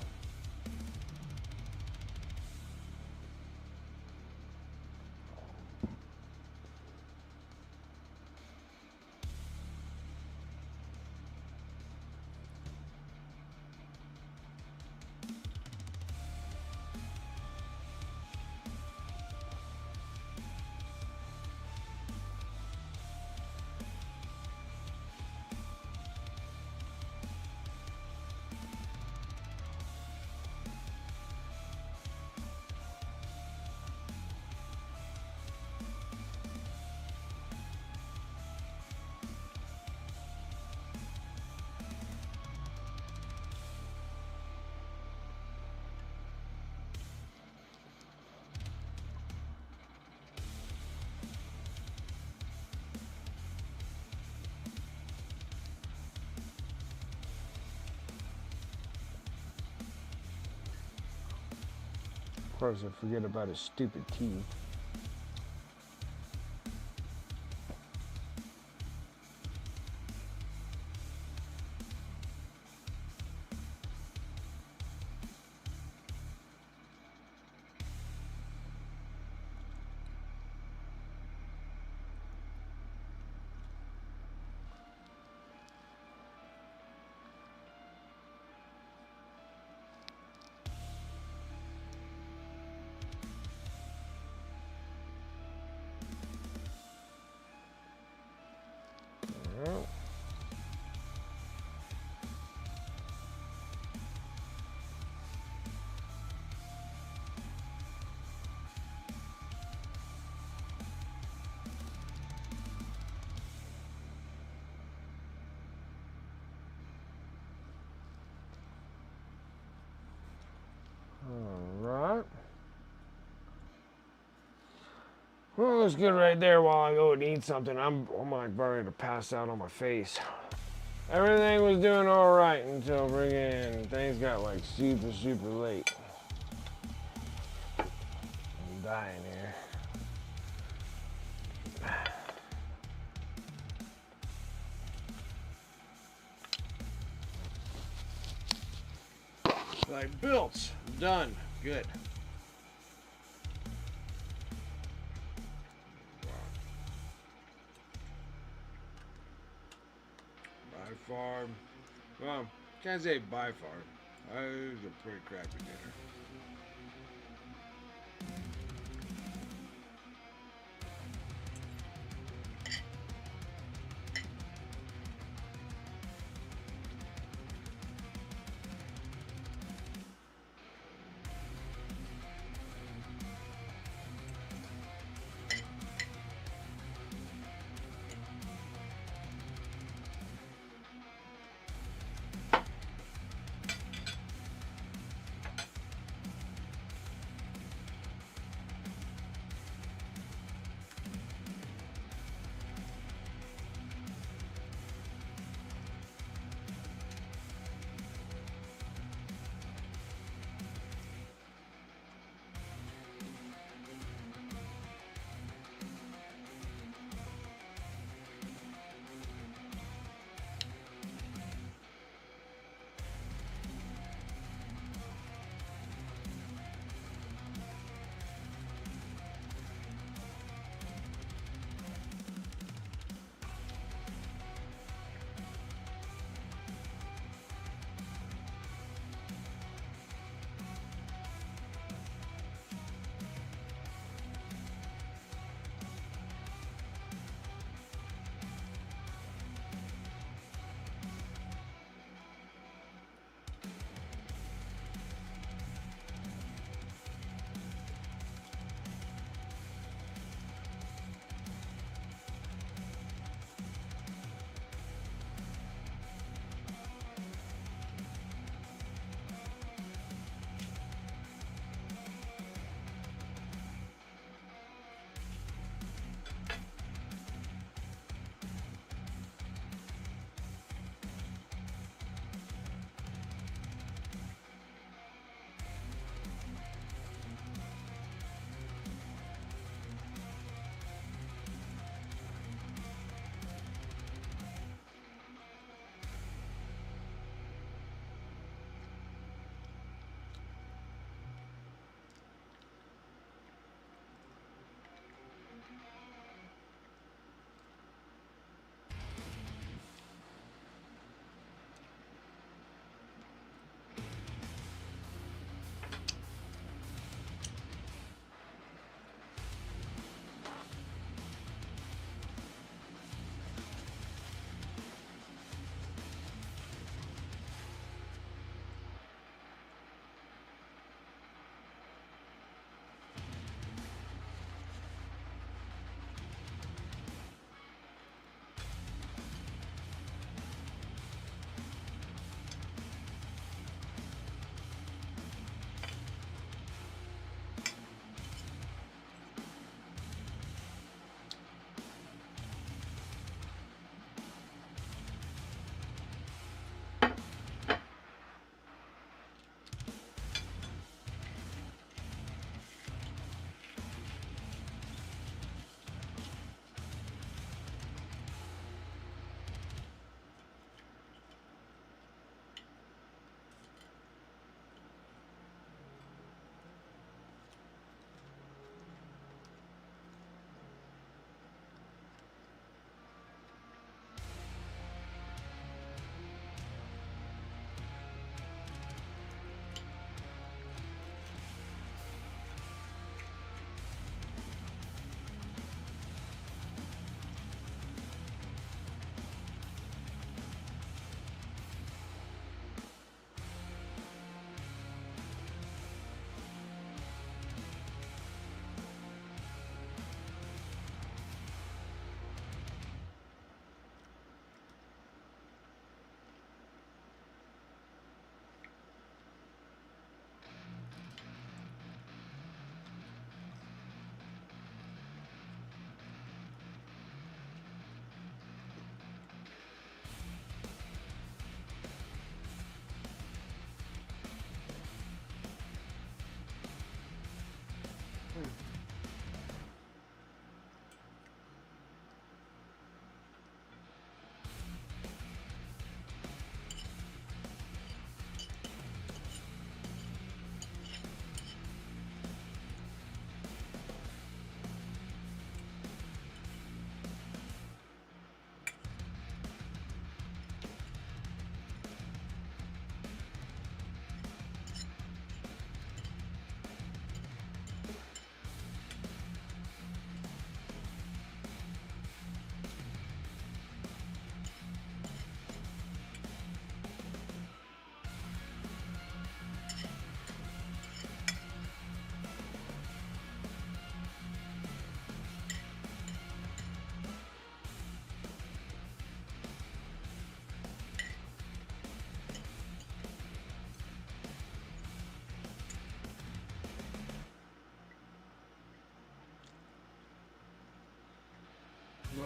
Of course, I forget about his stupid teeth. Well, all right. Well, that's good right there while I go and eat something. I'm like ready to pass out on my face. Everything was doing all right until friggin' things got like super, super late. I'm dying here. Like built, done, good. By far, well, can't say by far. It was a pretty crappy dinner.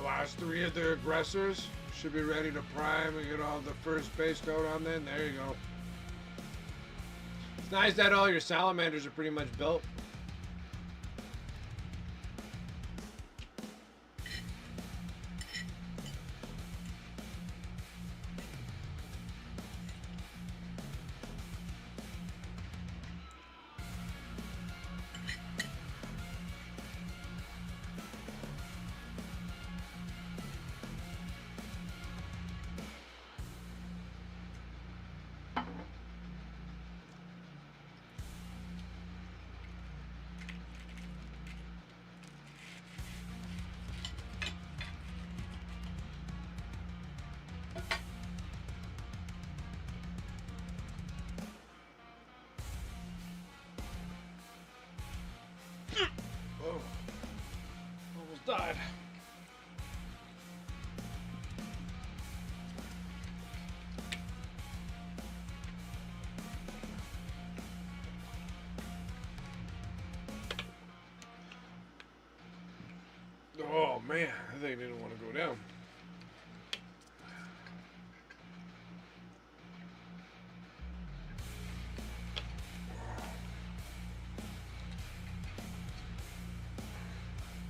The last 3 of the aggressors should be ready to prime and get all the first base coat on then. There you go. It's nice that all your salamanders are pretty much built. Oh, almost died. Oh man, I think they didn't want to go down.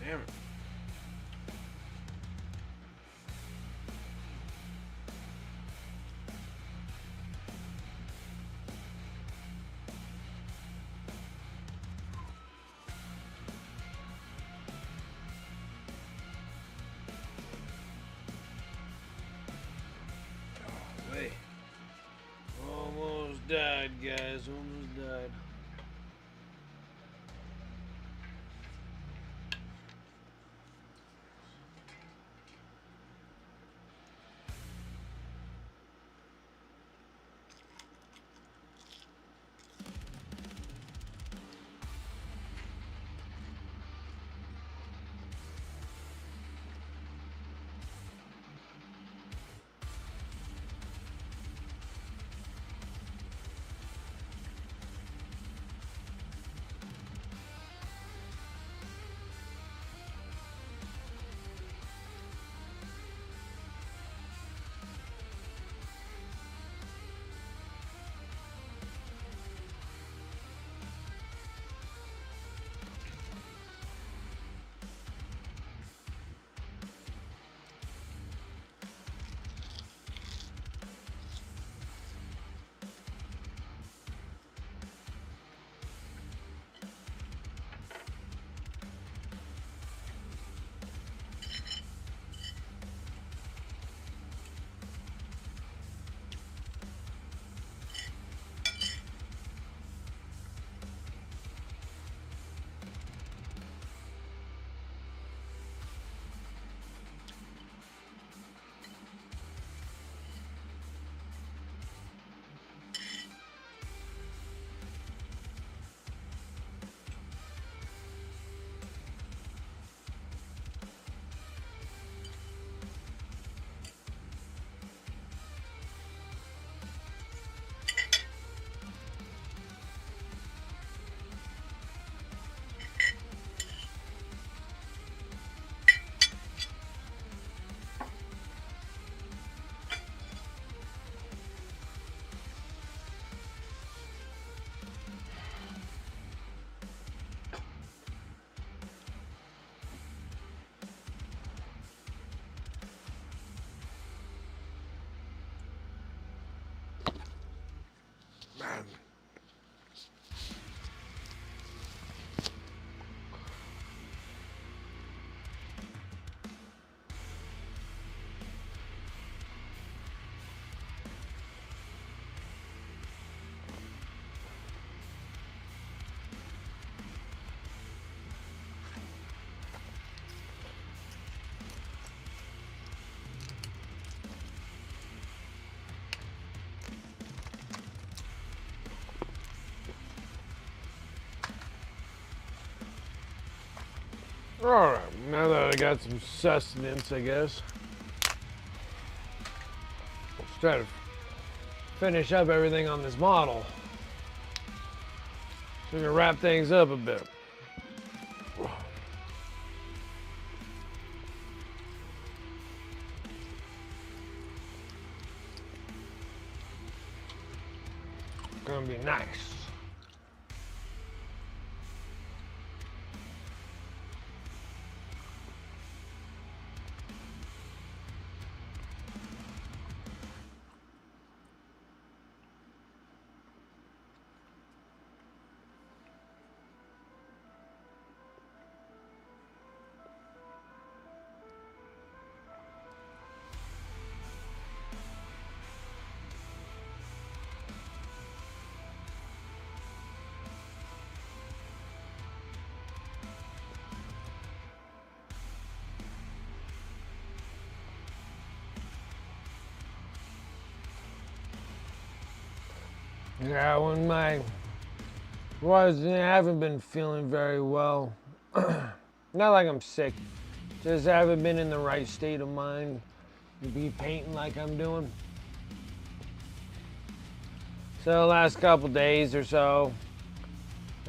Damn it. Oh, wait. Almost died, guys. Almost died. Man. Alright, now that I got some sustenance, I guess. Let's try to finish up everything on this model. So we can wrap things up a bit. Gonna be nice. Yeah, I haven't been feeling very well. Not like I'm sick, just haven't been in the right state of mind to be painting like I'm doing. So the last couple days or so,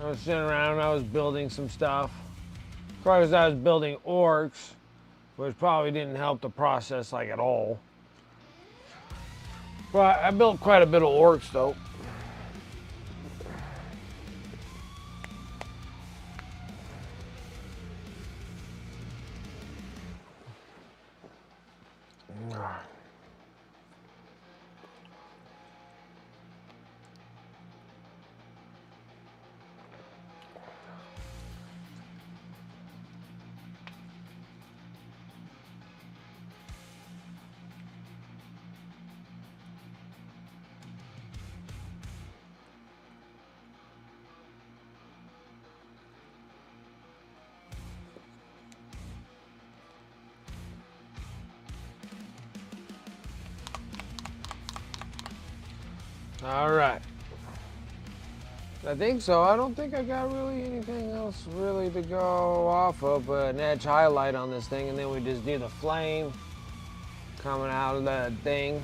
I was sitting around, I was building some stuff. Of course, I was building orcs, which probably didn't help the process like at all. But I built quite a bit of orcs though. All right. I think so. I don't think I got really anything else really to go off of, but an edge highlight on this thing, and then we just do the flame coming out of that thing.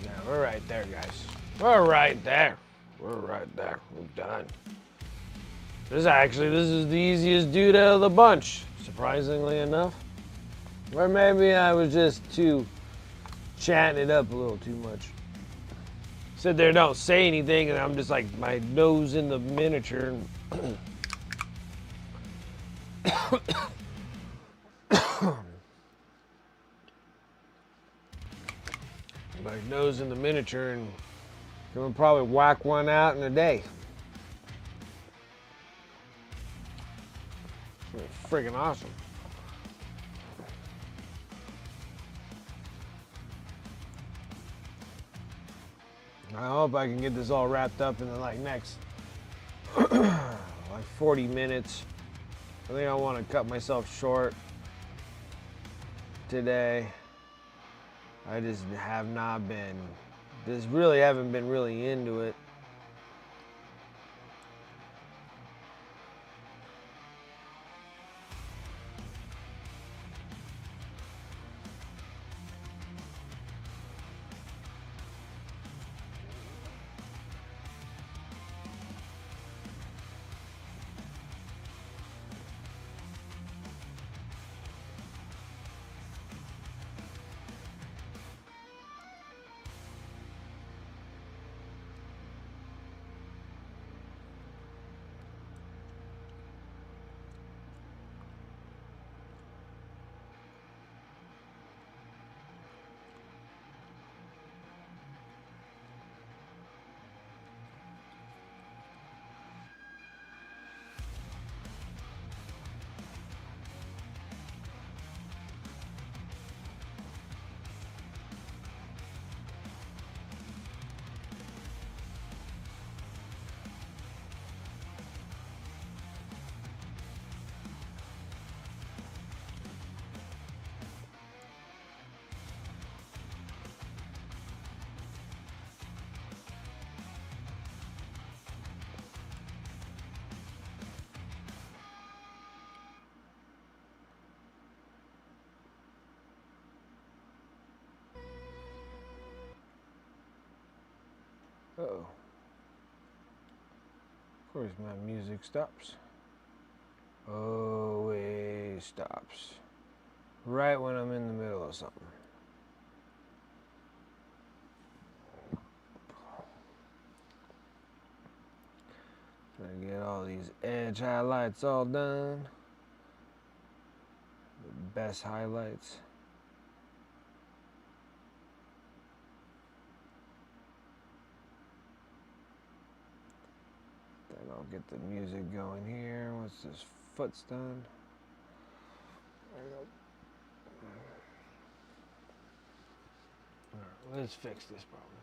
Yeah, we're right there, guys. We're right there. We're right there. We're done. This is the easiest dude out of the bunch, surprisingly enough. Or maybe I was just chatting it up a little too much. Sit there, don't say anything, and I'm just like my nose in the miniature. My nose in the miniature, and gonna probably whack one out in a day. It's freaking awesome. I hope I can get this all wrapped up in the next like 40 minutes. I think I want to cut myself short today. I just have not been, haven't been really into it. Uh-oh. Of course my music stops. Always stops. Right when I'm in the middle of something. these edge highlights all done. The best highlights. Then I'll get the music going here once this foot's done. There we go. Alright, let's fix this problem.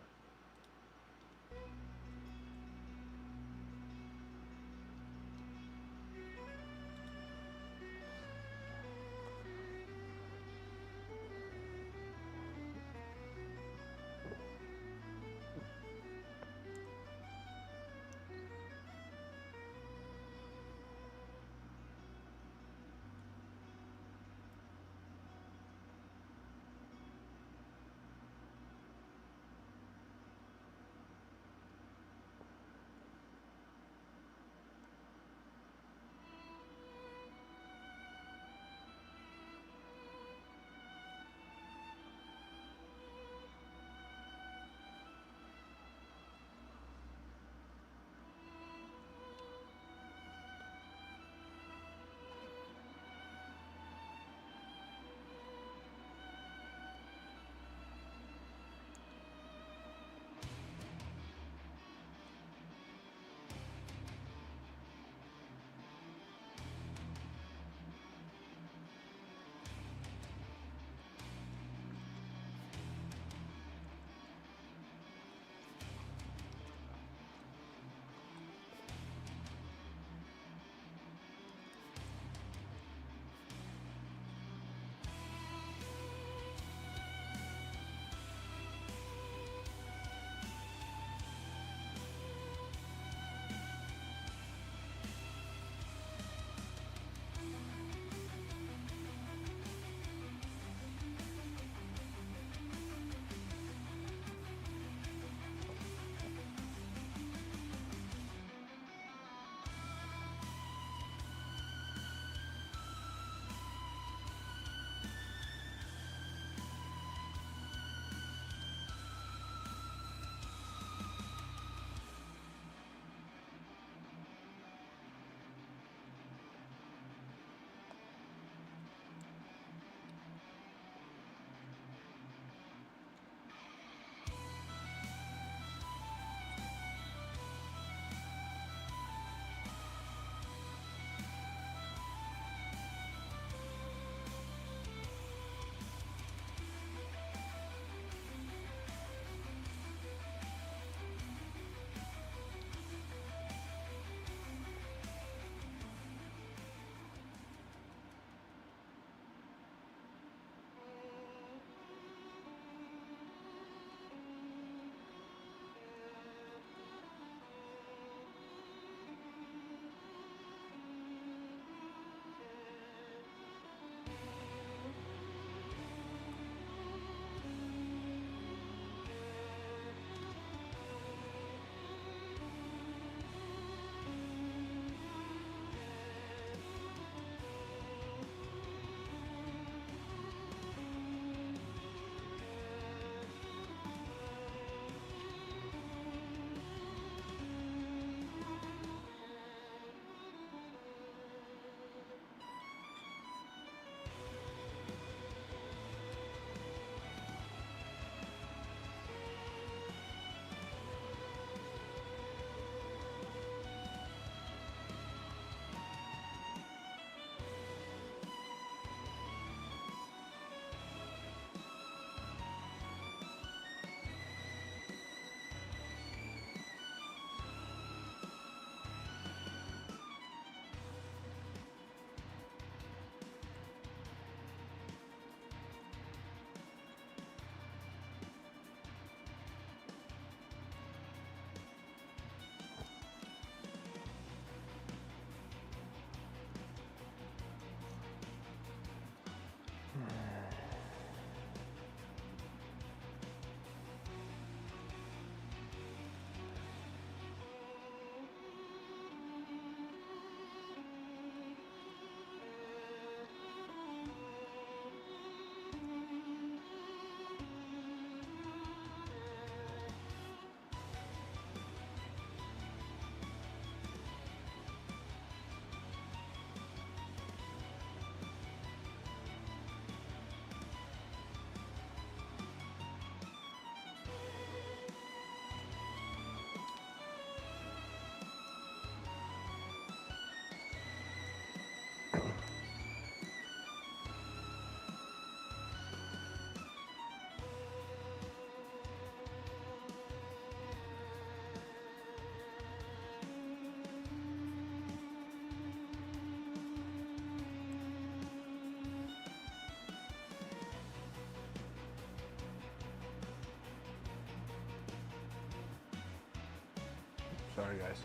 Sorry, guys.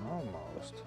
Almost.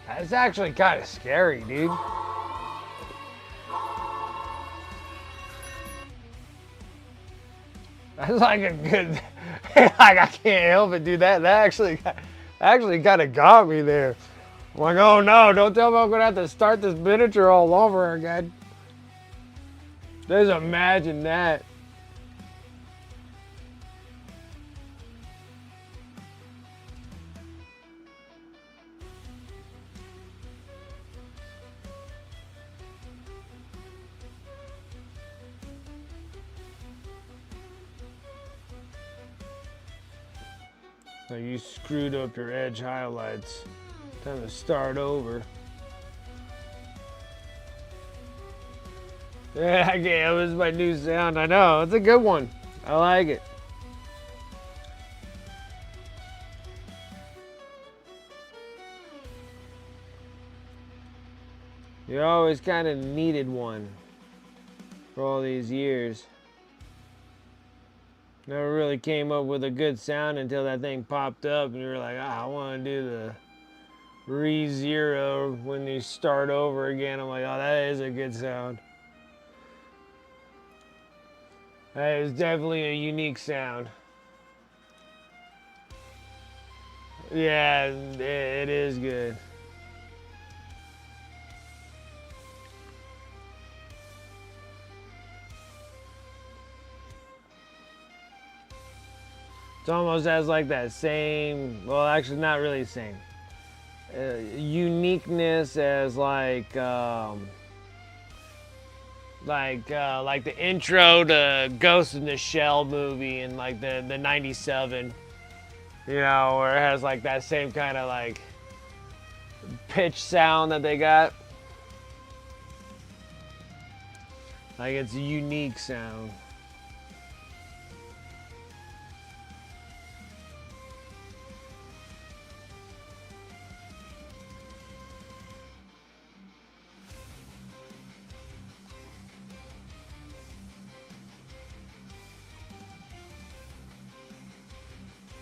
That's actually kind of scary, dude. That's like a good, like I can't help it, dude. That actually kind of got me there. I'm like, oh no, don't tell me I'm gonna have to start this miniature all over again. Just imagine that. So you screwed up your edge highlights. Time to start over. Yeah, okay, this is my new sound. I know, it's a good one. I like it. You always kind of needed one for all these years. Never really came up with a good sound until that thing popped up and you were like, I want to do the re-zero when you start over again. I'm like, oh, that is a good sound. That is definitely a unique sound. Yeah, it is good. It almost has like that same, well, actually not really the same, uniqueness as like the intro to Ghost in the Shell movie in like the '97, you know, where it has like that same kind of like pitch sound that they got. Like it's a unique sound.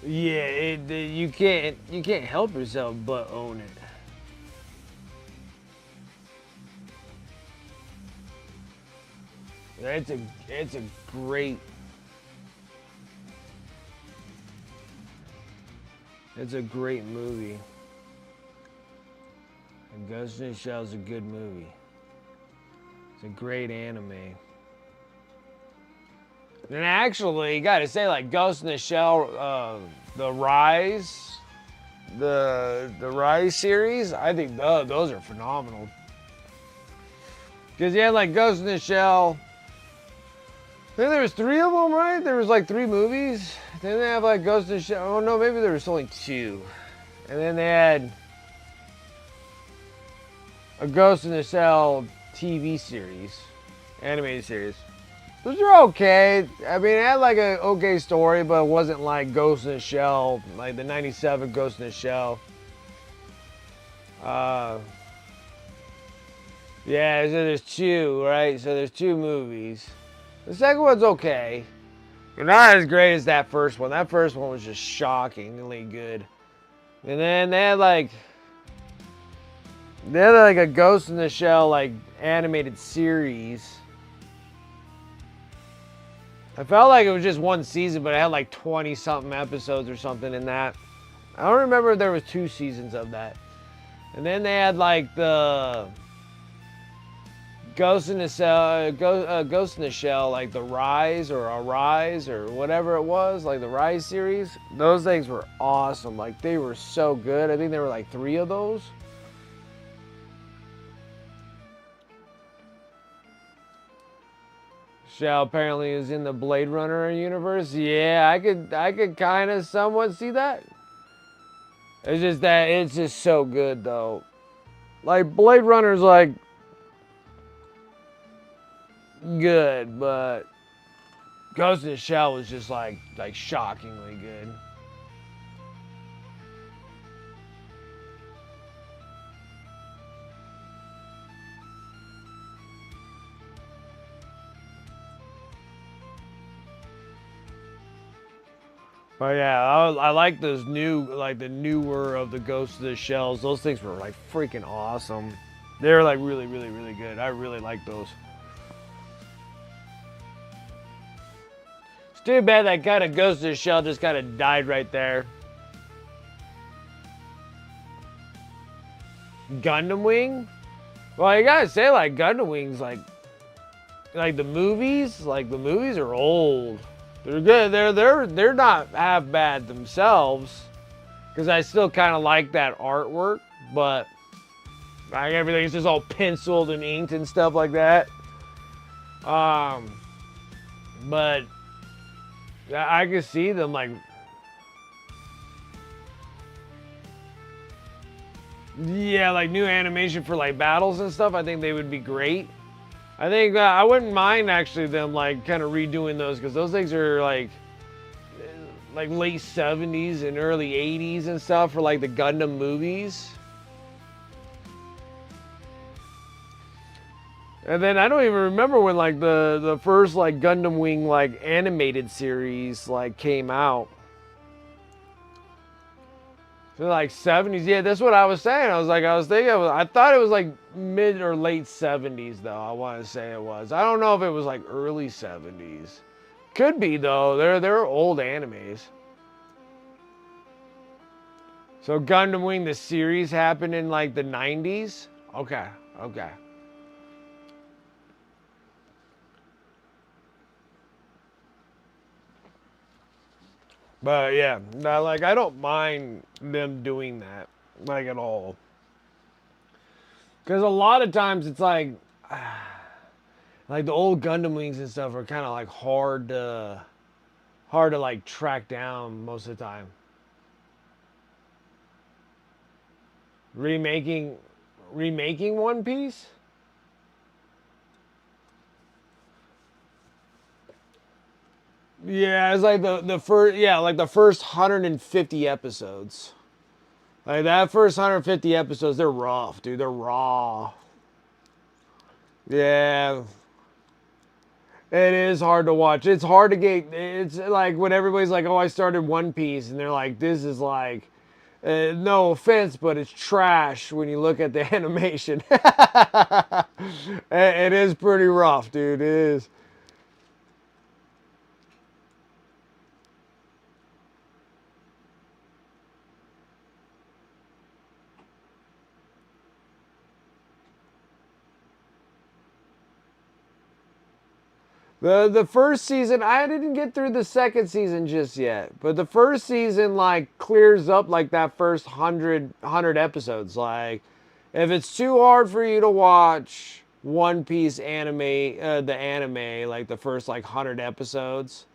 Yeah, you can't help yourself but own it. It's a great. It's a great movie. And Ghost in the Shell is a good movie. It's a great anime. And actually, you gotta say, like Ghost in the Shell, the Rise, the Rise series, I think those are phenomenal. Because you had like Ghost in the Shell. I think there was 3 of them, right? There was like 3 movies. Then they have like Ghost in the Shell. Oh no, maybe there was only 2. And then they had a Ghost in the Shell TV series, animated series. Those are okay. I mean, it had like an okay story, but it wasn't like Ghost in the Shell, like the '97 Ghost in the Shell. Yeah, so there's 2, right? So there's 2 movies. The second one's okay. But not as great as that first one. That first one was just shockingly good. And then they had like a Ghost in the Shell like animated series. I felt like it was just 1 season, but it had like 20 something episodes or something in that. I don't remember if there was 2 seasons of that. And then they had like the Ghost in the Shell, like the Rise or Arise or whatever it was, like the Rise series. Those things were awesome. Like they were so good. I think there were like 3 of those. Shell apparently is in the Blade Runner universe. Yeah, I could kind of somewhat see that. It's just that it's just so good though. Like Blade Runner's like good, but Ghost in the Shell was just like shockingly good. But yeah, I like those new, like the newer of the Ghost of the Shells. Those things were like freaking awesome. They're like really, really, really good. I really like those. It's too bad that kind of Ghost of the Shell just kind of died right there. Gundam Wing? Well, you gotta say like Gundam Wing's like the movies. Like the movies are old. They're good. They're not half bad themselves. Because I still kind of like that artwork, but like everything's just all penciled and inked and stuff like that. But I could see them like, yeah, like new animation for like battles and stuff. I think they would be great. I think I wouldn't mind actually them like kind of redoing those because those things are like late 70s and early 80s and stuff for like the Gundam movies. And then I don't even remember when like the first like Gundam Wing like animated series like came out. So like 70s, yeah, that's what I was saying. I was thinking, I thought it was like mid or late 70s though. I want to say it was. I don't know if it was like early 70s. Could be though. They're old animes. So Gundam Wing the series happened in like the 90s. Okay. But yeah, no, like I don't mind them doing that, like at all. Because a lot of times it's like the old Gundam Wings and stuff are kind of like hard to like track down most of the time. Remaking One Piece? Yeah, it's like the first, yeah, like the first 150 episodes. Like that first 150 episodes, they're rough, dude. They're raw. Yeah. It is hard to watch. It's hard to get, it's like when everybody's like, oh, I started One Piece, and they're like, this is like, no offense, but it's trash when you look at the animation. It is pretty rough, dude. It is. The first season, I didn't get through the second season just yet. But the first season, like, clears up, like, that first 100 episodes. Like, if it's too hard for you to watch One Piece anime, the anime, like, the first, like, 100 episodes,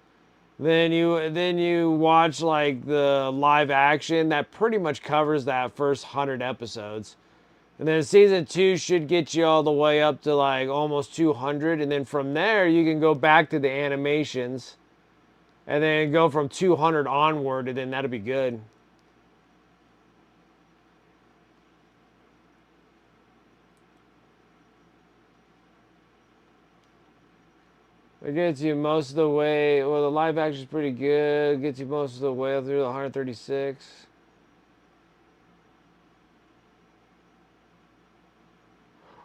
then you watch, like, the live action that pretty much covers that first 100 episodes. And then season 2 should get you all the way up to like almost 200. And then from there, you can go back to the animations. And then go from 200 onward, and then that'll be good. It gets you most of the way. Well, the live action's pretty good. It gets you most of the way through the 136.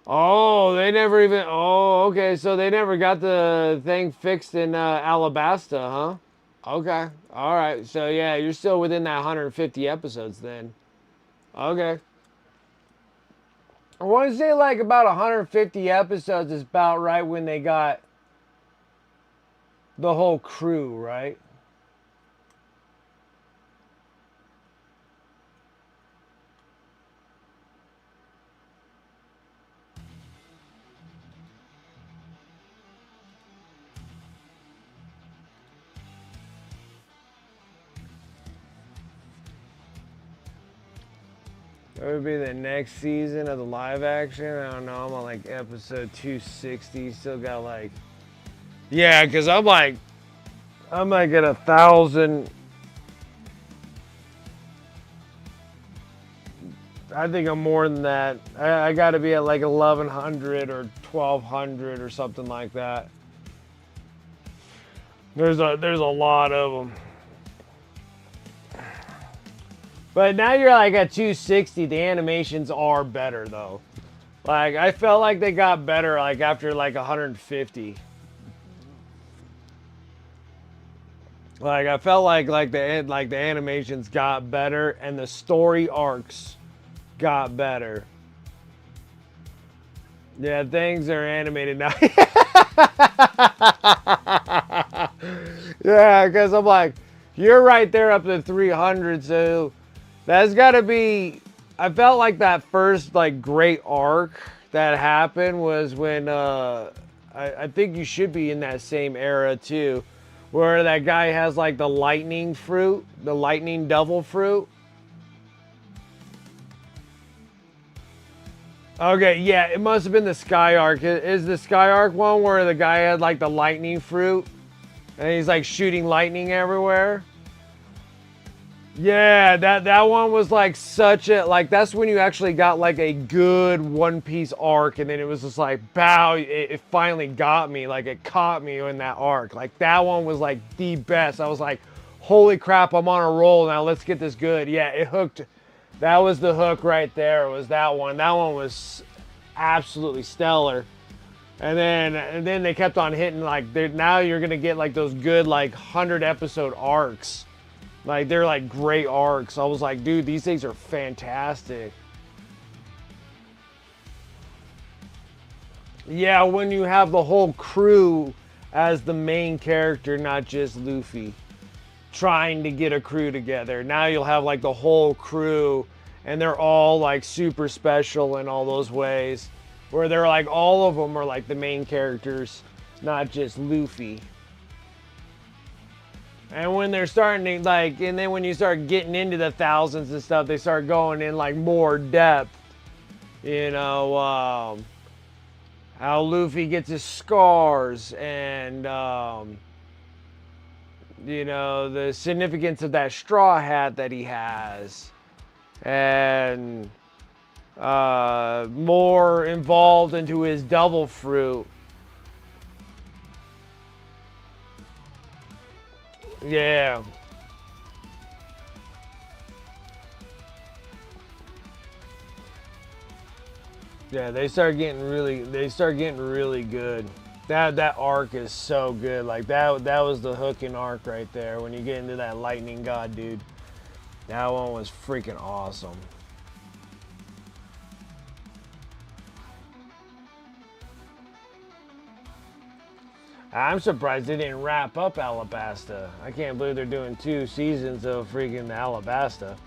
Oh, they never even. Oh, okay. So they never got the thing fixed in Alabasta, huh? Okay. All right. So yeah, you're still within that 150 episodes then. Okay. I want to say like about 150 episodes is about right when they got the whole crew, right? That would be the next season of the live action. I don't know. I'm on like episode 260. Still got like, yeah, because I'm like at 1,000. I think I'm more than that. I got to be at like 1,100 or 1,200 or something like that. There's a lot of them. But now you're like at 260. The animations are better though. Like I felt like they got better like after like 150. Like I felt like the animations got better and the story arcs got better. Yeah, things are animated now. Yeah, because I'm like, you're right there up to 300, so that's got to be. I felt like that first like great arc that happened was when I think you should be in that same era too, where that guy has like the lightning fruit, the lightning devil fruit. Okay, yeah, it must have been the Sky Arc. Is the Sky Arc one where the guy had like the lightning fruit and he's like shooting lightning everywhere? Yeah, that one was like such a like that's when you actually got like a good One Piece arc, and then it was just like bow, it finally got me, like it caught me in that arc. Like that one was like the best. I was like, holy crap, I'm on a roll now. Let's get this good. Yeah, it hooked. That was the hook right there. Was that one? That one was absolutely stellar. And then they kept on hitting like now you're gonna get like those good like 100 episode arcs. Like, they're like great arcs. I was like, dude, these things are fantastic. Yeah, when you have the whole crew as the main character, not just Luffy trying to get a crew together. Now you'll have like the whole crew and they're all like super special in all those ways. Where they're like, all of them are like the main characters, not just Luffy. And when they're starting to like, and then when you start getting into the thousands and stuff, they start going in like more depth. You know, how Luffy gets his scars and, you know, the significance of that straw hat that he has. And more involved into his devil fruit. Yeah. Yeah, they start getting really good. That arc is so good. Like that was the hooking arc right there when you get into that lightning god dude. That one was freaking awesome. I'm surprised they didn't wrap up Alabasta. I can't believe they're doing 2 seasons of freaking Alabasta.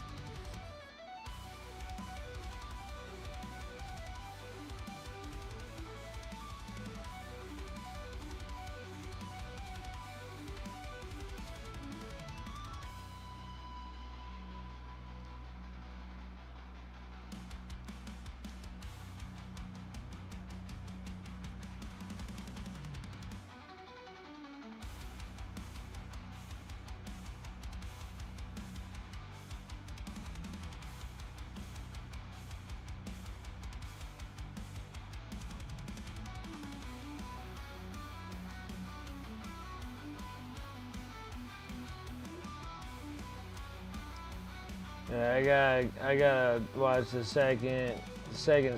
Yeah, I gotta watch the second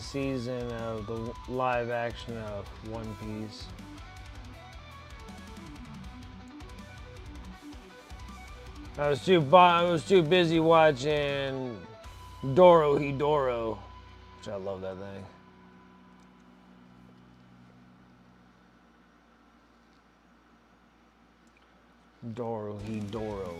season of the live action of One Piece. I was too busy watching Dorohedoro, which I love that thing. Dorohedoro.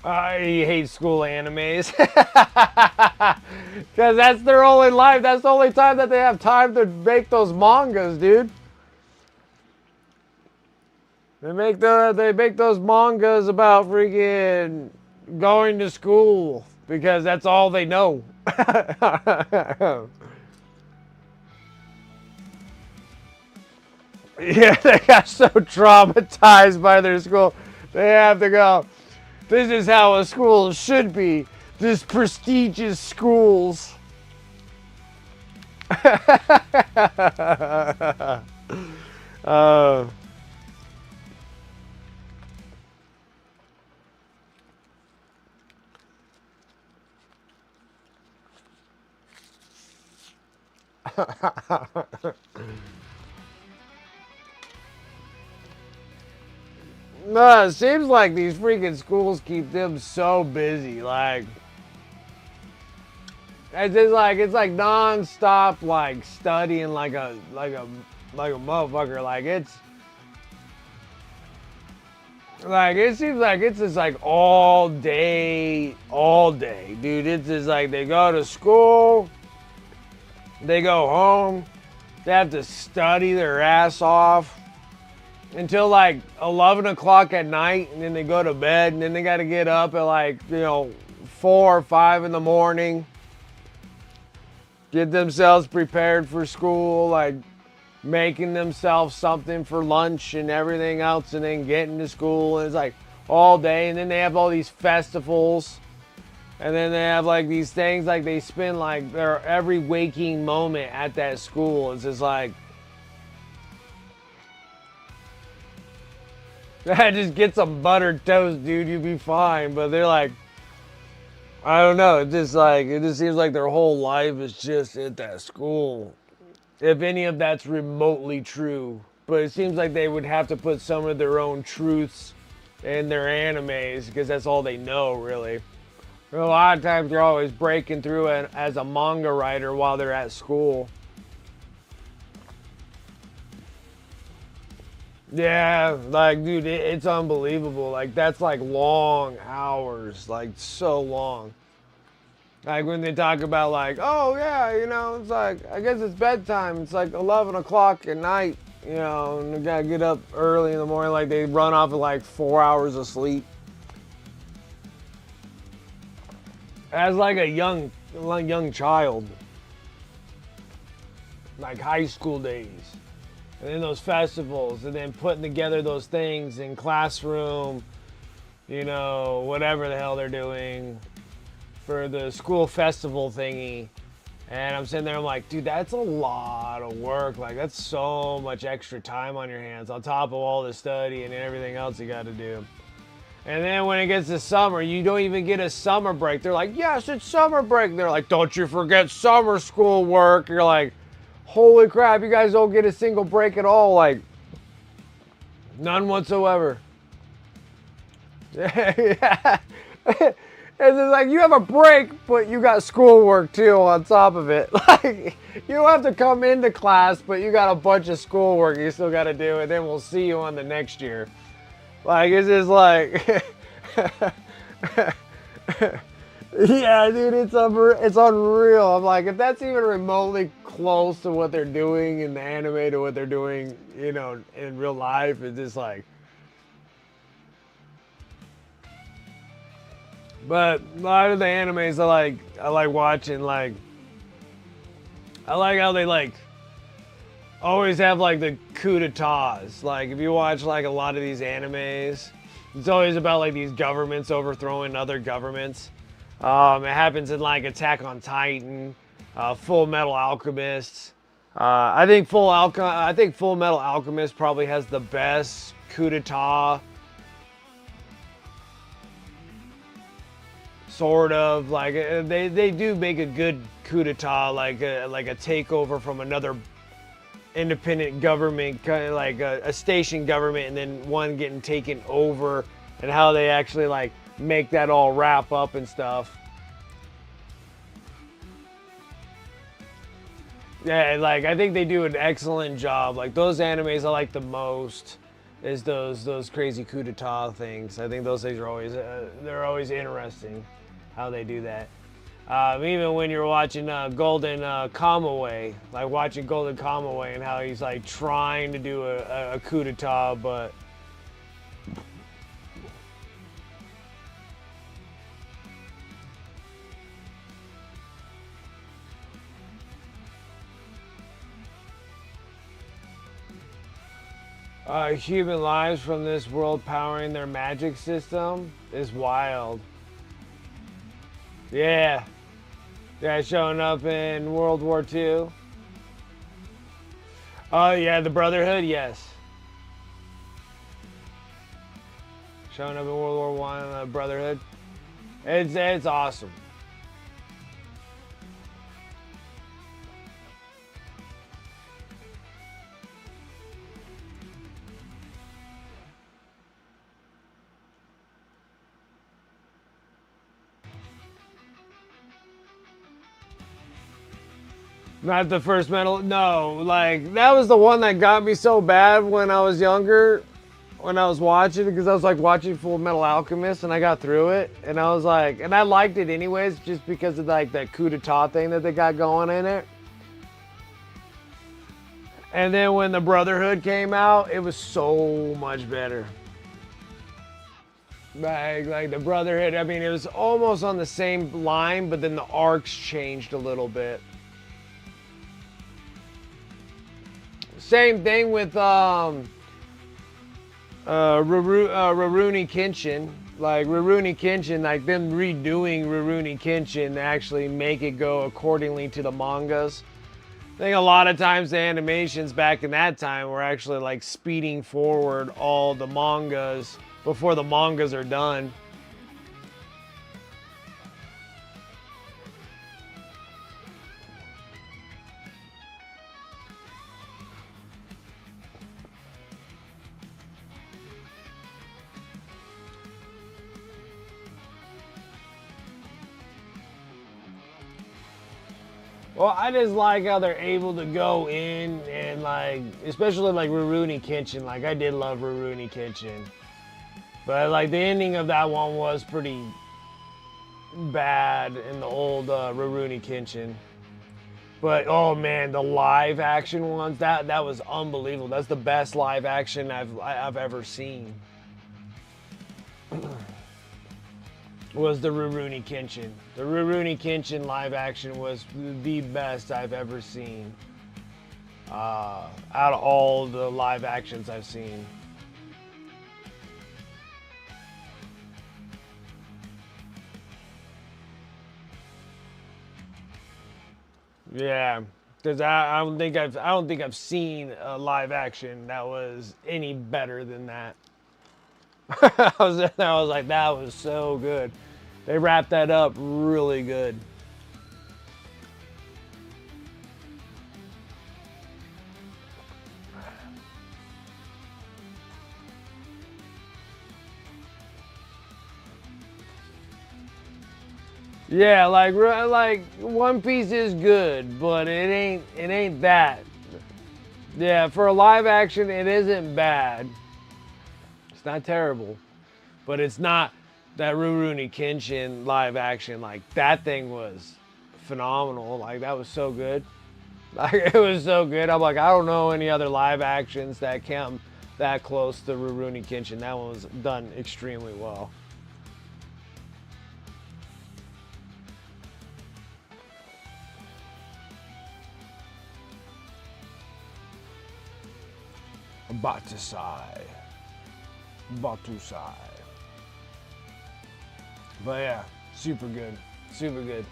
I hate school animes. Because that's their only life. That's the only time that they have time to make those mangas, dude. They make those mangas about freaking going to school because that's all they know. Yeah, they got so traumatized by their school. They have to go, this is how a school should be. This prestigious schools. uh, No, it seems like these freaking schools keep them so busy. Like, it's like non-stop like studying like a motherfucker. Like it seems like it's just like all day, dude. It's just like they go to school, they go home, they have to study their ass off until like 11 o'clock at night, and then they go to bed, and then they got to get up at like, 4 or 5 in the morning, get themselves prepared for school, like making themselves something for lunch and everything else, and then getting to school. And it's like all day, and then they have all these festivals, and then they have like these things, like they spend like their every waking moment at that school. It's just like, just get some buttered toast, dude, you'll be fine. But they're like, I don't know, it just seems like their whole life is just at that school. If any of that's remotely true. But it seems like they would have to put some of their own truths in their animes, because that's all they know, really. A lot of times they're always breaking through as a manga writer while they're at school. Yeah, like, dude, it's unbelievable. Like, that's like long hours, like so long. Like when they talk about like, oh yeah, it's like, I guess it's bedtime. It's like 11 o'clock at night, and they gotta get up early in the morning. Like they run off of like 4 hours of sleep. As like a young child, like high school days. And then those festivals, and then putting together those things in classroom, whatever the hell they're doing for the school festival thingy. And I'm sitting there, I'm like, dude, that's a lot of work. Like, that's so much extra time on your hands on top of all the study and everything else you got to do. And then when it gets to summer, you don't even get a summer break. They're like, yes, it's summer break. They're like, don't you forget summer school work. You're like, holy crap, you guys don't get a single break at all. Like, none whatsoever. Yeah. It's just like, you have a break, but you got schoolwork too on top of it. Like, you don't have to come into class, but you got a bunch of schoolwork you still got to do, and then we'll see you on the next year. Like, it's just like, yeah, dude, it's unreal. I'm like, if that's even remotely close to what they're doing in the anime to what they're doing, in real life, it's just like. But a lot of the animes I like watching, like, I like how they like always have like the coup d'etats. Like, if you watch like a lot of these animes, it's always about like these governments overthrowing other governments. It happens in like Attack on Titan, Full Metal Alchemist. I think Full Metal Alchemist probably has the best coup d'etat. Sort of, like, they do make a good coup d'etat, like a takeover from another independent government, kind of like a station government, and then one getting taken over, and how they actually like make that all wrap up and stuff. Yeah, like, I think they do an excellent job. Like, those animes I like the most is those crazy coup d'etat things. I think those things are always they're always interesting how they do that. Even when you're watching Golden Kamaway, like watching Golden Kamaway and how he's like trying to do a coup d'etat, but human lives from this world powering their magic system is wild. Yeah. Yeah, showing up in World War II. Oh, yeah, the Brotherhood, yes. Showing up in World War One, the Brotherhood. It's awesome. Not the first metal. No, like that was the one that got me so bad when I was younger, when I was watching, because I was like watching Full Metal Alchemist and I got through it and I was like, and I liked it anyways, just because of like that coup d'etat thing that they got going in it. And then when the Brotherhood came out, it was so much better. Like the Brotherhood, I mean, it was almost on the same line, but then the arcs changed a little bit. Same thing with Rurouni Kenshin. Like Rurouni Kenshin, like them redoing Rurouni Kenshin to actually make it go accordingly to the mangas. I think a lot of times the animations back in that time were actually like speeding forward all the mangas before the mangas are done. Well, I just like how they're able to go in and like, especially like Rurouni Kenshin. Like I did love Rurouni Kenshin, but like the ending of that one was pretty bad in the old Rurouni Kenshin. But oh man, the live action ones, that was unbelievable. That's the best live action I've ever seen. Was the Rurouni Kenshin. The Rurouni Kenshin live action was the best I've ever seen. Out of all the live actions I've seen. Yeah, because I don't think I've seen a live action that was any better than that. I was like, that was so good. They wrapped that up really good. Yeah, like One Piece is good, but it ain't that. Yeah, for a live action, it isn't bad. It's not terrible, but it's not that Rurouni Kenshin live action. Like that thing was phenomenal. Like that was so good. Like it was so good. I'm like, I don't know any other live actions that come that close to Rurouni Kenshin. That one was done extremely well. Batusai. But yeah, super good. Super good.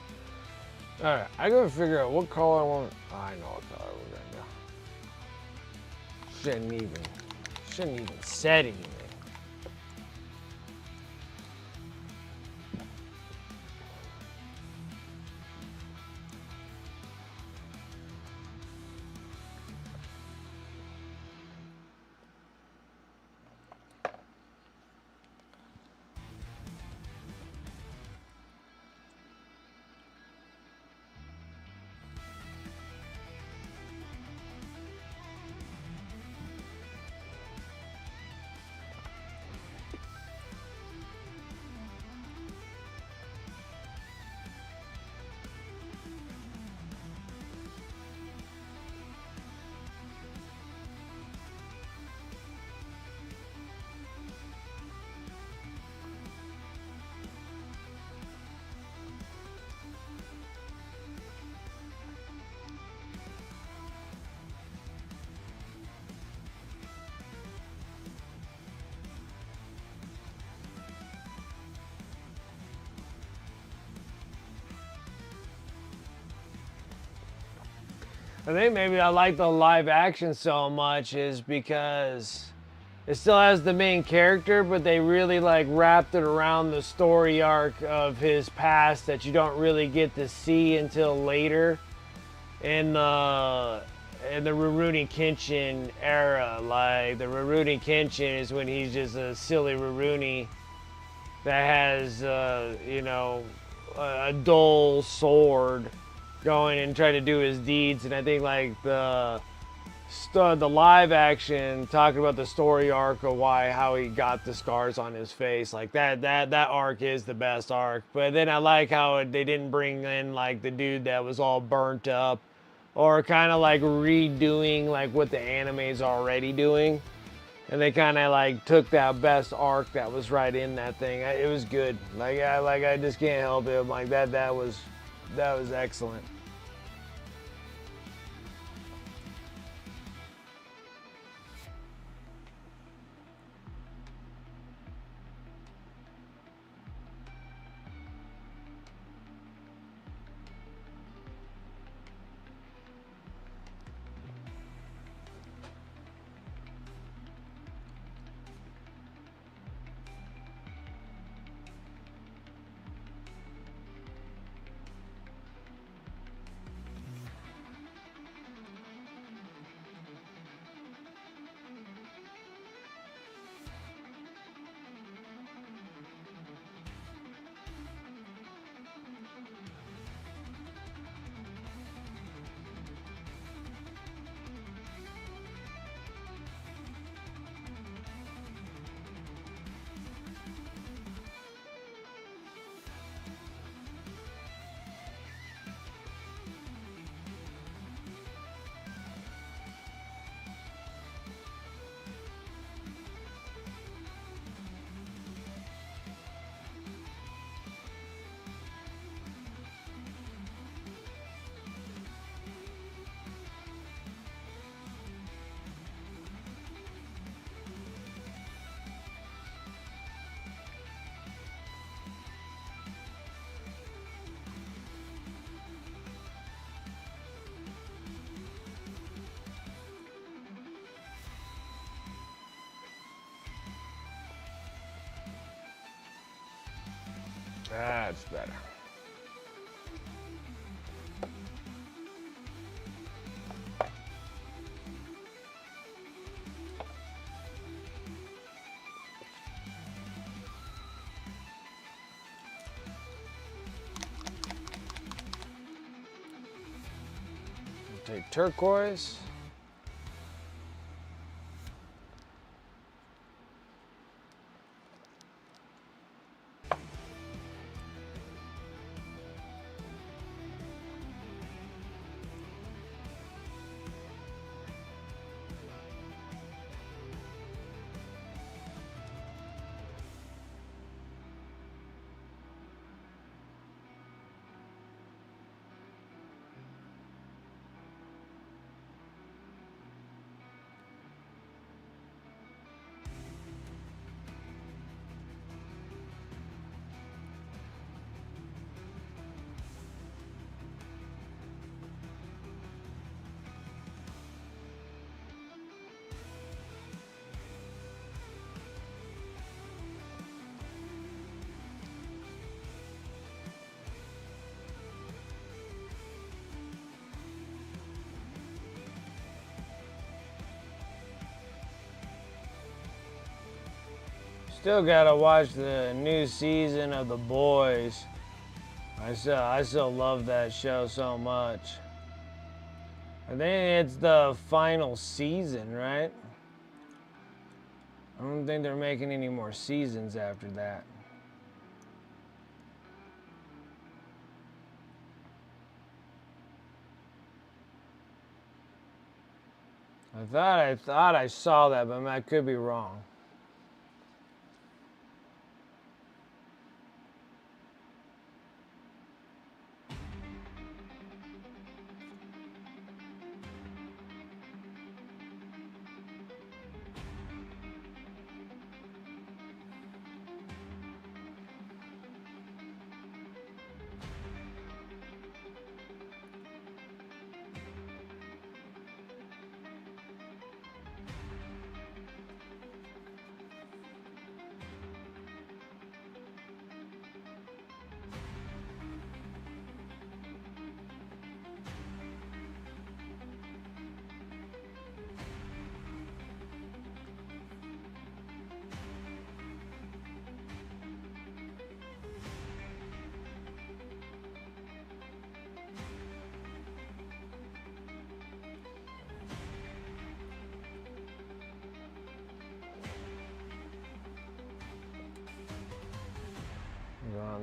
Alright, I gotta figure out what color I want. Oh, I know what color we're gonna go. Shouldn't even said anything. I think maybe I like the live action so much is because it still has the main character, but they really like wrapped it around the story arc of his past that you don't really get to see until later in the Rurouni Kenshin era. Like the Rurouni Kenshin is when he's just a silly Rurouni that has a dull sword going and trying to do his deeds. And I think like the live action talking about the story arc of how he got the scars on his face, like that arc is the best arc. But then I like how they didn't bring in like the dude that was all burnt up or kind of like redoing like what the anime is already doing, and they kind of like took that best arc that was right in that thing. It was good. I just can't help it. Like that was excellent. That's better. Take turquoise. Still gotta watch the new season of The Boys. I still love that show so much. I think it's the final season, right? I don't think they're making any more seasons after that. I thought I saw that, but I could be wrong.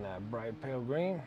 on that bright pale green.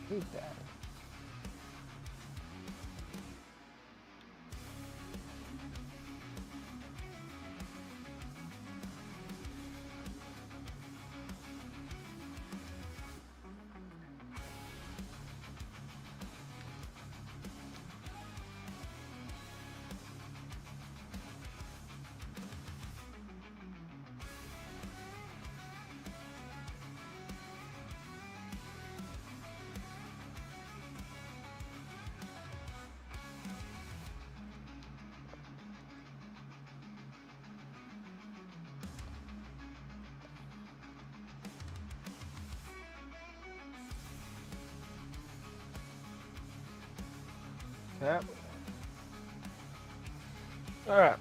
Hate that. Yep. Alright.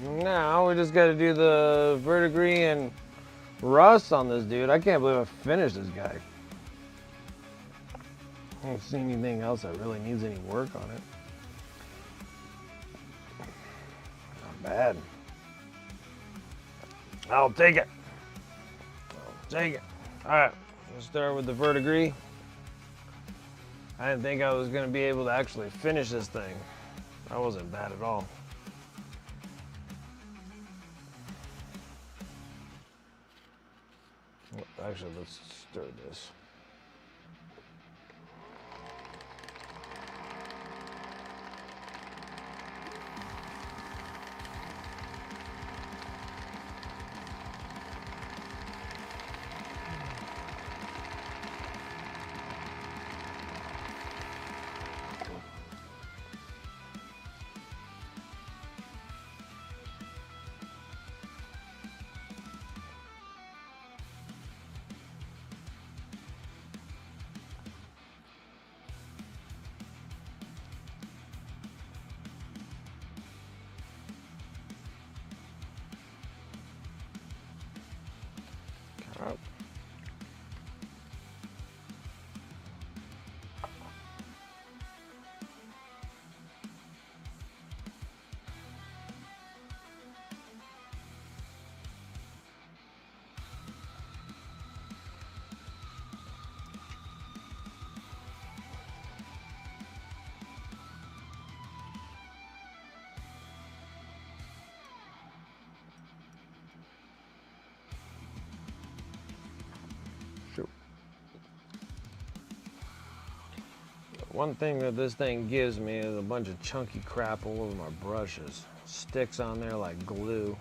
Now we just gotta do the verdigris and rust on this dude. I can't believe I finished this guy. I don't see anything else that really needs any work on it. Not bad. I'll take it. I'll take it. Alright, let's start with the verdigris. I didn't think I was going to be able to actually finish this thing. That wasn't bad at all. Actually, let's stir this. One thing that this thing gives me is a bunch of chunky crap all over my brushes. Sticks on there like glue.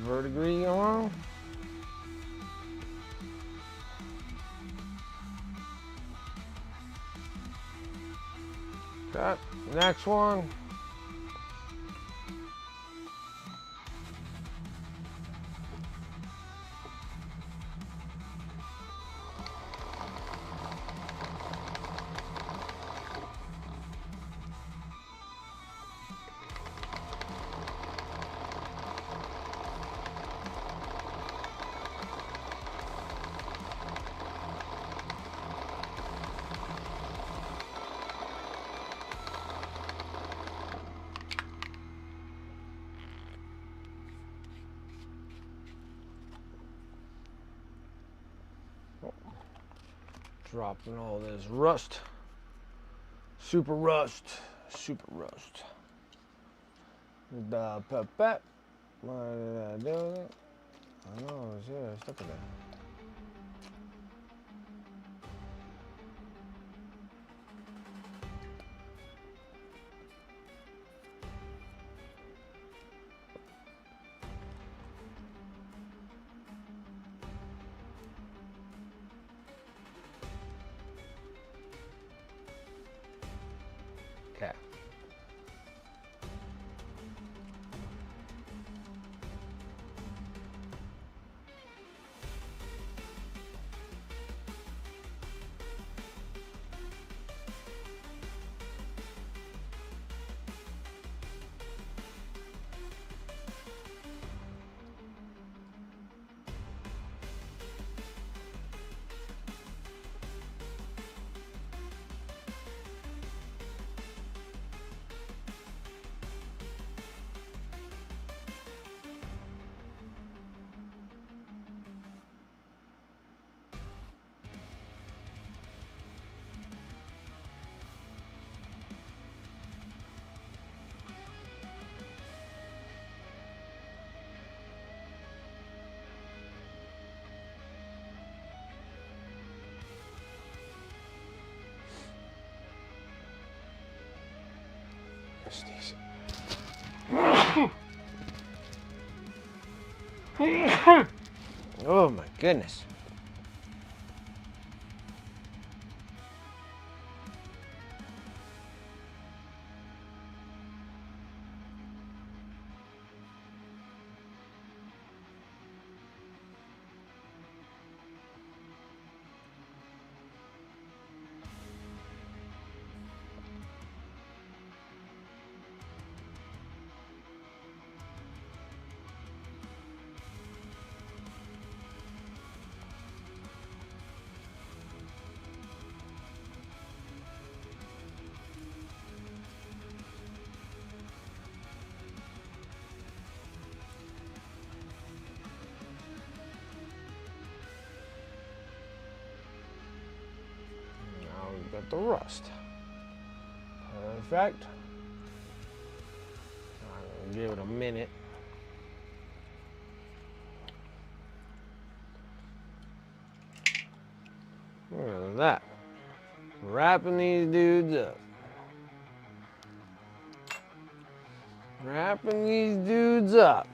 Verdigris on. Okay, next one. Dropping all this rust. Super rust. Super rust. The pipette. Why did I do it? I know, it's here, stuck in there. Okay. sneeze. Oh my goodness. Now we've got the rust. Perfect. I'm gonna give it a minute. Look at that. Wrapping these dudes up. Wrapping these dudes up.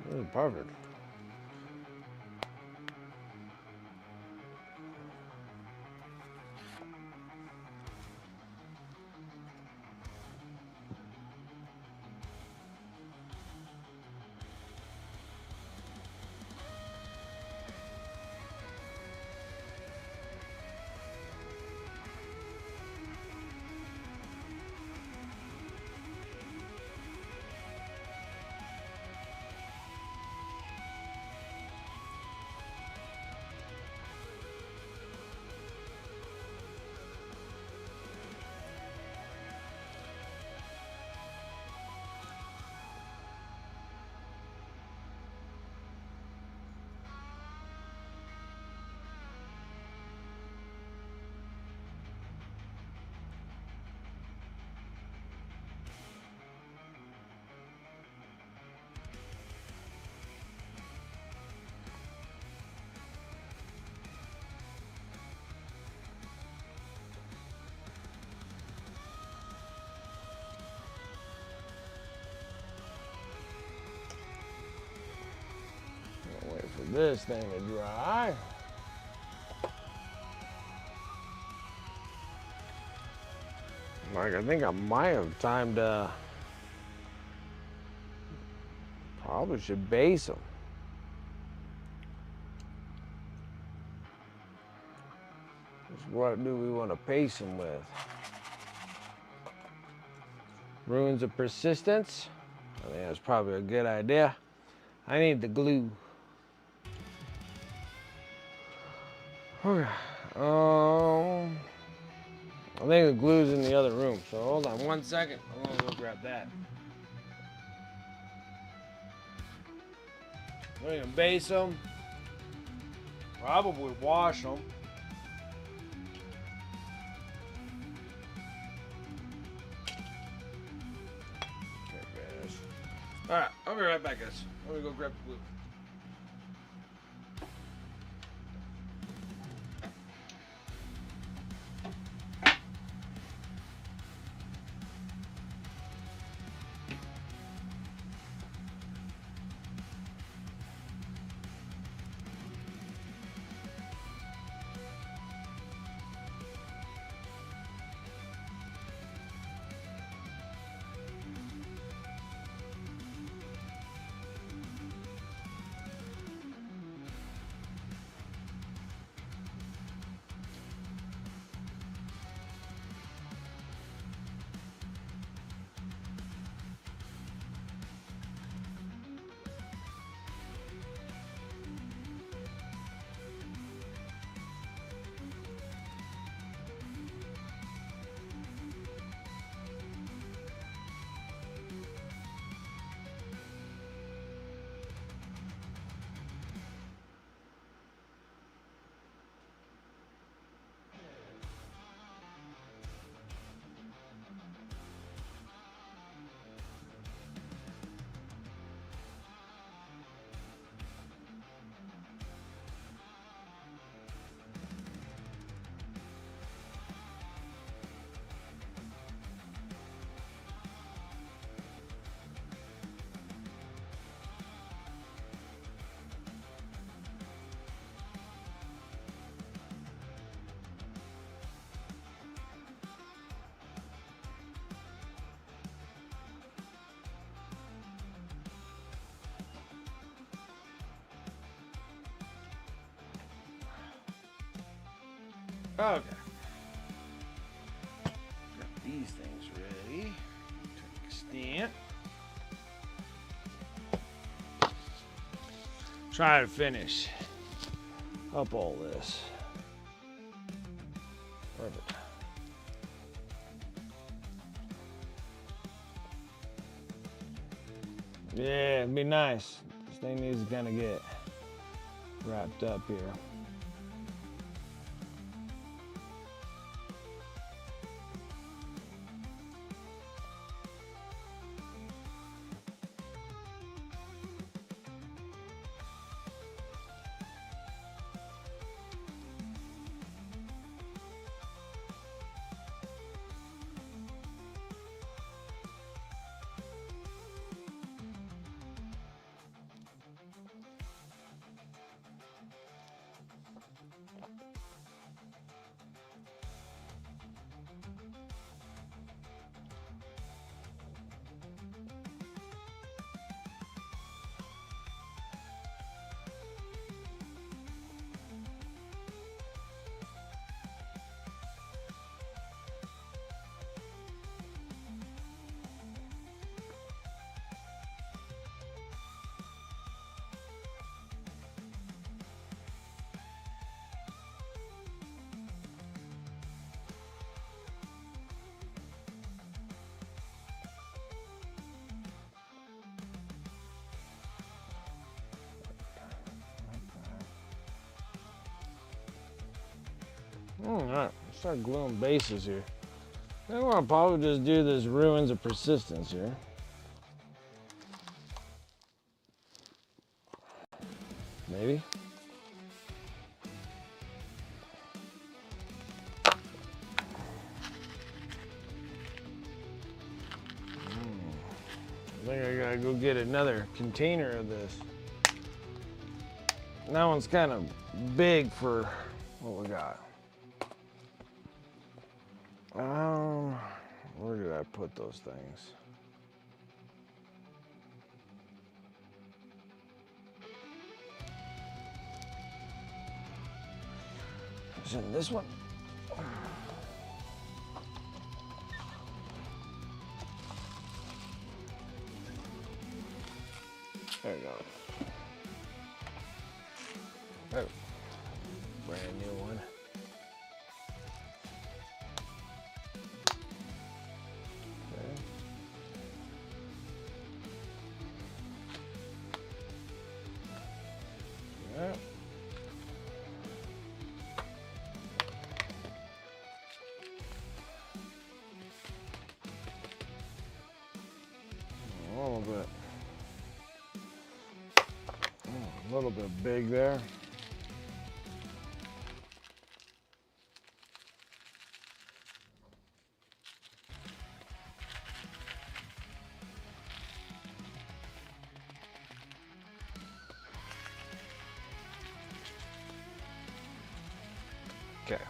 This is perfect. Wait for this thing to dry. Like, I think I might have time to. Probably should base them. What do we want to base them with? Ruins of Persistence. I think that's probably a good idea. I need the glue. Okay. I think the glue's in the other room, so hold on 1 second. I'm gonna go grab that. We're gonna base them. Probably wash them. Alright, I'll be right back, guys. Let me go grab the glue. Okay. Got these things ready to extend. Try to finish up all this. Perfect. Yeah, it'd be nice. This thing needs to kind of get wrapped up here. Alright, let's start gluing bases here. I want to probably just do this Ruins of Persistence here. Maybe. I think I gotta go get another container of this. That one's kind of big for what we got. Where did I put those things? Is it in this one? There you go. Oh, brand new one. Okay. Yeah. A little bit big there. Okay.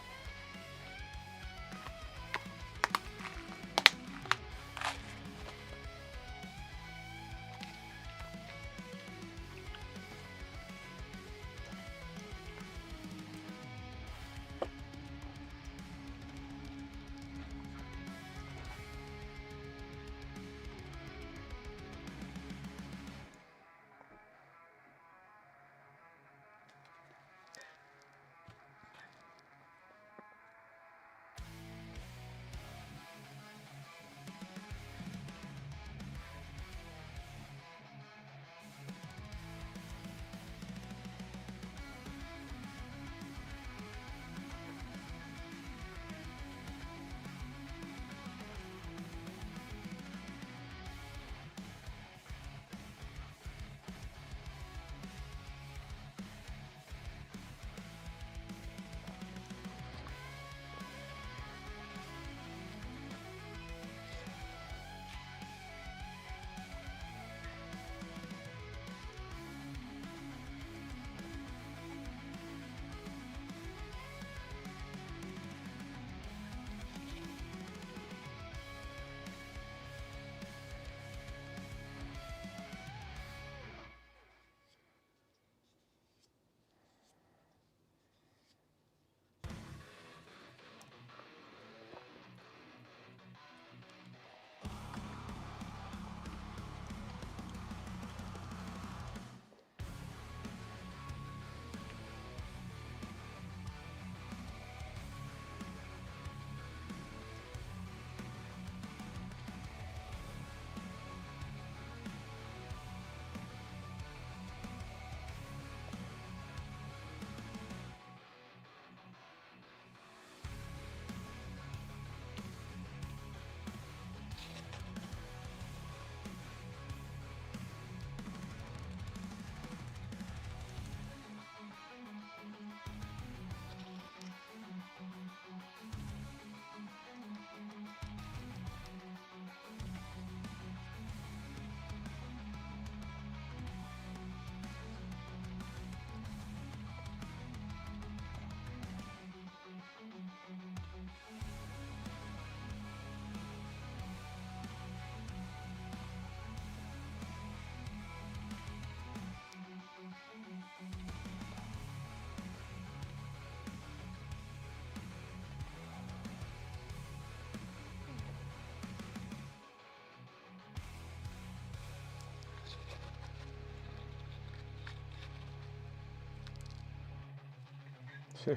We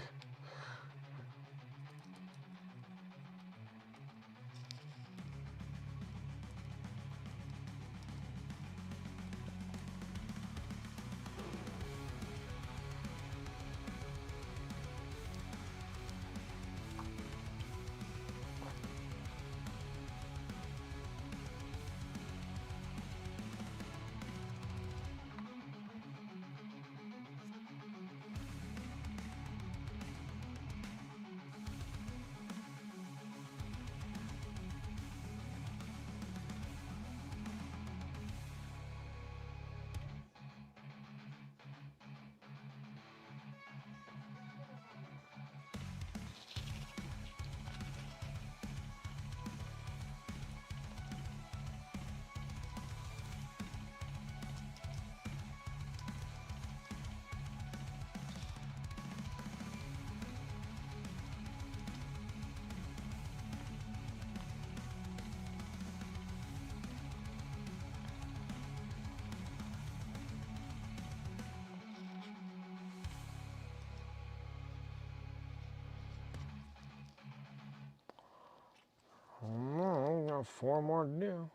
got 4 more to do.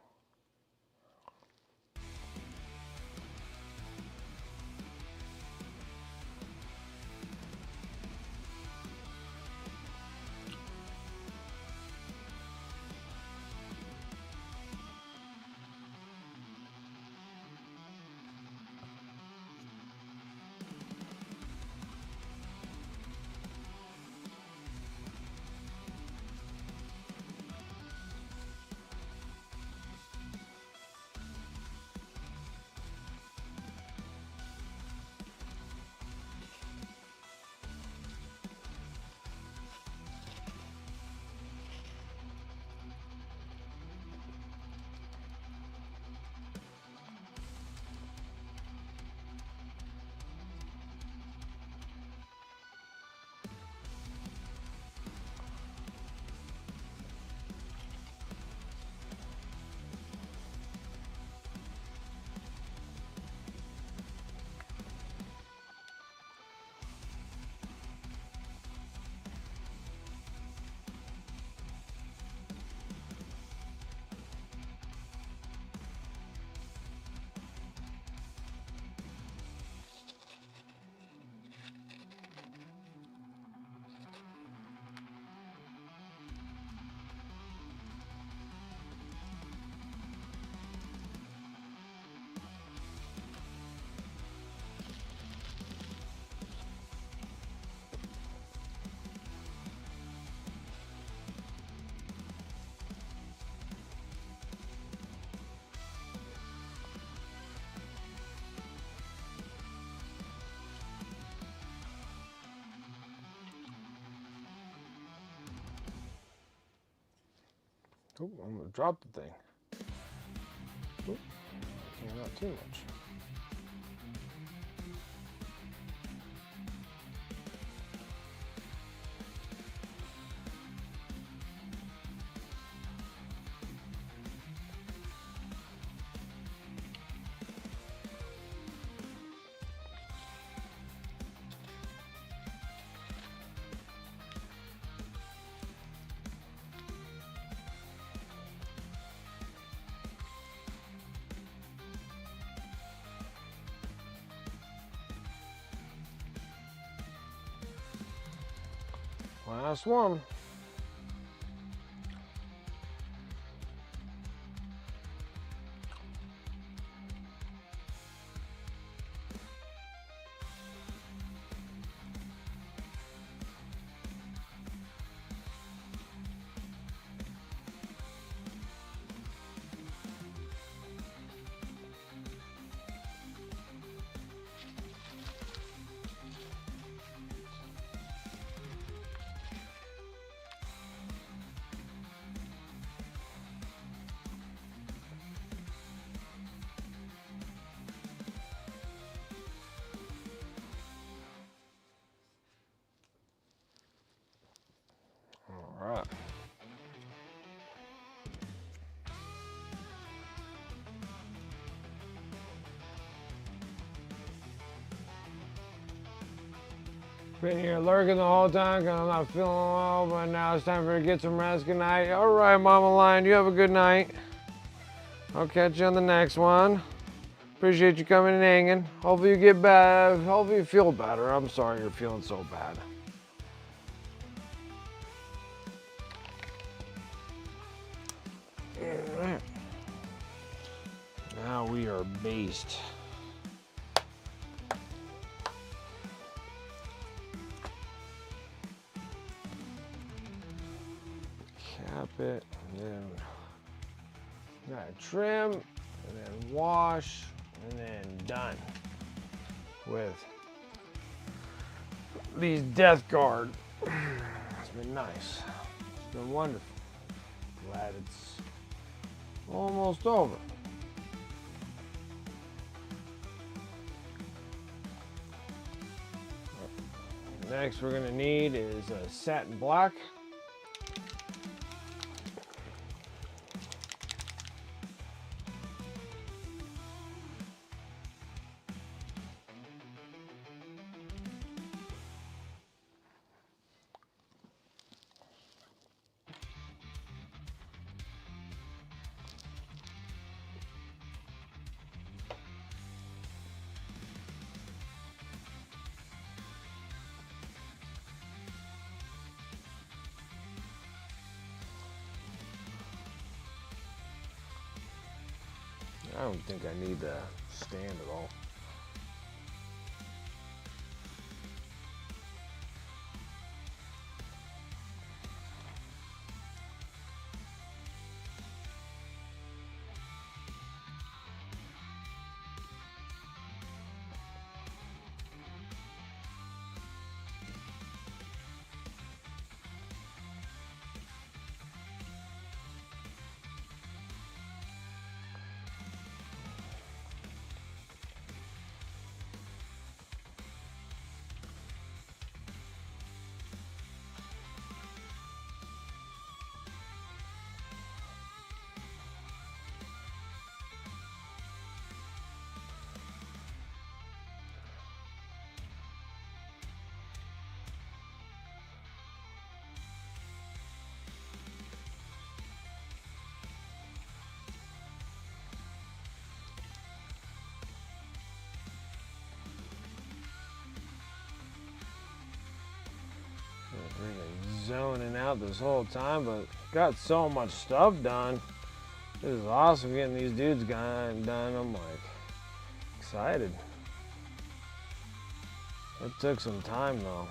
Oh, I'm gonna drop the thing. Oh, yeah, not too much. Last one. Been here lurking the whole time because I'm not feeling well, but now it's time for me to get some rest. Good night. All right, Mama Lion, you have a good night. I'll catch you on the next one. Appreciate you coming and hanging. Hopefully you get better. Hopefully you feel better. I'm sorry you're feeling so bad. All right. Now we are based. Cap it, and then gotta trim, and then wash, and then done with these Death Guard. It's been nice. It's been wonderful. Glad it's almost over. Next we're gonna need is a satin black. I don't think I need the stand at all. Really zoning out this whole time, but got so much stuff done. It is awesome getting these dudes done. I'm like excited. It took some time though.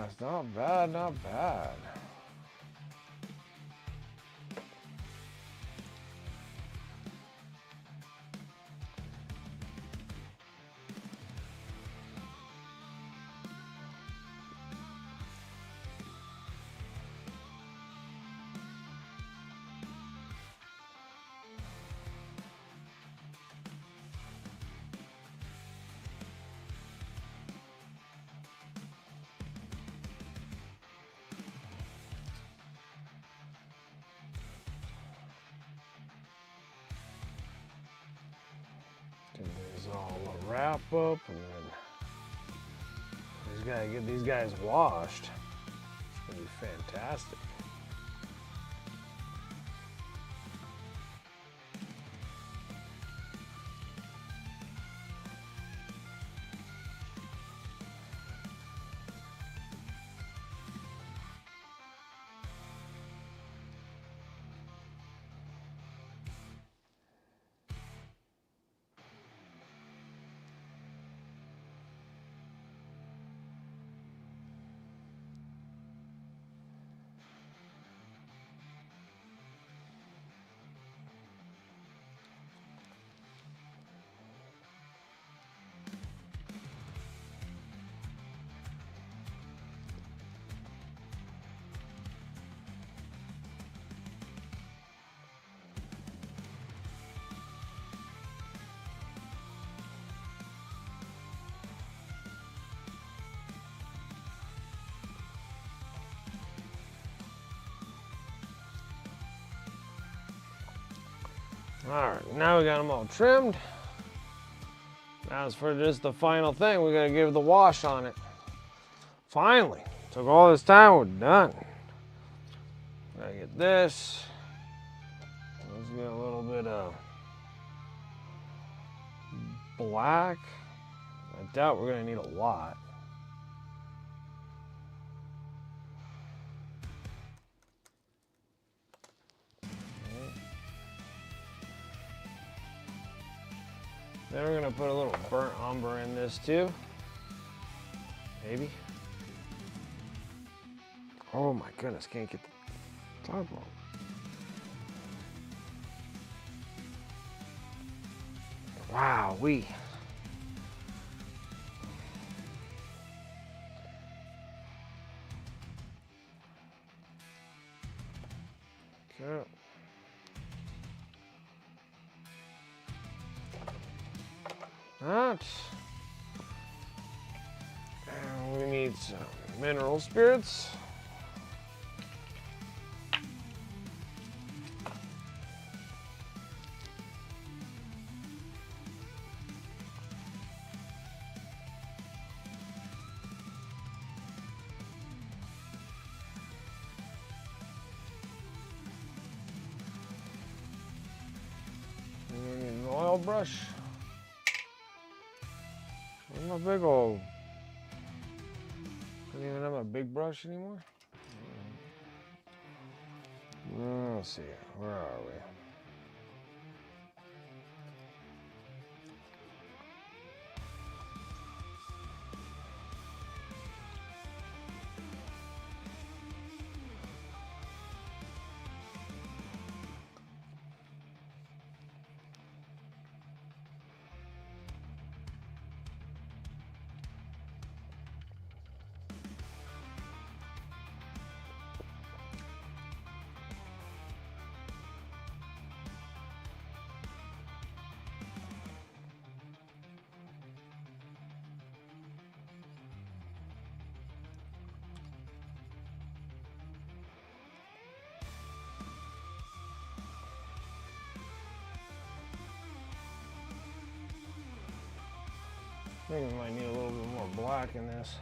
It's not bad, not bad. There's all a wrap up, and then he's got to get these guys washed. It's gonna be fantastic. Alright, now we got them all trimmed. Now as for just the final thing, we gotta give the wash on it. Finally, took all this time, we're done. Gotta get this. Let's get a little bit of black. I doubt we're gonna need a lot. Then we're gonna put a little burnt umber in this too. Maybe. Oh my goodness, can't get the top off. Wow, we. Okay. That. And we need some mineral spirits. And we need an oil brush. Where's my big old? I don't even have my big brush anymore. Let's see, where are we? I think we might need a little bit more black in this.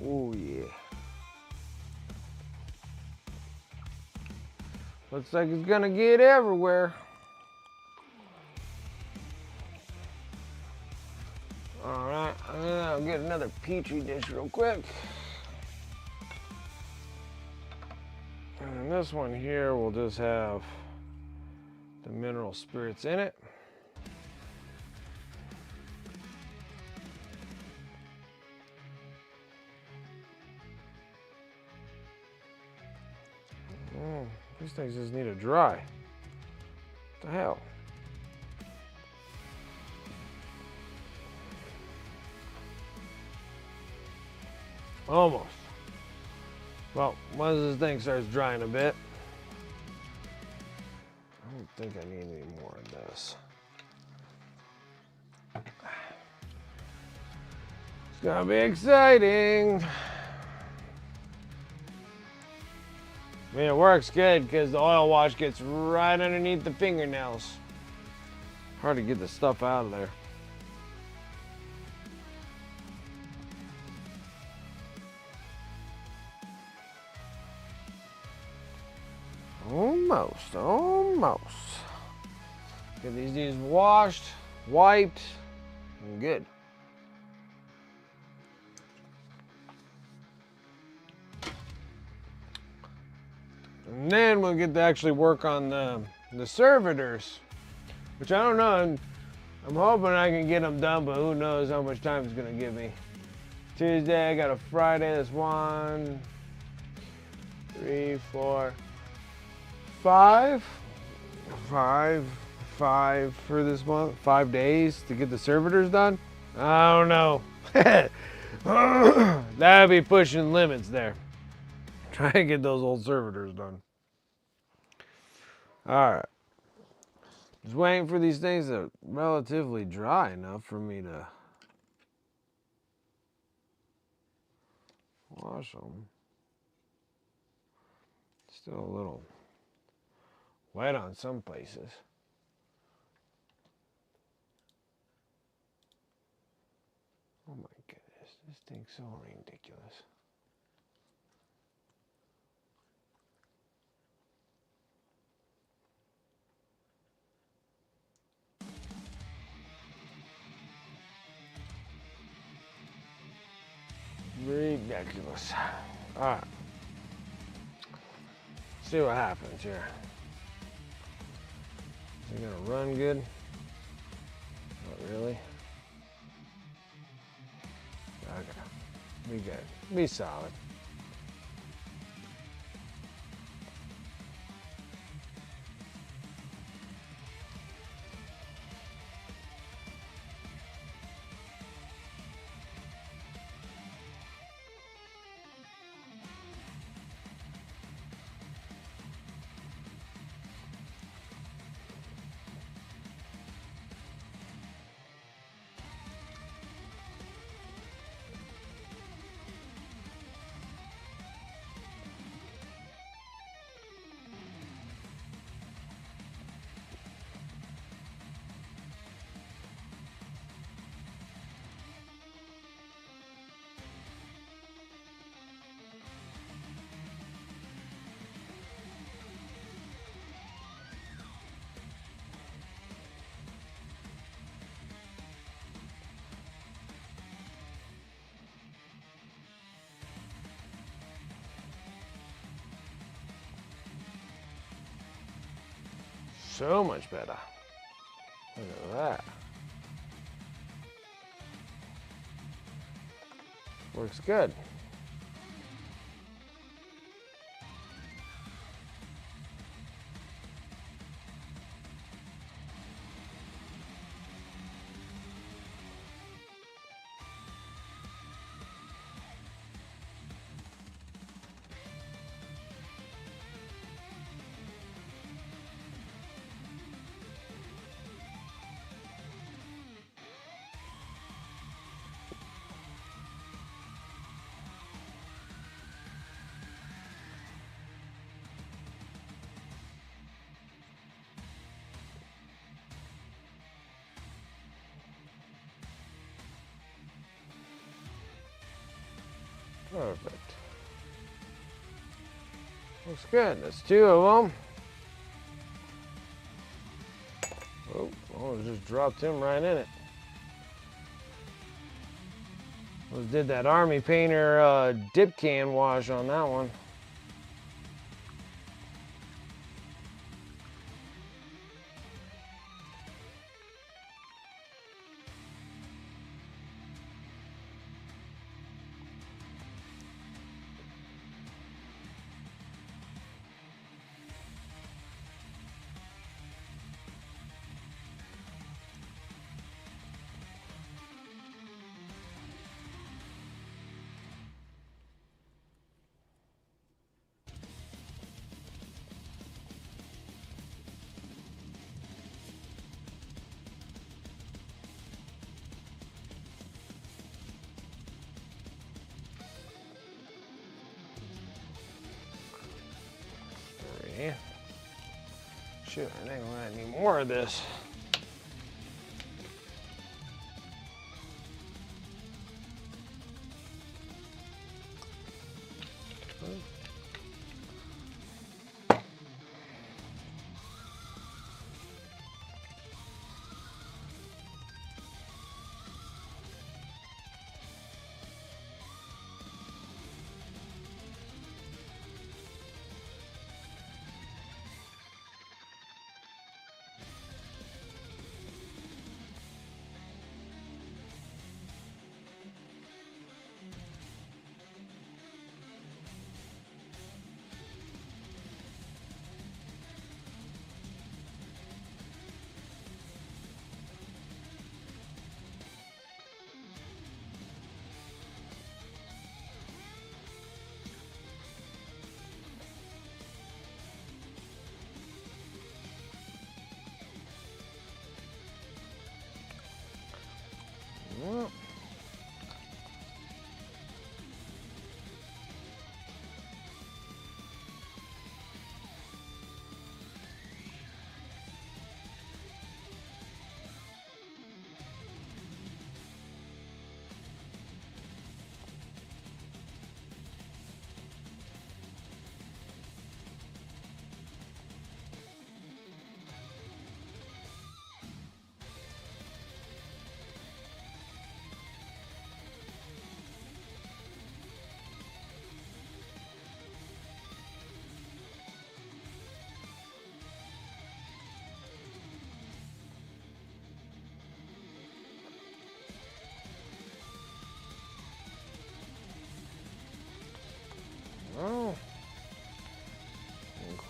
Oh yeah. Looks like it's gonna get everywhere. All right, I'll get another petri dish real quick. And this one here will just have the mineral spirits in it. These things just need to dry. What the hell? Almost. Well, once this thing starts drying a bit, I don't think I need any more of this. It's gonna be exciting. I mean, it works good because the oil wash gets right underneath the fingernails. Hard to get the stuff out of there. Almost. Get these washed, wiped, and good. And then we'll get to actually work on the servitors, which I don't know. I'm hoping I can get them done, but who knows how much time it's gonna give me. Tuesday, I got a Friday. That's 1, 3, 4, 5. 5 for this month. 5 days to get the servitors done. I don't know. That'd be pushing limits there. Try and get those old servitors done. All right. Just waiting for these things to relatively dry enough for me to wash them. Still a little wet on some places. Oh my goodness, this thing's so ridiculous. Ridiculous. All right. See what happens here. Is it gonna run good? Not really. Okay. Be good. Be solid. So much better. Look at that. Works good. Perfect. Looks good. That's 2 of them. Oh, just dropped him right in it. Just did that Army Painter dip can wash on that one. Shoot, I think we're gonna need more of this.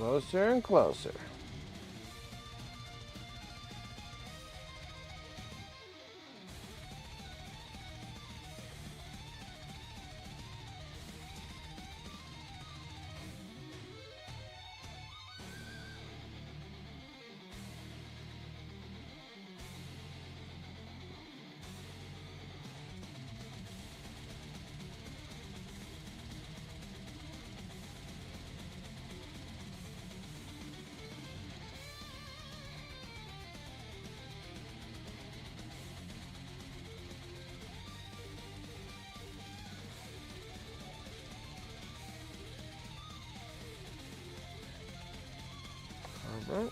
Closer and closer. All right.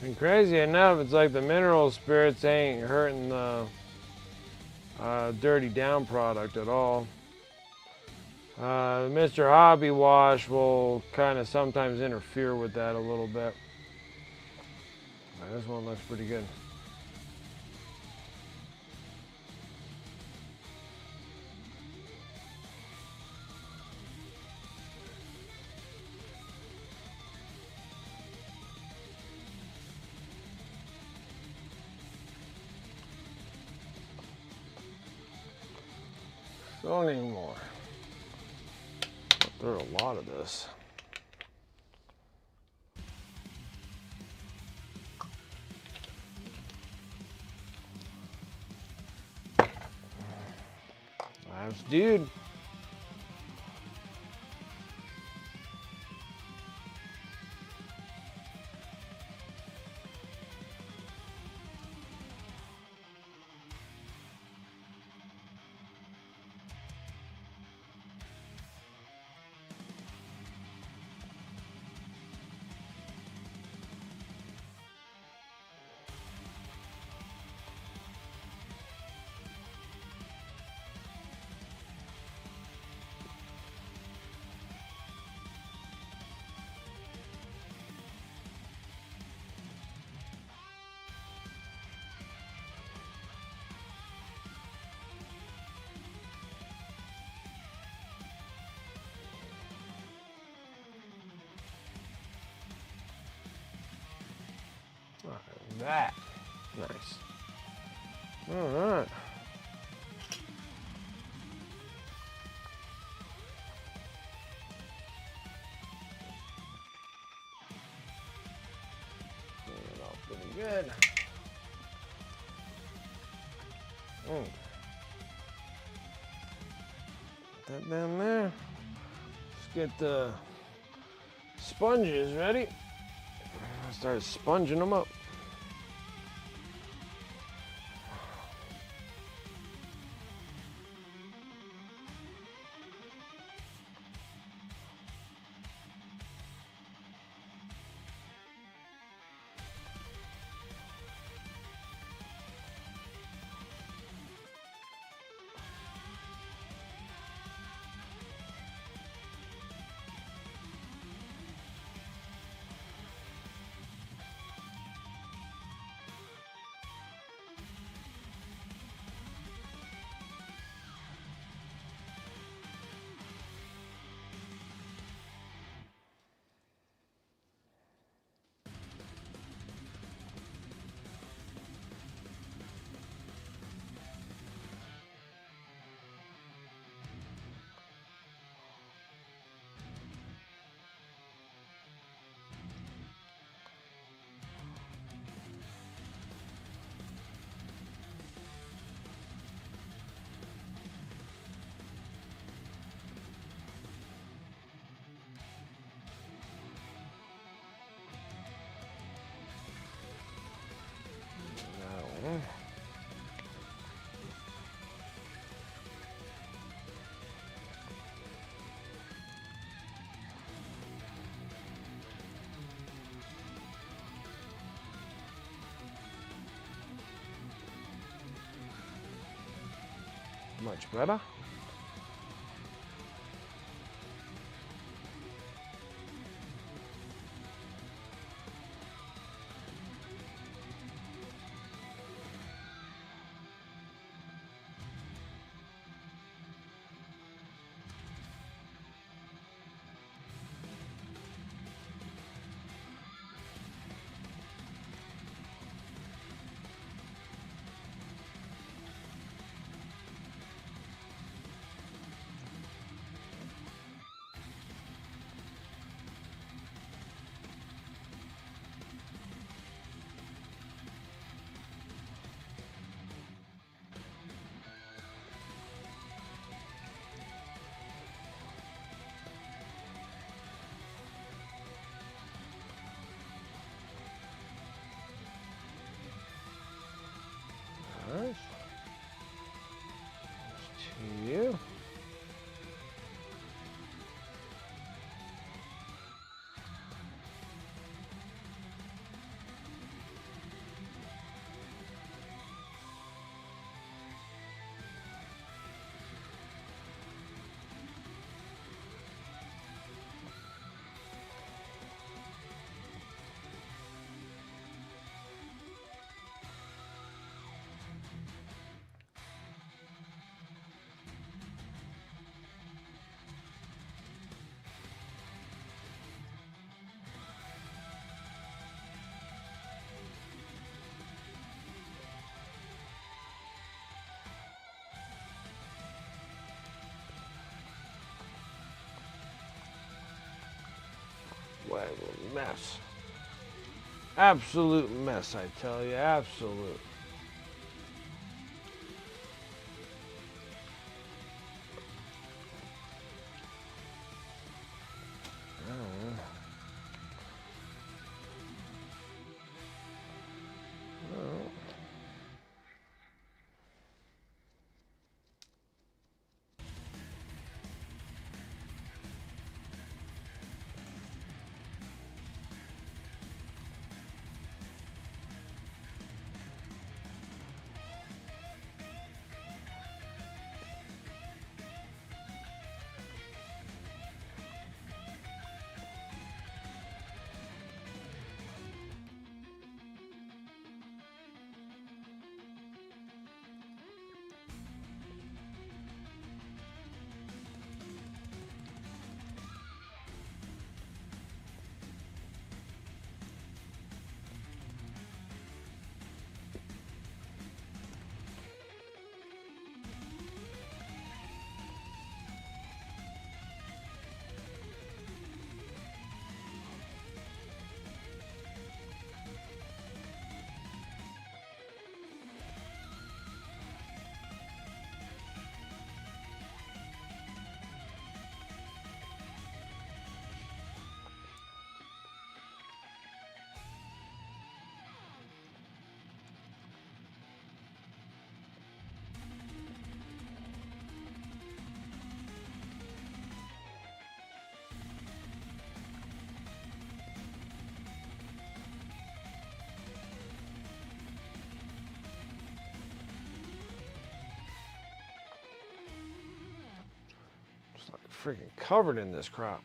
And crazy enough, it's like the mineral spirits ain't hurting the dirty down product at all. Mr. Hobby Wash will kind of sometimes interfere with that a little bit. This one looks pretty good. Don't need more. There's a lot of this. Nice dude. That. Nice. All right. Clean it off pretty good. Put that down there. Let's get the sponges ready. Start sponging them up. Much better. mess. Absolute mess, I tell you. Absolute. It's like freaking covered in this crap.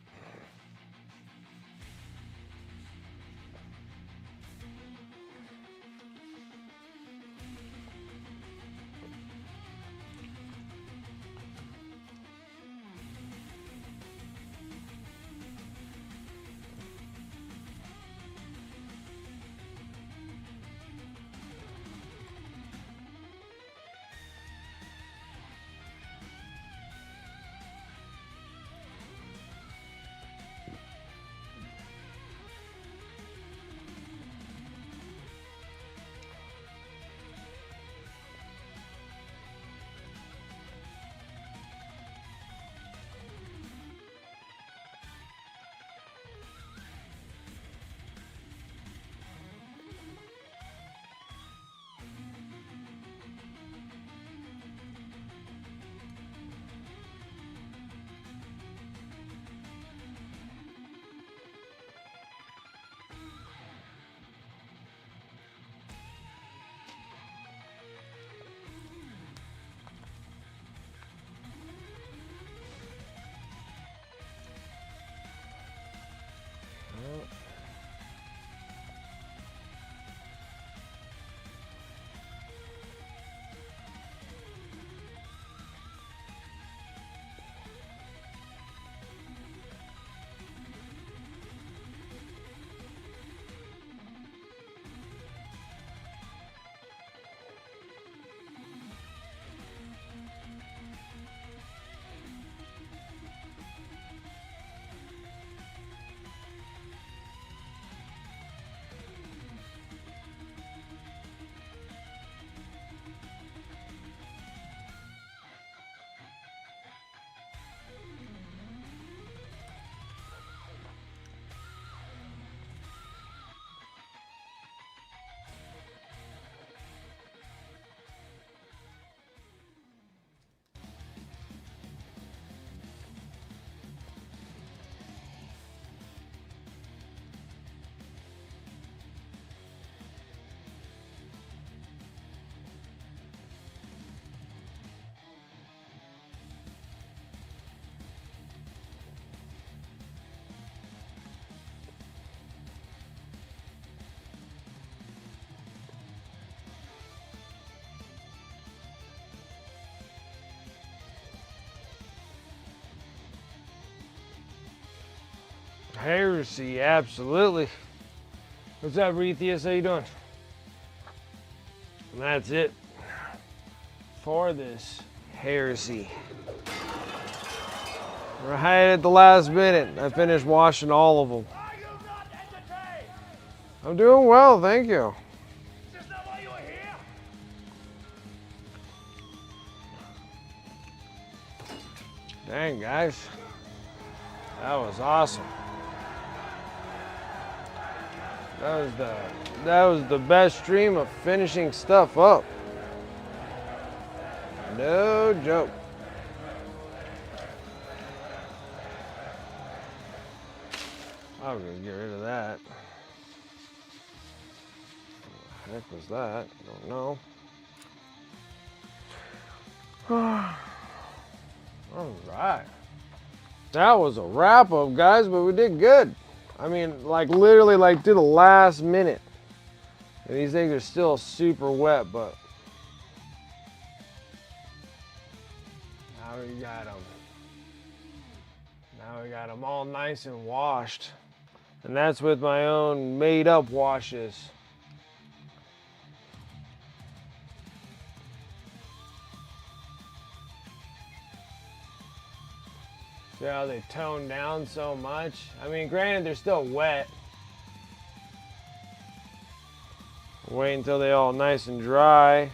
Heresy, absolutely. What's up, Retheus? How you doing? And that's it for this heresy. Right at the last minute, I finished washing all of them. Are you not entertained? I'm doing well, thank you. Is this not why you were here? Dang, guys. That was awesome. That was the best stream of finishing stuff up. No joke. I'm gonna get rid of that. What the heck was that? Don't know. All right. That was a wrap up, guys, but we did good. I mean, like literally like to the last minute. And these things are still super wet, but now we got them. Now we got them all nice and washed. And that's with my own made up washes. See how they tone down so much? I mean, granted, they're still wet. Wait until they all nice and dry.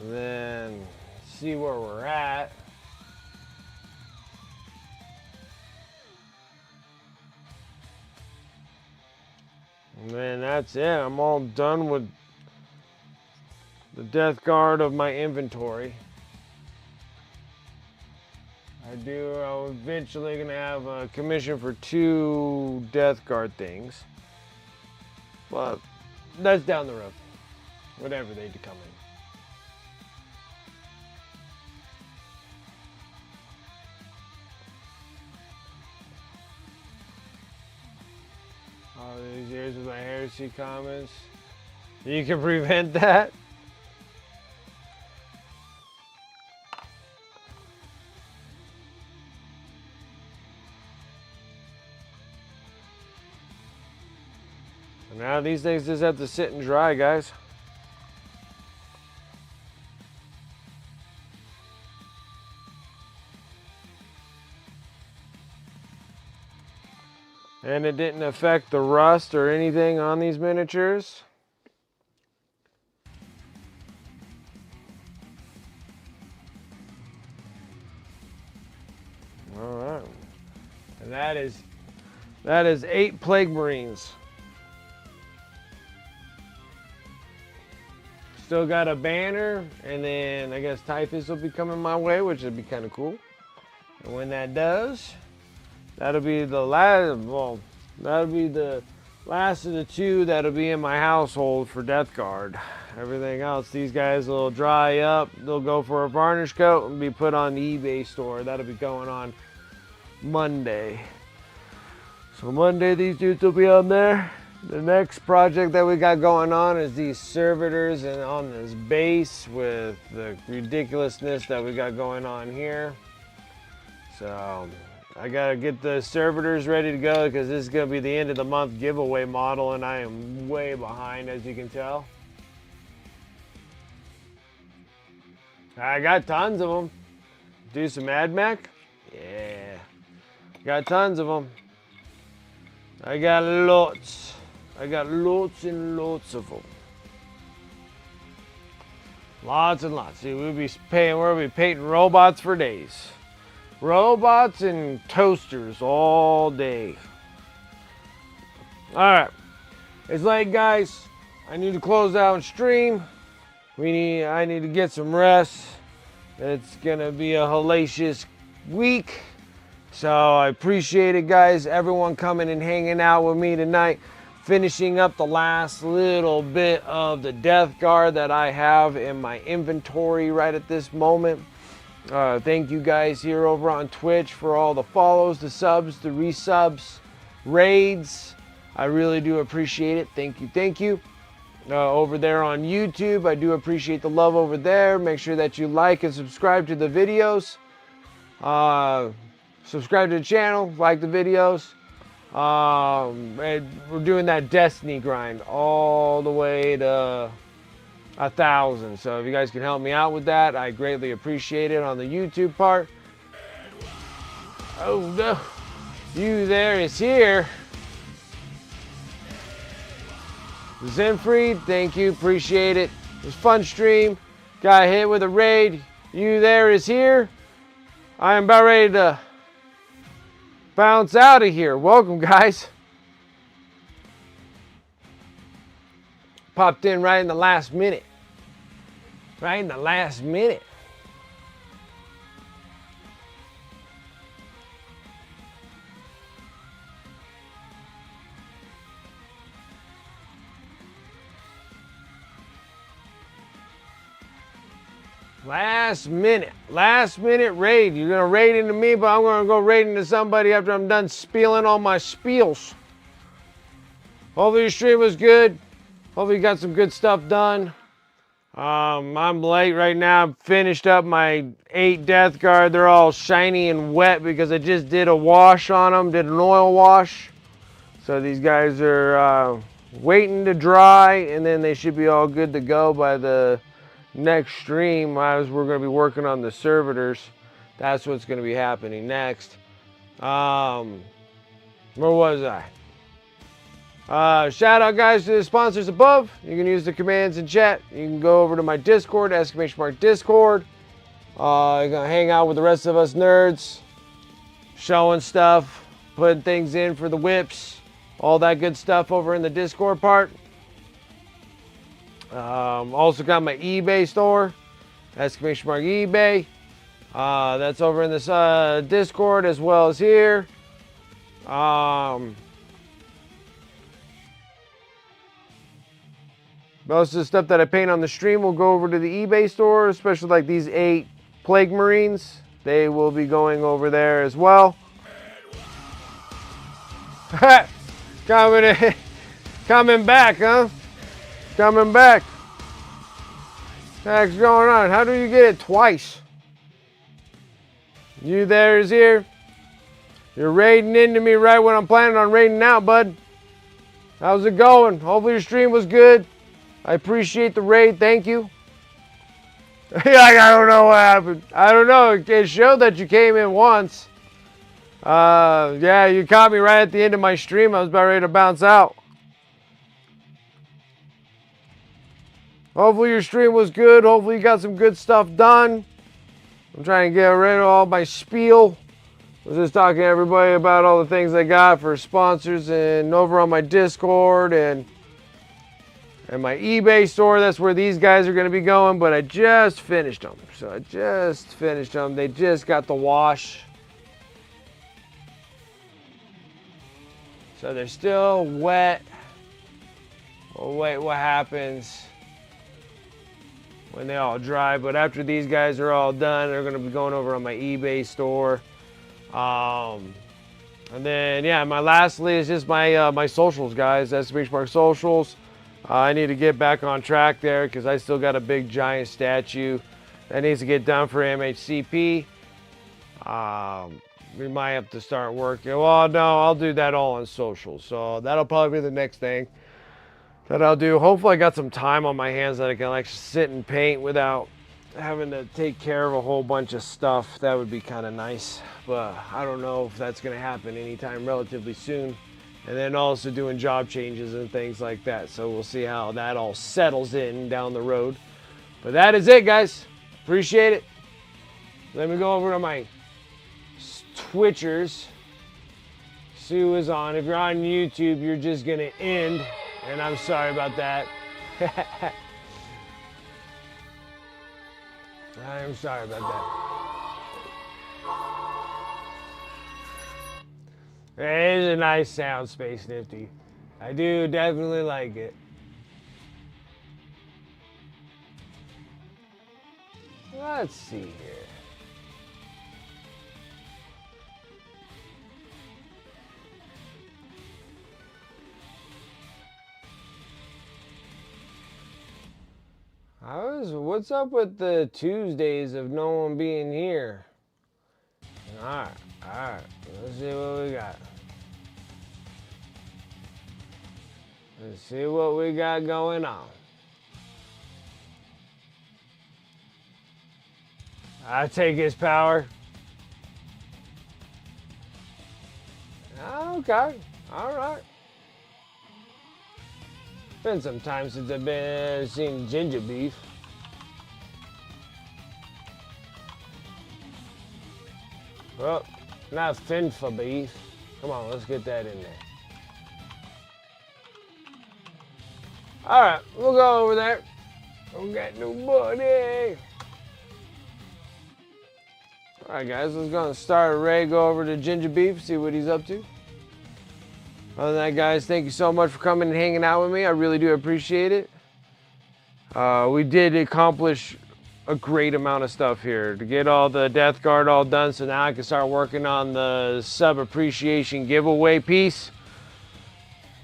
And then see where we're at. And then that's it. I'm all done with the death guard of my inventory. I'm eventually gonna have a commission for 2 death guard things. But that's down the road. Whatever they come in. All these years with my heresy comments. You can prevent that. Now these things just have to sit and dry, guys. And it didn't affect the rust or anything on these miniatures. All right. And that is 8 Plague Marines. Still got a banner, and then I guess Typhus will be coming my way, which would be kind of cool. And when that does, that'll be the last. Well, that'll be the last of the 2 that'll be in my household for Death Guard. Everything else, these guys will dry up. They'll go for a varnish coat and be put on the eBay store. That'll be going on Monday. So Monday, these dudes will be on there. The next project that we got going on is these servitors and on this base with the ridiculousness that we got going on here. So I gotta get the servitors ready to go because this is gonna be the end of the month giveaway model and I am way behind, as you can tell. I got tons of them. Do some AdMech? Yeah. Got tons of them. I got lots. I got lots and lots of them. Lots and lots. See, we'll be painting robots for days. Robots and toasters all day. All right. It's late, guys. I need to close out stream. I need to get some rest. It's gonna be a hellacious week. So I appreciate it, guys. Everyone coming and hanging out with me tonight. Finishing up the last little bit of the Death Guard that I have in my inventory right at this moment. Thank you guys here over on Twitch for all the follows, the subs, the resubs, raids. I really do appreciate it. Thank you, thank you. Over there on YouTube, I do appreciate the love over there. Make sure that you like and subscribe to the videos. Subscribe to the channel, like the videos. And we're doing that Destiny grind all the way to 1,000. So if you guys can help me out with that, I greatly appreciate it on the YouTube part. Oh no, you there is here. Zenfried, thank you, appreciate it. It was a fun stream. Got hit with a raid. You there is here. I am about ready to bounce out of here. Welcome, guys. Popped in right in the last minute. Right in the last minute. Last minute raid. You're gonna raid into me, but I'm gonna go raid into somebody after I'm done spieling all my spiels. Hopefully your stream was good. Hopefully you got some good stuff done. I'm late right now. I've finished up my 8 Death Guard. They're all shiny and wet because I just did a wash on them, did an oil wash. So these guys are waiting to dry, and then they should be all good to go by the next stream, as we're going to be working on the servitors. That's what's going to be happening next. Where was I? Shout out, guys, to the sponsors above. You can use the commands in chat. You can go over to my Discord, !Discord. You're going to hang out with the rest of us nerds, showing stuff, putting things in for the whips, all that good stuff over in the Discord part. Also got my eBay store, !eBay. That's over in this Discord as well as here. Most of the stuff that I paint on the stream will go over to the eBay store, especially like these 8 Plague Marines. They will be going over there as well. Coming back, huh? Coming back. What's going on? How do you get it twice? You there is here. You're raiding into me right when I'm planning on raiding out, bud. How's it going? Hopefully your stream was good. I appreciate the raid. Thank you. I don't know what happened. I don't know. It showed that you came in once. Yeah, you caught me right at the end of my stream. I was about ready to bounce out. Hopefully your stream was good. Hopefully you got some good stuff done. I'm trying to get rid of all my spiel. I was just talking to everybody about all the things I got for sponsors and over on my Discord and my eBay store. That's where these guys are going to be going, but I just finished them. So I just finished them. They just got the wash. So they're still wet. We'll wait what happens when they all dry, but after these guys are all done, they're going to be going over on my eBay store. And then, yeah, my lastly is just my my socials, guys. !Socials. I need to get back on track there because I still got a big giant statue that needs to get done for MHCP. We might have to start working. Well, no, I'll do that all on socials. So that'll probably be the next thing that I'll do. Hopefully I got some time on my hands that I can like sit and paint without having to take care of a whole bunch of stuff. That would be kind of nice, but I don't know if that's going to happen anytime relatively soon. And then also doing job changes and things like that. So we'll see how that all settles in down the road. But that is it, guys. Appreciate it. Let me go over to my Twitchers. Sue is on. If you're on YouTube, you're just going to end. And I'm sorry about that. I am sorry about that. It is a nice sound, Space Nifty. I do definitely like it. Let's see here. What's up with the Tuesdays of no one being here? Alright. Let's see what we got. Let's see what we got going on. I take his power. Okay. Alright. Been some time since I've been seen ginger beef. Well, not finfa beef. Come on, let's get that in there. All right, we'll go over there. We got nobody. All right, guys, let's go and start Ray. Go over to Ginger Beef, see what he's up to. Other than that, guys, thank you so much for coming and hanging out with me. I really do appreciate it. We did accomplish a great amount of stuff here to get all the Death Guard all done, so now I can start working on the sub appreciation giveaway piece.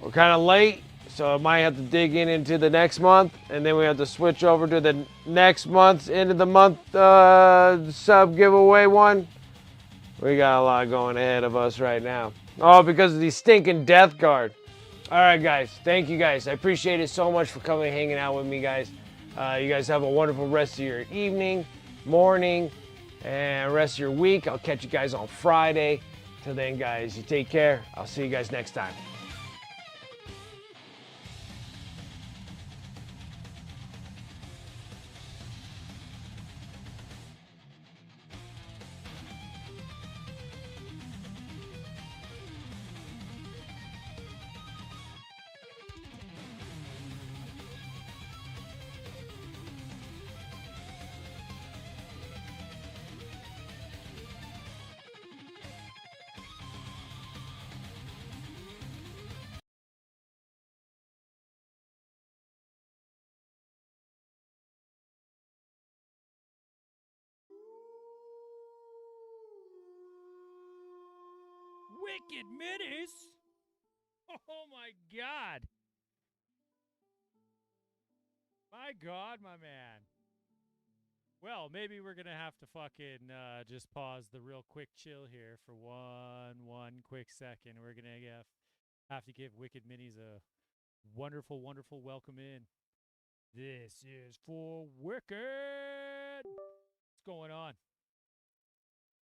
We're kind of late, so I might have to dig into the next month, and then we have to switch over to the next month's end of the month sub giveaway one. We got a lot going ahead of us right now. Oh, because of these stinking Death Guard. All right, guys. Thank you, guys. I appreciate it so much for coming and hanging out with me, guys. You guys have a wonderful rest of your evening, morning, and rest of your week. I'll catch you guys on Friday. Till then, guys, you take care. I'll see you guys next time. Wicked Minis? Oh my god. My god, my man. Well, maybe we're gonna have to fucking just pause the real quick chill here for one quick second. We're gonna have to give Wicked Minis a wonderful, wonderful welcome in. This is for Wicked. What's going on?